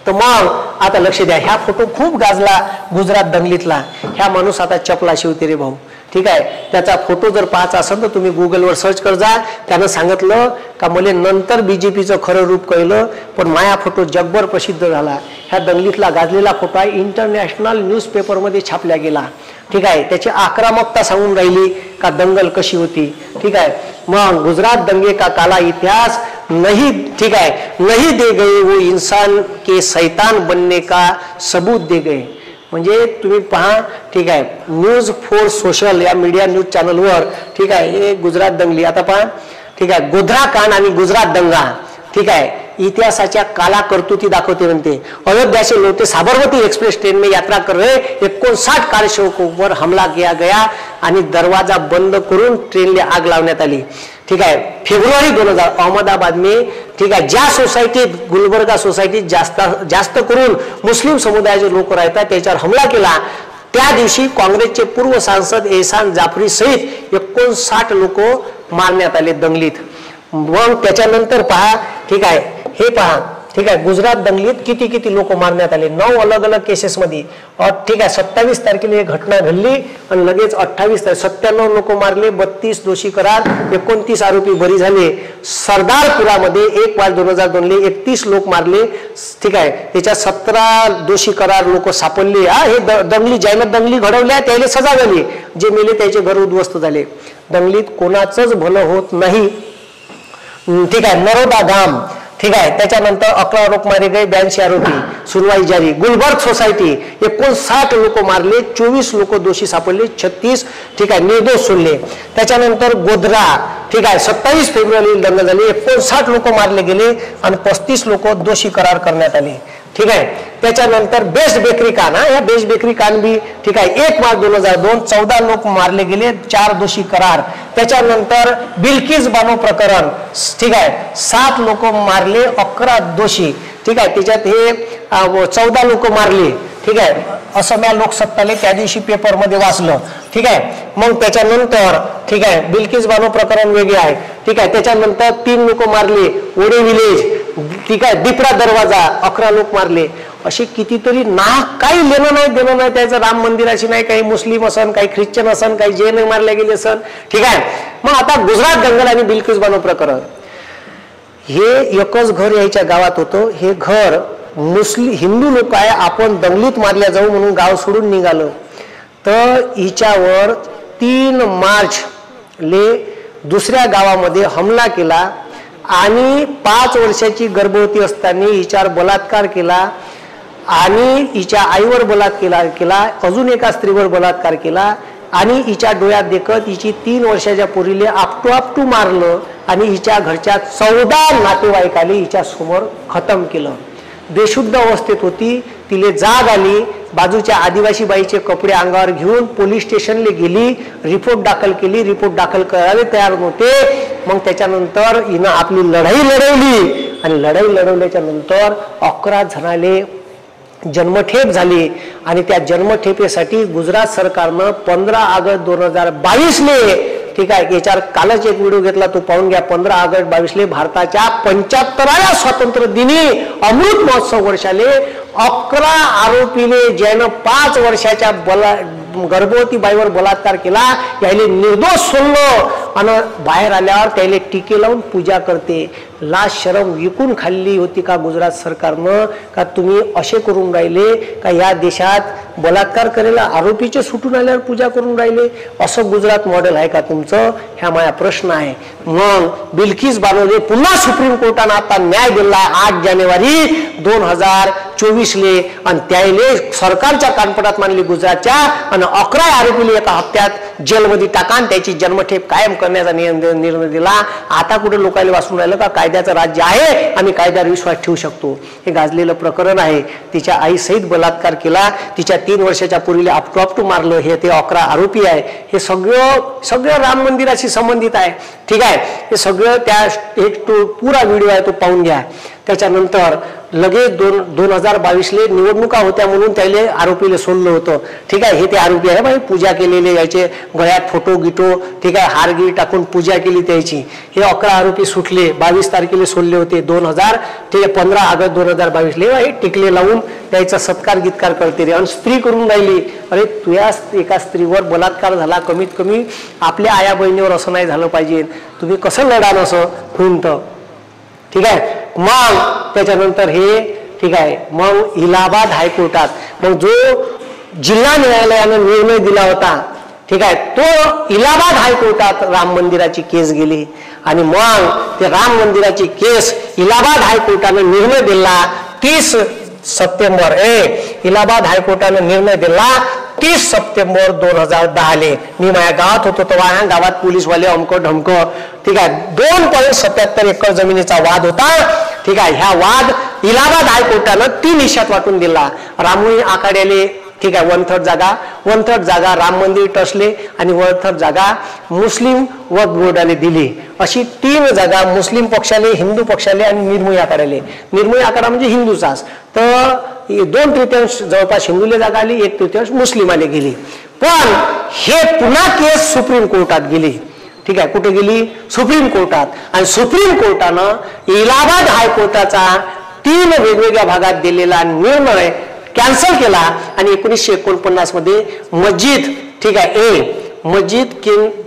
तर मग आता लक्ष द्या, ह्या फोटो खूप गाजला गुजरात दंगलीतला. ह्या माणूस आता चपला शिवते रे भाऊ, ठीक आहे. त्याचा फोटो जर पाहायचा असेल तर तुम्ही गुगलवर सर्च कर जा. त्यानं सांगितलं का मला नंतर BJPचं खरं रूप कळलं, पण माया फोटो जगभर प्रसिद्ध झाला. ह्या दंगलीतला गाजलेला फोटो आहे, इंटरनॅशनल न्यूजपेपरमध्ये छापला गेला, ठीक आहे. त्याची आक्रमकता सांगून राहिली का दंगल कशी होती, ठीक आहे. मग गुजरात दंगे का काला इतिहास नहीं, ठीक है, नहीं दे गए वो इंसान के शैतान बनने का सबूत दे गए. म्हणजे तुम्ही पहा, ठीक आहे, न्यूज फॉर सोशल या मीडिया न्यूज चॅनलवर, ठीक आहे, हे गुजरात दंगली आता पहा, ठीक आहे, गोध्रा कांड आणि गुजरात दंगा, ठीक आहे, इतिहासाच्या काला करतुती दाखवते म्हणते. अयोध्या से लौटे साबरमती एक्सप्रेस ट्रेन में यात्रा कर रहे 59 कारसेवकों पर हमला किया गया आणि दरवाजा बंद करून ट्रेनला आग लावण्यात आली. ठीक है फेब्रुवारी 2000 अहमदाबाद में ठीक आहे ज्या सोसायटीत गुलबर्गा सोसायटीत जास्त करून मुस्लिम समुदायाचे लोक राहतात त्याच्यावर हमला केला त्या दिवशी काँग्रेसचे पूर्व सांसद एहसान जाफरी सहित 59 लोक मारण्यात आले दंगलीत। मग त्याच्यानंतर पहा ठीक आहे हे पहा ठीक आहे गुजरात दंगलीत किती लोक मारण्यात आले 9 अलग अलग केसेस मध्ये ठीक आहे 27 तारखेला एक घटना घडली आणि लगेच 28 97 लोक मारले 32 दोषी करार 29 आरोपी बरी झाले। सरदारपुरामध्ये 1 मार्च 2002 ला 31 लोक मारले ठीक आहे त्याच्यात 17 दोषी करार लोक सापडले। हे दंगली ज्याने दंगली घडवल्या त्याला सजा झाली जे मेले त्याचे घर उद्ध्वस्त झाले। दंगलीत कोणाचंच भलं होत नाही ठीक आहे। नरोदा धाम ठीक आहे त्याच्यानंतर 11 लोक मारे गए 82 आरोपी सुनवाई जारी। गुलबर्ग सोसायटी 59 लोक मारले 24 लोक दोषी सापडले 36 ठीक आहे निर्दोष सोडले। त्याच्यानंतर गोधरा ठीक आहे 27 फेब्रुवारीला दंगल झाली 59 लोक मारले गेले आणि 35 लोक दोषी करार करण्यात आले ठीक आहे। त्याच्यानंतर बेस्ट बेकरी कान या बेस्ट बेकरी कान भी ठीक आहे 1 मार्च 2002 14 लोक मारले गेले 4 दोषी करार। त्याच्यानंतर बिल्किस बानो प्रकरण ठीक आहे 7 लोक मारले 11 दोषी ठीक आहे त्याच्यात हे 14 लोक मारले ठीक आहे असं मी लोकसत्ताले त्या दिवशी पेपर मध्ये वाचलं ठीक आहे। मग त्याच्यानंतर ठीक आहे बिल्किस बानो प्रकरण वेगळे आहे ठीक आहे। त्याच्यानंतर 3 लोक मारले ओडे विलेज ठीक आहे दिपरा दरवाजा 11 लोक मारले। असे कितीतरी ना काही लेणं नाही देणं नाही त्याचं राम मंदिराशी नाही काही मुस्लिम असन काही ख्रिश्चन असन काही जैन मारले गेले असन ठीक आहे। मग आता गुजरात दंगल आणि बिल्किस बानो प्रकरण हे एकच घर यायच्या गावात होतं। हे घर मुस्लिम हिंदू लोक आहे आपण दंगलीत मारल्या जाऊ म्हणून गाव सोडून निघालो तर हिच्यावर 3 मार्च ले दुसऱ्या गावामध्ये हमला केला आणि 5 वर्षाची गर्भवती असताना हिच्यावर बलात्कार केला आणि हिच्या आईवर बलात्कार केला अजून एका स्त्रीवर बलात्कार केला आणि हिच्या डोळ्यात देखत हिची 3 वर्षाच्या पोरीले आपटू मारलं आणि हिच्या घरच्या 14 नातेवाईकाले हिच्या समोर खतम केलं। बेशुद्ध अवस्थेत होती तिले जाग आली बाजूच्या आदिवासी बाईचे कपडे अंगावर घेऊन पोलीस स्टेशनला गेली रिपोर्ट दाखल केली रिपोर्ट दाखल करायला तयार नव्हते। मग त्याच्यानंतर हिनं आपली लढाई लढवली आणि लढाई लढवल्याच्या नंतर 11 जणाले जन्मठेप झाली आणि त्या जन्मठेपेसाठी गुजरात सरकारनं 15 ऑगस्ट 2022 ले ठीक आहे याच्यावर कालच एक व्हिडिओ घेतला तो पाहून घ्या 15 ऑगस्ट 2022 ले भारताच्या 75व्या स्वातंत्र्य दिनी अमृत महोत्सव वर्षाले 11 आरोपीने ज्यानं 5 वर्षाच्या गर्भवती बाईवर बलात्कार केला याले निर्दोष सोडलं आणि बाहेर आल्यावर त्याले टीके लावून पूजा करते। लाज शरम विकून खाल्ली होती का गुजरात सरकारनं का तुम्ही असे करून राहिले का या देशात बलात्कार करायला आरोपीचे सुटून आल्यावर पूजा करून राहिले असं गुजरात मॉडेल आहे का तुमचं ह्या माझा प्रश्न आहे। मग बिल्किस बानोले पुन्हा सुप्रीम कोर्टानं आता न्याय दिला 8 जानेवारी 2024 ले आणि त्याले सरकारच्या कानपटात मानली गुजरातच्या आणि 11 आरोपीले एका हप्त्यात जेलमध्ये टाका आणि त्याची जन्मठेप कायम करण्याचा निर्णय दिला। आता कुठे लोकांना वाचून राहिलं का कायद्याचं राज्य आहे आम्ही कायद्यावर विश्वास ठेवू शकतो। हे गाजलेलं प्रकरण आहे तिच्या आई सहित बलात्कार केला तिच्या 3 वर्षाच्या पोरीला आपटू मारलं हे ते 11 आरोपी आहे। हे सगळं राम मंदिराशी संबंधित आहे ठीक आहे। हे सगळं त्या एक तो पुरा व्हिडिओ आहे तो पाहून घ्या। त्याच्यानंतर लगेच 2022 ले निवडणुका होत्या म्हणून त्याले आरोपीले सोडलं होतं ठीक आहे। हे ते आरोपी आहे भाई पूजा केलेले याचे गळ्यात फोटो गिटो ठीक आहे हारगिरी टाकून पूजा केली त्याची। हे 11 आरोपी सुटले 22 तारखेला सोडले होते 15 ऑगस्ट 2022 ले हे टिकले लावून त्याचा सत्कार गीतकार करते रे आणि स्त्री करून राहिली। अरे तुया एका स्त्रीवर बलात्कार झाला कमीत कमी आपल्या आया बहिणीवर असं नाही झालं पाहिजे तुम्ही कसं लढा नसं हुंत ठीक आहे। मग त्याच्यानंतर हे ठीक आहे मग इलाहाबाद हायकोर्टात मग जो जिल्हा न्यायालयाने निर्णय दिला होता ठीक आहे तो इलाहाबाद हायकोर्टात राम मंदिराची केस गेली आणि मग ते राम मंदिराची केस इलाहाबाद हायकोर्टाने निर्णय दिला 30 सप्टेंबर इलाहाबाद हायकोर्टाने निर्णय दिला 30 सप्टेंबर 2010 ले मी माझ्या गावात होतो तेव्हा ह्या गावात पोलीसवाले अमकं ढमकं ठीक आहे 2.77 एकर जमिनीचा वाद होता ठीक आहे। ह्या वाद इलाहाबाद हायकोर्टानं 3 हिश्श्यात वाटून दिला। रामोई आखाड्याले ठीक आहे 1/3 जागा राम मंदिर ट्रस्टले आणि 1/3 जागा मुस्लिम वक्फ बोर्डाने दिली. अशी 3 जागा मुस्लिम पक्षाले, हिंदू पक्षाले आणि निर्मोही आखाड्याले. निर्मोही आखाडा म्हणजे हिंदूचाच. तर 2/3 जवळपास हिंदूला जागा आली, 1/3 मुस्लिमाले गेली. पण हे पुन्हा केस सुप्रीम कोर्टात गेली. ठीक आहे, कुठे गेली? सुप्रीम कोर्टात. आणि सुप्रीम कोर्टानं इलाहाबाद हायकोर्टाचा 3 वेगवेगळ्या भागात दिलेला निर्णय कॅन्सल केला आणि 1949 मध्ये मस्जिद, ठीक आहे, मस्जिद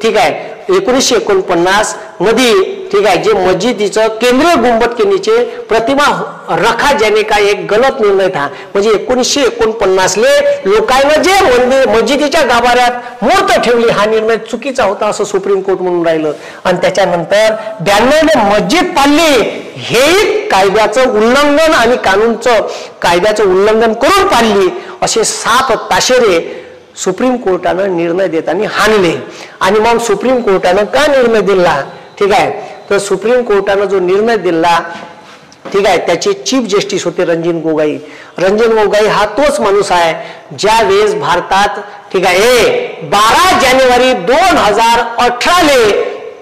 ठीक आहे 1949 मध्ये, ठीक आहे, जे मस्जिदीचं केंद्रीय गुंबद के नीचे प्रतिमा रखा जाने का एक गलत निर्णय था. म्हणजे 1949ले लोकांना जे मस्जिदीच्या गाभाऱ्यात मूर्त ठेवली हा निर्णय चुकीचा होता असं सुप्रीम कोर्ट म्हणून राहिलं. आणि त्याच्यानंतर 92ने मस्जिद पाडली, हे कायद्याचं उल्लंघन आणि कायद्याचं उल्लंघन करून पाडली असे 7 ताशेरे सुप्रीम कोर्टानं निर्णय देताना हाणले. आणि मग सुप्रीम कोर्टानं का निर्णय दिला? ठीक आहे, तर सुप्रीम कोर्टानं जो निर्णय दिला, ठीक आहे, त्याचे चीफ जस्टिस होते रंजन गोगोई. रंजन गोगोई हा तोच माणूस आहे ज्या वेळेस भारतात, ठीक आहे, 12 जानेवारी 2018ले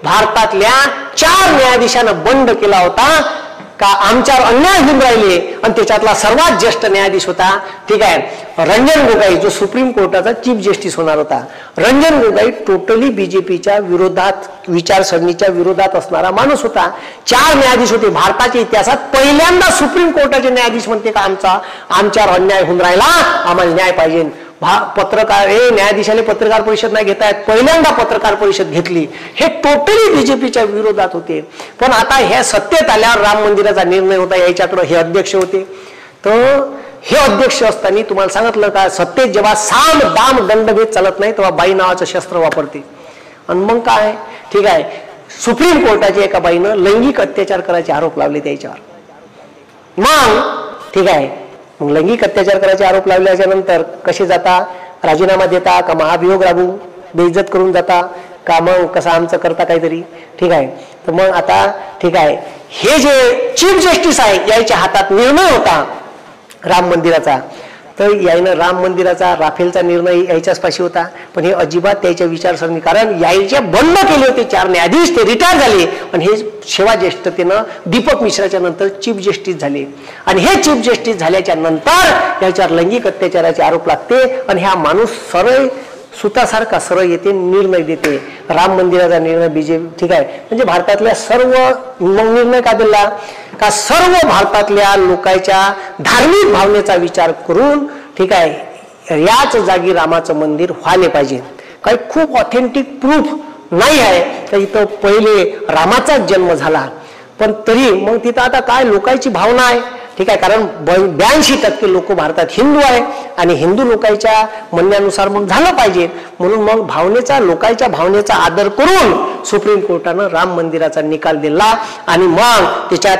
भारतातल्या 4 न्यायाधीशांना बंद केला होता का आमच्यावर अन्याय होऊन राहिले. आणि त्याच्यातला सर्वात ज्येष्ठ न्यायाधीश होता, ठीक आहे, रंजन गोगोई, जो सुप्रीम कोर्टाचा चीफ जस्टिस होणार होता. रंजन गोगोई टोटली बीजेपीच्या विरोधात, विचारसरणीच्या विरोधात असणारा माणूस होता. 4 न्यायाधीश होते. भारताच्या इतिहासात पहिल्यांदा सुप्रीम कोर्टाचे न्यायाधीश म्हणते का आमच्यावर अन्याय होऊन राहिला, आम्हाला न्याय पाहिजे. पत्रकार न्यायाधीशाले पत्रकार परिषद नाही घेता येत, पहिल्यांदा पत्रकार परिषद घेतली. हे टोटली बीजेपीच्या विरोधात होते. पण आता ह्या सत्तेत आल्यावर राम मंदिराचा निर्णय होता, याच्याकडे हे अध्यक्ष होते. तर हे अध्यक्ष असताना तुम्हाला सांगितलं का सत्तेत जेव्हा साम दाम दंडभेद चालत नाही तेव्हा बाई नावाचं शस्त्र वापरते. आणि मग काय, ठीक आहे, सुप्रीम कोर्टाच्या एका बाईनं लैंगिक अत्याचार करायचे आरोप लावले त्याच्यावर. मग ठीक आहे, मग लैंगिक अत्याचार करायचे आरोप लावल्याच्या नंतर कसे जाता? राजीनामा देता का महाभियोग राबू, बेइज्जत करून जाता का मग कसं आमचं करता काहीतरी? ठीक आहे, तर मग आता ठीक आहे, हे जे चीफ जस्टिस आहे याच्या हातात निर्णय होता राम मंदिराचा. तर यायनं राम मंदिराचा राफेलचा निर्णय यायच्याच पाशी होता. पण हे अजिबात त्याच्या विचारसरणी, कारण यायचे बंद केले होते 4 न्यायाधीश, ते रिटायर झाले. आणि हे सेवा ज्येष्ठतेनं दीपक मिश्राच्या नंतर चीफ जस्टिस झाले. आणि हे चीफ जस्टिस झाल्याच्या नंतर याच्यावर लैंगिक अत्याचाराचे आरोप लागते. आणि हा माणूस सरळ सुतासारखा सरळ येते, निर्णय देते. राम मंदिराचा निर्णय बीजेपी, ठीक आहे, म्हणजे भारतातल्या सर्व, मग निर्णय का दिला का सर्व भारतातल्या लोकांच्या धार्मिक भावनेचा विचार करून, ठीक आहे, याच जागी रामाचं मंदिर व्हायला पाहिजे. काही खूप ऑथेंटिक प्रूफ नाही आहे तर इथं पहिले रामाचाच जन्म झाला. पण तरी मग तिथं आता काय लोकांची भावना आहे, ठीक आहे, कारण 82% लोक भारतात हिंदू आहे आणि हिंदू लोकांच्या म्हणण्यानुसार मग झालं पाहिजे. म्हणून मग लोकांच्या भावनेचा आदर करून सुप्रीम कोर्टानं राम मंदिराचा निकाल दिला. आणि मग त्याच्यात,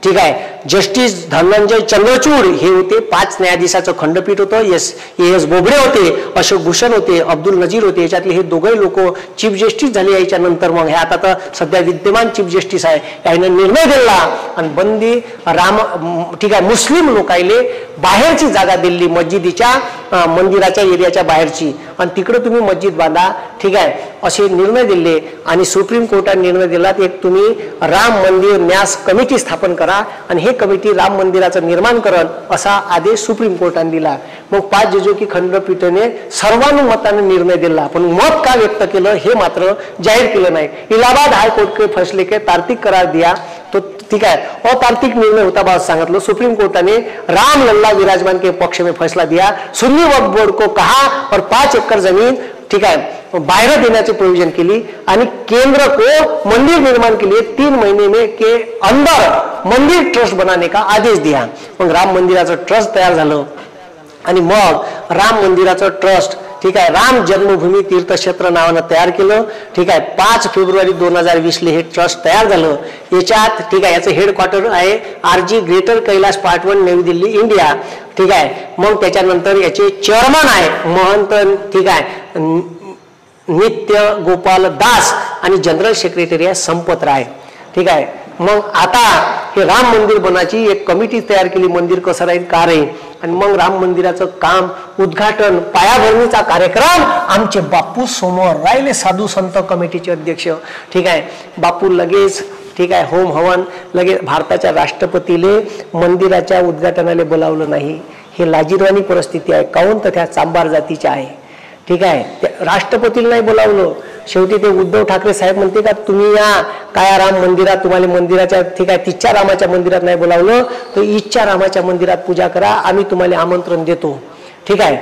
ठीक आहे, जस्टिस धनंजय चंद्रचूड हे होते, 5 न्यायाधीशाचं खंडपीठ होतं. एस बोबडे होते, अशोक भूषण होते, अब्दुल नजीर होते. याच्यातले हे दोघंही लोक चीफ जस्टिस झाले. याच्या नंतर मग हे आता तर सध्या विद्यमान चीफ जस्टिस आहे, याने निर्णय दिला आणि बंदी राम, ठीक आहे, मुस्लिम लोकांना बाहेरची जागा दिली, मस्जिदीच्या मंदिराच्या एरियाच्या बाहेरची, आणि तिकडे तुम्ही मस्जिद बांधा, ठीक आहे, असे निर्णय दिले. आणि सुप्रीम कोर्टाने निर्णय दिला एक तुम्ही राम मंदिर न्यास कमिटी स्थापन करा आणि हे कमिटी राम मंदिराचं निर्माण करण असा आदेश सुप्रीम कोर्टाने दिला. मग 5 जजों की खंडपीठाने सर्वानुमताने निर्णय दिला. पण मत का व्यक्त केलं हे मात्र जाहीर केलं नाही. इलाहाबाद हाईकोर्ट के फैसले के तार्किक करार दिया तो, ठीक है, अतार्किक निर्णय होता बात सांगितलं. सुप्रीम कोर्ट ने राम लल्ला विराजमान के पक्ष में फैसला दिया. सुन्नी वक्फ बोर्ड को कहा और 5 एकड़ जमीन, ठीक है, बाहर देण्याचे प्रोविजन केली. आणि केंद्र को मंदिर निर्माण के लिए 3 महीने में के अंदर मंदिर ट्रस्ट बनाने का आदेश दिया. मग राम मंदिराचं ट्रस्ट तयार झालं. आणि मग राम मंदिराचं ट्रस्ट, ठीक आहे, राम जन्मभूमी तीर्थक्षेत्र नावानं तयार केलं. ठीक आहे, 5 फेब्रुवारी 2020 हे ट्रस्ट तयार झालं. याच्यात, ठीक आहे, याचं हेडक्वार्टर आहे RG ग्रेटर कैलाश पार्ट 1 नवी दिल्ली इंडिया. ठीक आहे, मग त्याच्यानंतर याचे चेअरमन आहे महंत, ठीक आहे, नित्य गोपाल दास आणि जनरल सेक्रेटरी आहे संपत राय. ठीक आहे, मग आता हे राम मंदिर बनायची एक कमिटी तयार केली. मंदिर कसं राहील, का राहील, आणि मग राम मंदिराचं काम, उद्घाटन, पायाभरणीचा कार्यक्रम आमचे बापू समोर राहिले, साधू संत कमिटीचे अध्यक्ष. ठीक आहे, बापू लगेच ठीक आहे होम हवन, लगेच भारताच्या राष्ट्रपतीले मंदिराच्या उद्घाटनाला बोलावलं नाही. हे लाजिरवाणी परिस्थिती आहे. काहून तर त्या चांबार जातीच्या आहे. ठीक आहे, राष्ट्रपतीला नाही बोलावलं. शेवटी ते उद्धव ठाकरे साहेब म्हणते का तुम्ही या काया राम मंदिरात, तुम्हाला मंदिराच्या ठीक आहे तिच्छा रामाच्या मंदिरात नाही बोलावलं तर इच्छा रामाच्या मंदिरात पूजा करा, आम्ही तुम्हाला आमंत्रण देतो. ठीक आहे,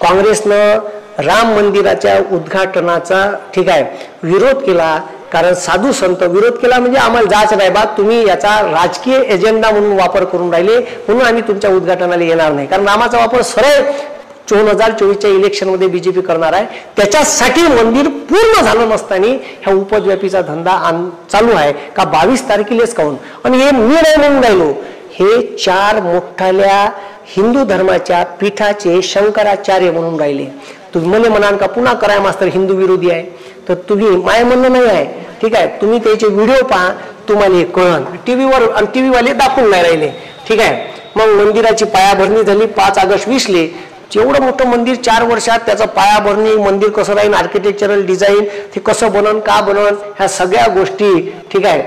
काँग्रेसनं राम मंदिराच्या उद्घाटनाचा ठीक आहे विरोध केला, कारण साधू संत विरोध केला म्हणजे आम्हाला जायचं नाही बा, तुम्ही याचा राजकीय एजेंडा म्हणून वापर करून राहिले म्हणून आम्ही तुमच्या उद्घाटनाला येणार नाही. कारण रामाचा वापर सरळ 2024च्या इलेक्शनमध्ये बीजेपी करणार आहे. त्याच्यासाठी मंदिर पूर्ण झालं नसताना ह्या उपद्व्यापीचा धंदा चालू आहे का 22 तारखेलाच काहून. आणि हे मी नाही म्हणून राहिलो, हे 4 मोठ्याल्या हिंदू धर्माच्या पीठाचे शंकराचार्य म्हणून राहिले. तुम्ही मला म्हणाल का पुन्हा कराय मास्तर हिंदू विरोधी आहे, तर तुम्ही माय म्हणणं नाही आहे. ठीक आहे, तुम्ही त्याचे व्हिडिओ पहा, तुम्हाला हे कळण. टीव्हीवर आणि टीव्हीवाले दाखवून नाही राहिले. ठीक आहे, मग मंदिराची पायाभरणी झाली 5 ऑगस्ट 20ले. जेवढं मोठं मंदिर 4 वर्षात त्याचं पायाभरणी, मंदिर कसं राहील, आर्किटेक्चरल डिझाईन ते कसं बनन का बनन, ह्या सगळ्या गोष्टी ठीक आहे.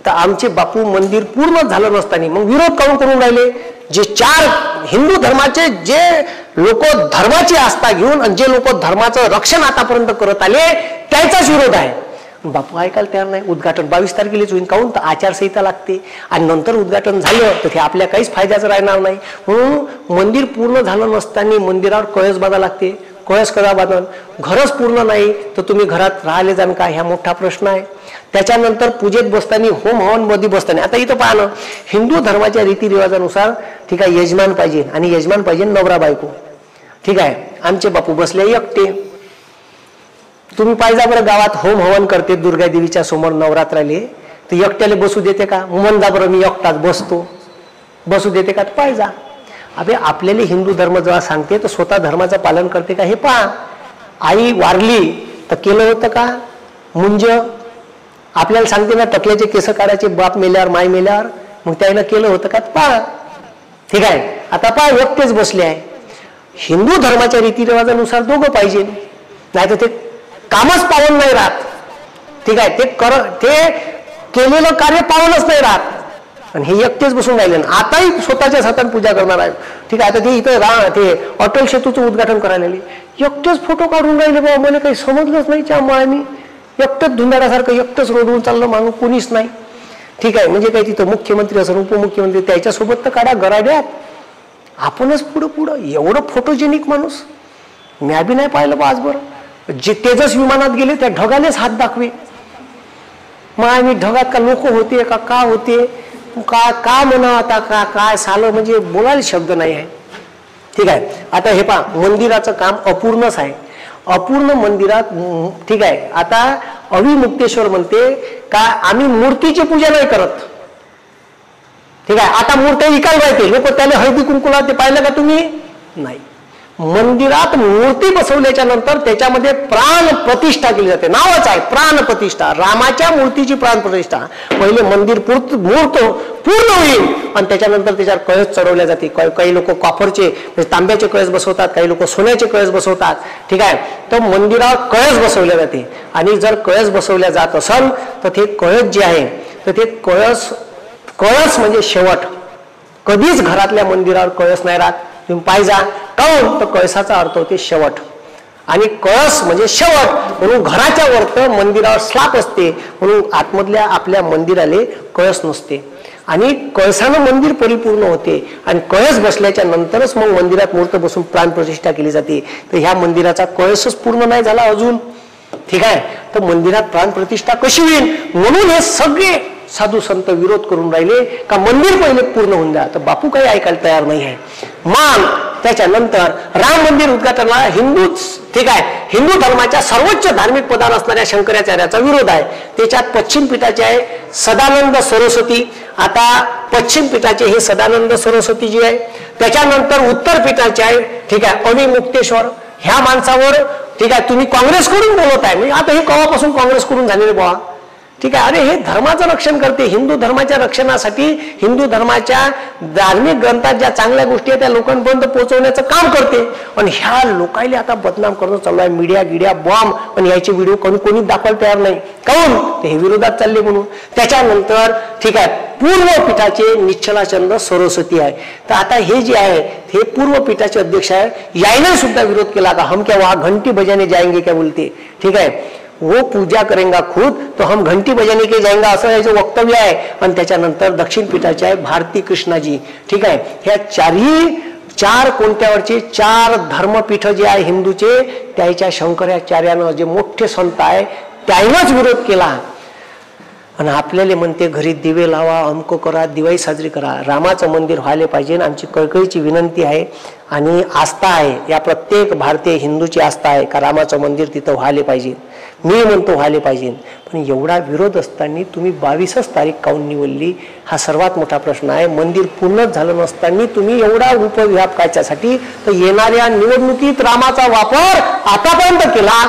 तर आमचे बापू मंदिर पूर्ण झालं नसताना मग विरोध करून राहिले. जे 4 हिंदू धर्माचे जे लोक धर्माची आस्था घेऊन आणि जे लोक धर्माचं रक्षण आतापर्यंत करत आले त्याचाच विरोध आहे. बापू ऐकायला तयार नाही. उद्घाटन 22 तारखेलाच होईल, काहून तर आचारसंहिता लागते आणि नंतर उद्घाटन झालं तर ते आपल्या काहीच फायद्याचं राहणार नाही. म्हणून मंदिर पूर्ण झालं नसताना मंदिरावर कळस बांधा लागते. कळस करा बांधून घरच पूर्ण नाही तर तुम्ही घरात राहिले जाण का, ह्या मोठा प्रश्न आहे. त्याच्यानंतर पूजेत बसताना, होम हवन मध्ये बसताना, आता इथं पहा ना, हिंदू धर्माच्या रीतिरिवाजानुसार ठीक आहे यजमान पाहिजे आणि यजमान पाहिजे नवरा बायको. ठीक आहे, आमचे बापू बसले एकटे. तुम्ही पाहिजा बरं गावात होम हवन करते दुर्गा देवीच्या समोर नवरात्राले, तर एकट्याला बसू देते का? म्हणजा बरं मी एकटाच बसतो, बसू देते का? पाहिजा. अबे आपल्याला हिंदू धर्म जेव्हा सांगते तर स्वतः धर्माचं पालन करते का हे पहा. आई वारली तर केलं होतं का मुंज? आपल्याला सांगते ना टकल्याचे केस काढायचे बाप मेल्यावर माय मेल्यावर, मग त्यानं केलं होतं का? पहा. ठीक आहे, आता पहा एकटेच बसले आहे. हिंदू धर्माच्या रीतिरिवाजानुसार दोघं पाहिजे, नाही तर ते कामच पावन नाही राहत. ठीक आहे, ते केलेलं कार्य पावनच नाही राहत. आणि हे एकटेच बसून राहिले, आताही स्वतःच्या हाताने पूजा करणार आहे. ठीक आहे, आता ते इथं ते अटल सेतूचं उद्घाटन करायला आले, एकटेच फोटो काढून राहिले. बाबा मला काही समजलंच नाही. त्यामुळे मी एकटंच धुंदाडासारखं एकटंच रोडवरून चाललं, मागं कोणीच नाही. ठीक आहे, म्हणजे काय तिथं मुख्यमंत्री असेल, उपमुख्यमंत्री, त्याच्यासोबत तर काढा गराड्यात. आपणच पुढं एवढं फोटोजेनिक माणूस मी बी नाही पाहिलं बा आजवर. जे तेजस विमानात गेले त्या ढगालेच हात दाखवे. मग आम्ही ढगात का लोक होते का होते का म्हणा आता का काय सालं, म्हणजे बोलायला शब्द नाही आहे. ठीक आहे, आता हे पहा मंदिराचं काम अपूर्णच आहे. अपूर्ण मंदिरात ठीक आहे. आता अविमुक्तेश्वर म्हणते का आम्ही मूर्तीची पूजा नाही करत. ठीक आहे, आता मूर्ती विकायला राहते लोक, त्याला हळदी कुंकुला ते पाहिलं का तुम्ही? नाही. मंदिरात मूर्ती बसवल्याच्या नंतर त्याच्यामध्ये प्राण प्रतिष्ठा केली जाते. नावच आहे प्राण प्रतिष्ठा. रामाच्या मूर्तीची प्राण प्रतिष्ठा. पहिले मंदिर मूर्त पूर्ण होईल आणि त्याच्यानंतर त्याच्यावर कळस चढवल्या जाते. काही लोक कॉपरचे तांब्याचे कळस बसवतात, काही लोक सोन्याचे कळस बसवतात. ठीक आहे, तर मंदिरावर कळस बसवल्या जाते. आणि जर कळस बसवल्या जात असेल तर ते कळस जे आहे तर ते कळस म्हणजे शेवट. कधीच घरातल्या मंदिरावर कळस नाही राहत. तुम्ही पाहिजा काहून तर कळसाचा अर्थ होते शेवट आणि कळस म्हणजे शेवट. म्हणून घराच्या वरत मंदिरावर स्लाप असते, म्हणून आतमधल्या आपल्या मंदिराले कळस नसते. आणि कळसानं मंदिर परिपूर्ण होते आणि कळस बसल्याच्या नंतरच मग मंदिरात मूर्त बसून प्राण प्रतिष्ठा केली जाते. तर ह्या मंदिराचा कळसच पूर्ण नाही झाला अजून. ठीक आहे, तर मंदिरात प्राण प्रतिष्ठा कशी होईल? म्हणून हे सगळे साधू संत विरोध करून राहिले का मंदिर पहिले पूर्ण होऊन द्या. तर बापू काही ऐकायला तयार नाही आहे. मग त्याच्यानंतर राम मंदिर उद्घाटनाला ठीक आहे हिंदू धर्माच्या सर्वोच्च धार्मिक पदावर असणाऱ्या शंकराचार्याचा विरोध आहे. त्याच्यात पश्चिम पीठाचे आहे सदानंद सरस्वती. आता पश्चिम पीठाचे हे सदानंद सरस्वती जी आहे. त्याच्यानंतर उत्तर पीठाचे आहे ठीक आहे अविमुक्तेश्वर. ह्या माणसावर ठीक आहे तुम्ही काँग्रेसकडून बोलत आहे. म्हणजे आता हे केव्हापासून काँग्रेसकडून झालेले बाबा. ठीक आहे. अरे हे धर्माचं रक्षण करते. हिंदू धर्माच्या रक्षणासाठी हिंदू धर्माच्या धार्मिक ग्रंथात ज्या चांगल्या गोष्टी आहेत त्या लोकांपर्यंत पोहोचवण्याचं काम करते. पण ह्या लोकांना आता बदनाम करणं चालू आहे. मीडिया बॉम्ब, पण याचे व्हिडिओ कोणी दाखवायला तयार नाही. काहून? ते हे विरोधात चालले म्हणून. त्याच्यानंतर ठीक आहे, पूर्व पीठाचे निश्चलाचंद्र सरस्वती आहे. तर आता हे जे आहे हे पूर्व पीठाचे अध्यक्ष आहे. याने सुद्धा विरोध केला का हम क्या वहां घंटी बजाने जाएंगे क्या बोलते. ठीक आहे, वो पूजा करेंगा खुद तो हम घंटी बजाने के जाएंगा असं याचं वक्तव्य आहे. आणि त्याच्यानंतर दक्षिण पीठाचे आहे भारती कृष्णाजी. ठीक आहे, ह्या चार कोणत्यावरचे 4 धर्मपीठ जे आहे हिंदूचे त्याच्या शंकराचार्यानं जे मोठे संत आहे त्यानेच विरोध केला. आणि आपल्याला म्हणते घरी दिवे लावा, अमको करा, दिवाळी साजरी करा. रामाचं मंदिर व्हायला पाहिजे. आमची कळकळीची विनंती आहे आणि आस्था आहे, या प्रत्येक भारतीय हिंदूची आस्था आहे का रामाचं मंदिर तिथं व्हायला पाहिजे. मी म्हणतो व्हायला पाहिजे. पण एवढा विरोध असताना तुम्ही 22च तारीख काऊन निवडली हा सर्वात मोठा प्रश्न आहे. मंदिर पूर्णच झालं नसताना तुम्ही एवढा उपव्याप कायच्यासाठी. तर येणाऱ्या निवडणुकीत रामाचा वापर आतापर्यंत केला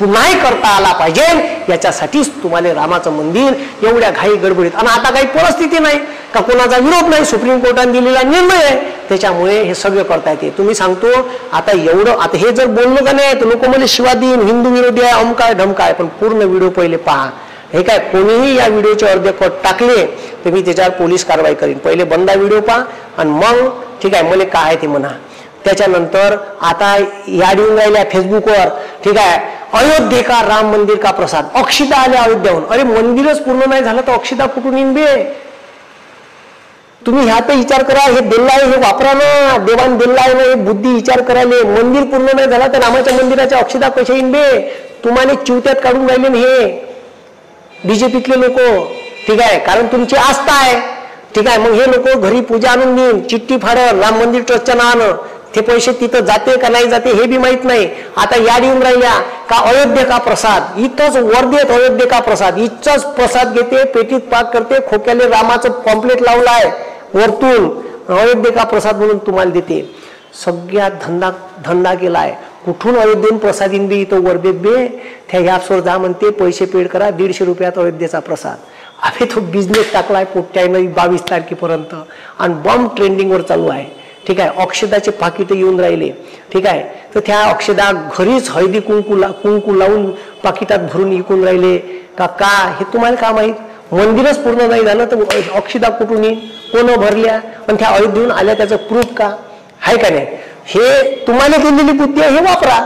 नाही करता आला पाहिजे याच्यासाठीच तुम्हाला रामाचं मंदिर एवढ्या घाई गडबडीत. आणि आता काही परिस्थिती नाही का कोणाचा विरोध नाही, सुप्रीम कोर्टाने दिलेला निर्णय आहे, त्याच्यामुळे हे सगळं करता येते. तुम्ही सांगतो आता एवढं, आता हे जर बोललो का नाही तर लोक मला शिवा देईन, हिंदू विरोधी आहे, अमकाय ढमकाय. पण पूर्ण व्हिडिओ पहिले पहा. हे काय कोणीही या व्हिडिओचे अर्धे कट टाकले तर मी त्याच्यावर पोलीस कारवाई करीन. पहिले बंदा व्हिडिओ पहा आणि मग ठीक आहे मला काय ते म्हणा. त्याच्यानंतर आता या येऊन राहिल्या फेसबुकवर. ठीक आहे, अयोध्ये का राम मंदिर का प्रसाद, अक्षिता आल्या अयोध्याहून. अरे मंदिरच पूर्ण नाही झालं तर अक्षिता कुठून येईन बे. तुम्ही ह्यात विचार करा. हे दिल्ला आहे, हे वापरा ना, देवान दिल्ला आहे ना, हे बुद्धी विचार करायला. मंदिर पूर्ण नाही झाला तर रामाच्या मंदिराच्या अक्षिता कशा येईन बे. तुम्हाला चिवत्यात काढून राहिले हे बीजेपीतले लोक. ठीक आहे, कारण तुमची आस्था आहे. ठीक आहे, मग हे लोक घरी पूजा आणून देईन, चिठ्ठी फाडल राम मंदिर ट्रस्टच्या नावानं. ते पैसे तिथं जाते का नाही जाते हे बी माहित नाही. आता या येऊन राहिल्या का अयोध्ये का प्रसाद, इथंच वर्धेत अयोध्ये का प्रसाद, इथंच प्रसाद घेते, पेटीत पाक करते, खोक्याले रामाचं पॉम्पलेट लावलाय वरतून, अयोध्ये का प्रसाद म्हणून तुम्हाला देते. सगळ्यात धंदा केलाय. कुठून अयोध्येन प्रसाद येईन बी इथं वर्धेत बे. त्या ॲप्सवर जा म्हणते पैसे पेड करा, 150 रुपयात अयोध्येचा प्रसाद. अरे तो बिझनेस टाकलाय पोट्यानं 22 तारखेपर्यंत आणि बॉम्ब ट्रेंडिंगवर चालू आहे. ठीक आहे, अक्षदाचे पाकिट येऊन राहिले. ठीक आहे, तर त्या अक्षदा घरीच हळदी कुंकू लावून पाकिटात भरून विकून राहिले का हे तुम्हाला का माहीत. मंदिरच पूर्ण नाही झालं तर अक्षदा कुठून येईल, कोण भरल्या आणि त्या अयोध्येहून आल्या त्याचं प्रूफ का आहे का नाही. हे तुम्हाला दिलेली बुद्धी आहे, हे वापरा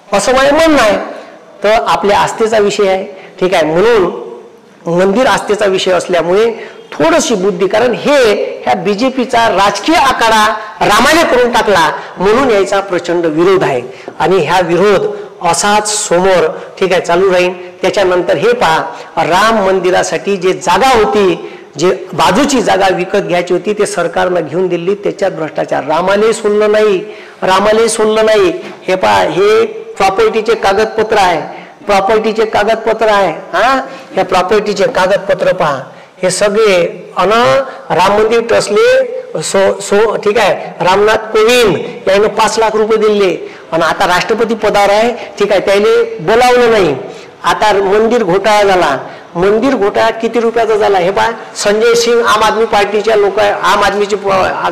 असं माझं म्हणणं आहे. तर आपल्या आस्थेचा विषय आहे. ठीक आहे, म्हणून मंदिर आस्थेचा विषय असल्यामुळे थोडीशी बुद्धी, कारण ह्या बीजेपीचा राजकीय आखाडा रामाने करून टाकला म्हणून याचा प्रचंड विरोध आहे. आणि ह्या विरोध असाच समोर ठीक आहे चालू राहील. त्याच्यानंतर हे पहा, राम मंदिरासाठी जे जागा होती, जे बाजूची जागा विकत घ्यायची होती ते सरकारनं घेऊन दिली, त्याच्यात भ्रष्टाचार. रामाले सोडलं नाही. हे पहा, हे प्रॉपर्टीचे कागदपत्र आहे, हा या प्रॉपर्टीचे कागदपत्र पहा. हे सगळे राम मंदिर ट्रस्टले ठीक आहे रामनाथ कोविंद याने 5 लाख रुपये दिले आणि आता राष्ट्रपती पदावर आहे. ठीक आहे, त्याने बोलावलं नाही. आता मंदिर घोटाळा झाला. मंदिर घोटाळा किती रुपयाचा झाला हे पहा. संजय सिंग आम आदमी पार्टीच्या लोक, आम आदमीचे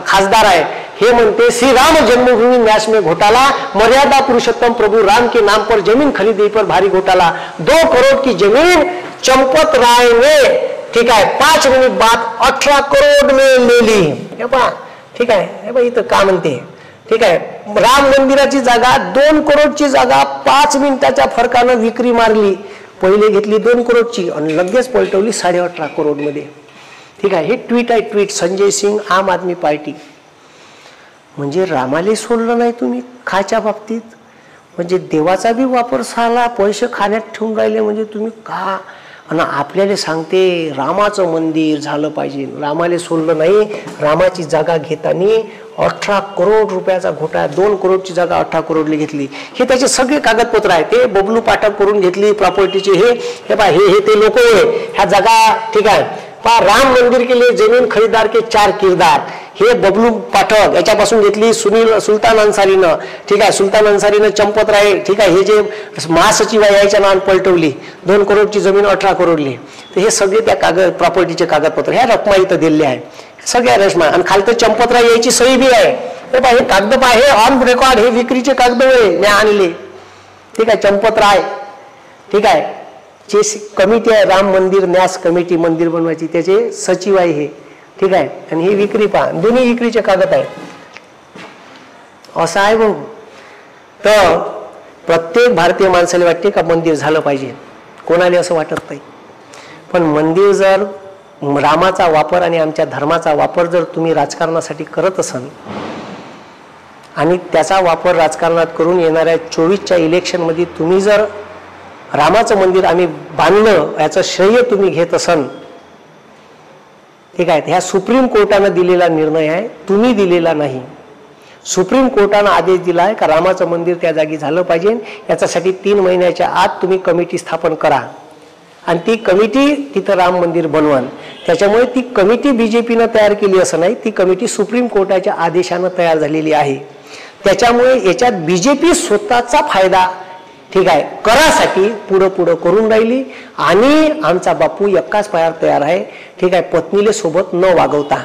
खासदार आहे, हे म्हणते श्री राम जन्मभूमि न्यास में घोटाला, मर्यादा पुरुषोत्तम प्रभु राम के नाम पर जमीन खरीदी पर भारी घोटाला, 2 करोड़ की जमीन चंपत राय ने ठीक है 5 मिनट बाद 18 करोड़ में ले ली. हे पहा, ठीक आहे, हे बघा इथं का म्हणते. ठीक आहे, राम मंदिराची जागा 2 करोडची जागा 5 मिनिटाच्या फरकानं विक्री मारली. पहिले घेतली 2 करोडची आणि लगेच पलटवली 18.5 करोड मध्ये. ठीक आहे, हे ट्विट आहे, ट्विट संजय सिंग आम आदमी पार्टी. म्हणजे रामाले सोडलं नाही तुम्ही खायच्या बाबतीत, म्हणजे देवाचा बी वापर झाला, पैसे खाण्यात ठेवून राहिले. म्हणजे तुम्ही का. आणि आपल्याला सांगते रामाचं मंदिर झालं पाहिजे, रामाले सोडलं नाही. रामाची जागा घेताना 18 करोड रुपयाचा घोटाळा, 2 करोडची जागा 18 करोडली घेतली. हे त्याचे सगळे कागदपत्र आहे. ते बबलू पाठक करून घेतली प्रॉपर्टीचे. हे पहा, हे ते लोक ह्या जागा. ठीक आहे, पहा, राम मंदिर के लिए जमीन खरीदार के 4 किरदार. हे बबलू पाठक याच्यापासून घेतली, सुलतान अन्सारीनं, ठीक आहे, सुलतान अन्सारीनं चंपतराय, ठीक आहे, हे जे महासचिव आहे याच्या नावाने पलटवली, 2 करोडची जमीन 18 करोडली. तर हे सगळे त्या कागद प्रॉपर्टीचे कागदपत्र ह्या रकमा इथं दिलेले आहे, सगळ्या रकमा. आणि खालतं चंपतराय याची सही बी आहे. हे कागद आहे ऑन रेकॉर्ड, हे विक्रीचे कागद आहे मी आणले, ठीक आहे, चंपतराय, ठीक आहे, जे कमिटी आहे राम मंदिर न्यास कमिटी मंदिर बनवायची त्याचे सचिव आहे हे, ठीक आहे. आणि ही विक्री पहा, दोन्ही विक्रीचे कागद आहे. असं आहे भाऊ. तर प्रत्येक भारतीय माणसाला वाटते का मंदिर झालं पाहिजे, कोणाला असं वाटत नाही. पण मंदिर जर रामाचा वापर आणि आमच्या धर्माचा वापर जर तुम्ही राजकारणासाठी करत असाल आणि त्याचा वापर राजकारणात करून येणाऱ्या 24च्या इलेक्शनमध्ये तुम्ही जर रामाचं मंदिर आम्ही बांधलं याचं श्रेय तुम्ही घेत असाल, ठीक आहे. ह्या सुप्रीम कोर्टानं दिलेला निर्णय आहे, तुम्ही दिलेला नाही. सुप्रीम कोर्टानं आदेश दिला आहे का रामाचं मंदिर त्या जागी झालं पाहिजे. याच्यासाठी 3 महिन्याच्या आत तुम्ही कमिटी स्थापन करा आणि ती कमिटी तिथं राम मंदिर बनवाल. त्याच्यामुळे ती कमिटी बीजेपीनं तयार केली असं नाही, ती कमिटी सुप्रीम कोर्टाच्या आदेशानं तयार झालेली आहे. त्याच्यामुळे याच्यात बीजेपी स्वतःचा फायदा, ठीक आहे, करासाठी पुढं करून राहिली. आणि आमचा बापू एकाच पायावर तयार आहे, ठीक आहे, पत्नीले सोबत न वागवता.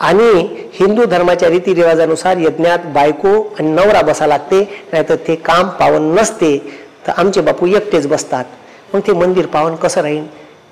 आणि हिंदू धर्माच्या रीतिरिवाजानुसार यज्ञात बायको आणि नवरा बसा लागते, नाहीतर ते काम पावन नसते. तर आमचे बापू एकटेच बसतात. मग ते मंदिर पावन कसं राहील,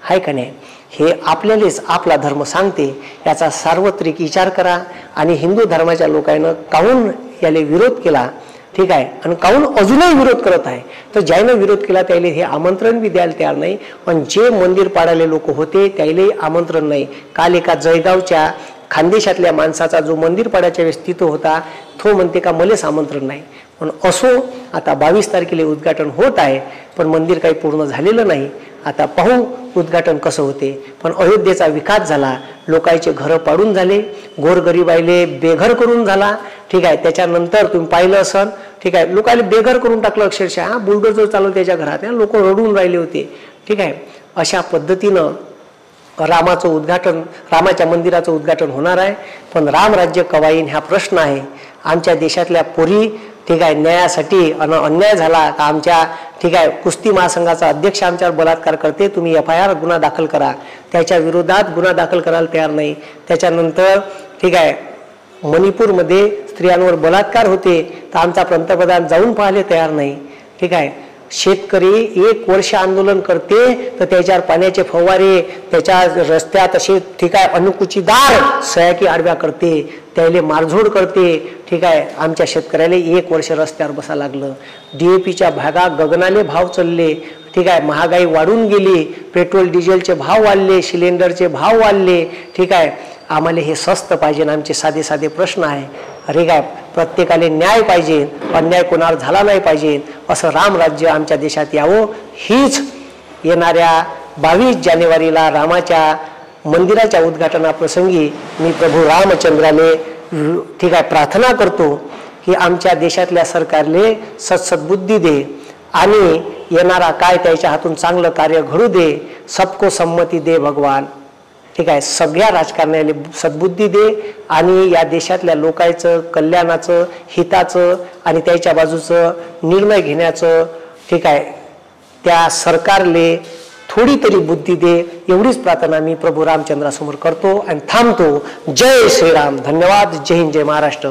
आहे का नाही. हे आपल्यालाच आपला धर्म सांगते, याचा सार्वत्रिक विचार करा. आणि हिंदू धर्माच्या लोकांना काहून याला विरोध केला, ठीक आहे, आणि काहून अजूनही विरोध करत आहे. तर ज्यानं विरोध केला त्याला हे आमंत्रण बी द्यायला तयार नाही. पण जे मंदिर पाडायला लोक होते त्यालाही आमंत्रण नाही. काल एका जळगावच्या खानदेशातल्या माणसाचा जो मंदिर पाडायच्या वेळेस तिथं होता, तो म्हणते का मलाच आमंत्रण नाही. पण असो, आता 22 तारखेला उद्घाटन होत आहे, पण मंदिर काही पूर्ण झालेलं नाही. आता पाहू उद्घाटन कसं होते. पण अयोध्येचा विकास झाला, लोकांचे घरं पाडून झाले, गोरगरीबाईले बेघर करून झाला, ठीक आहे. त्याच्यानंतर तुम्ही पाहिलं असन, ठीक आहे, लोकांना बेघर करून टाकलं अक्षरशः. बुलडोजर चालवलं त्याच्या घरात, लोक रडून राहिले होते, ठीक आहे. अशा पद्धतीनं रामाचं उद्घाटन, रामाच्या मंदिराचं उद्घाटन होणार आहे. पण रामराज्य कवा येईन हा प्रश्न आहे. आमच्या देशातल्या पोरी, ठीक आहे, न्यायासाठी अन्याय झाला का आमच्या, ठीक आहे, कुस्ती महासंघाचा अध्यक्ष आमच्यावर बलात्कार करते, तुम्ही FIR गुन्हा दाखल करा. त्याच्या विरोधात गुन्हा दाखल करायला तयार नाही. त्याच्यानंतर, ठीक आहे, मणिपूरमध्ये स्त्रियांवर बलात्कार होते, तर आमचा पंतप्रधान जाऊन पाहायला तयार नाही, ठीक आहे. शेतकरी 1 वर्ष आंदोलन करते, तर त्याच्यावर पाण्याचे फवारे, त्याच्या रस्त्यात असे, ठीक आहे, अनुकुचीदार सयाकी आडव्या करते, त्याला मारझोड करते, ठीक आहे. आमच्या शेतकऱ्याला 1 वर्ष रस्त्यावर बसा लागलं. DAPच्या भागा गगनाले भाव चालले, ठीक आहे, महागाई वाढून गेली, पेट्रोल डिझेलचे भाव वाढले, सिलेंडरचे भाव वाढले, ठीक आहे. आम्हाला हे स्वस्त पाहिजे. आमचे साधे साधे प्रश्न आहे. अरे काय, प्रत्येकाला न्याय पाहिजे, अन्याय कोणावर झाला नाही पाहिजे. असं रामराज्य आमच्या देशात यावं, हीच येणाऱ्या 22 जानेवारीला रामाच्या मंदिराच्या उद्घाटनाप्रसंगी मी प्रभू रामचंद्राने, ठीक आहे, प्रार्थना करतो की आमच्या देशातल्या सरकारले सद्बुद्धी दे आणि येणारा काय त्याच्या हातून चांगलं कार्य घडू दे. सबको संमती दे भगवान, ठीक आहे. सगळ्या राजकारण्याला सद्बुद्धी दे आणि या देशातल्या लोकांचं कल्याणाचं, हिताचं आणि त्याच्या बाजूचं निर्णय घेण्याचं, ठीक आहे, त्या सरकारले थोडी तरी बुद्धी दे. एवढीच प्रार्थना मी प्रभू रामचंद्रासमोर करतो आणि थांबतो. जय श्रीराम. धन्यवाद. जय हिंद. जय महाराष्ट्र.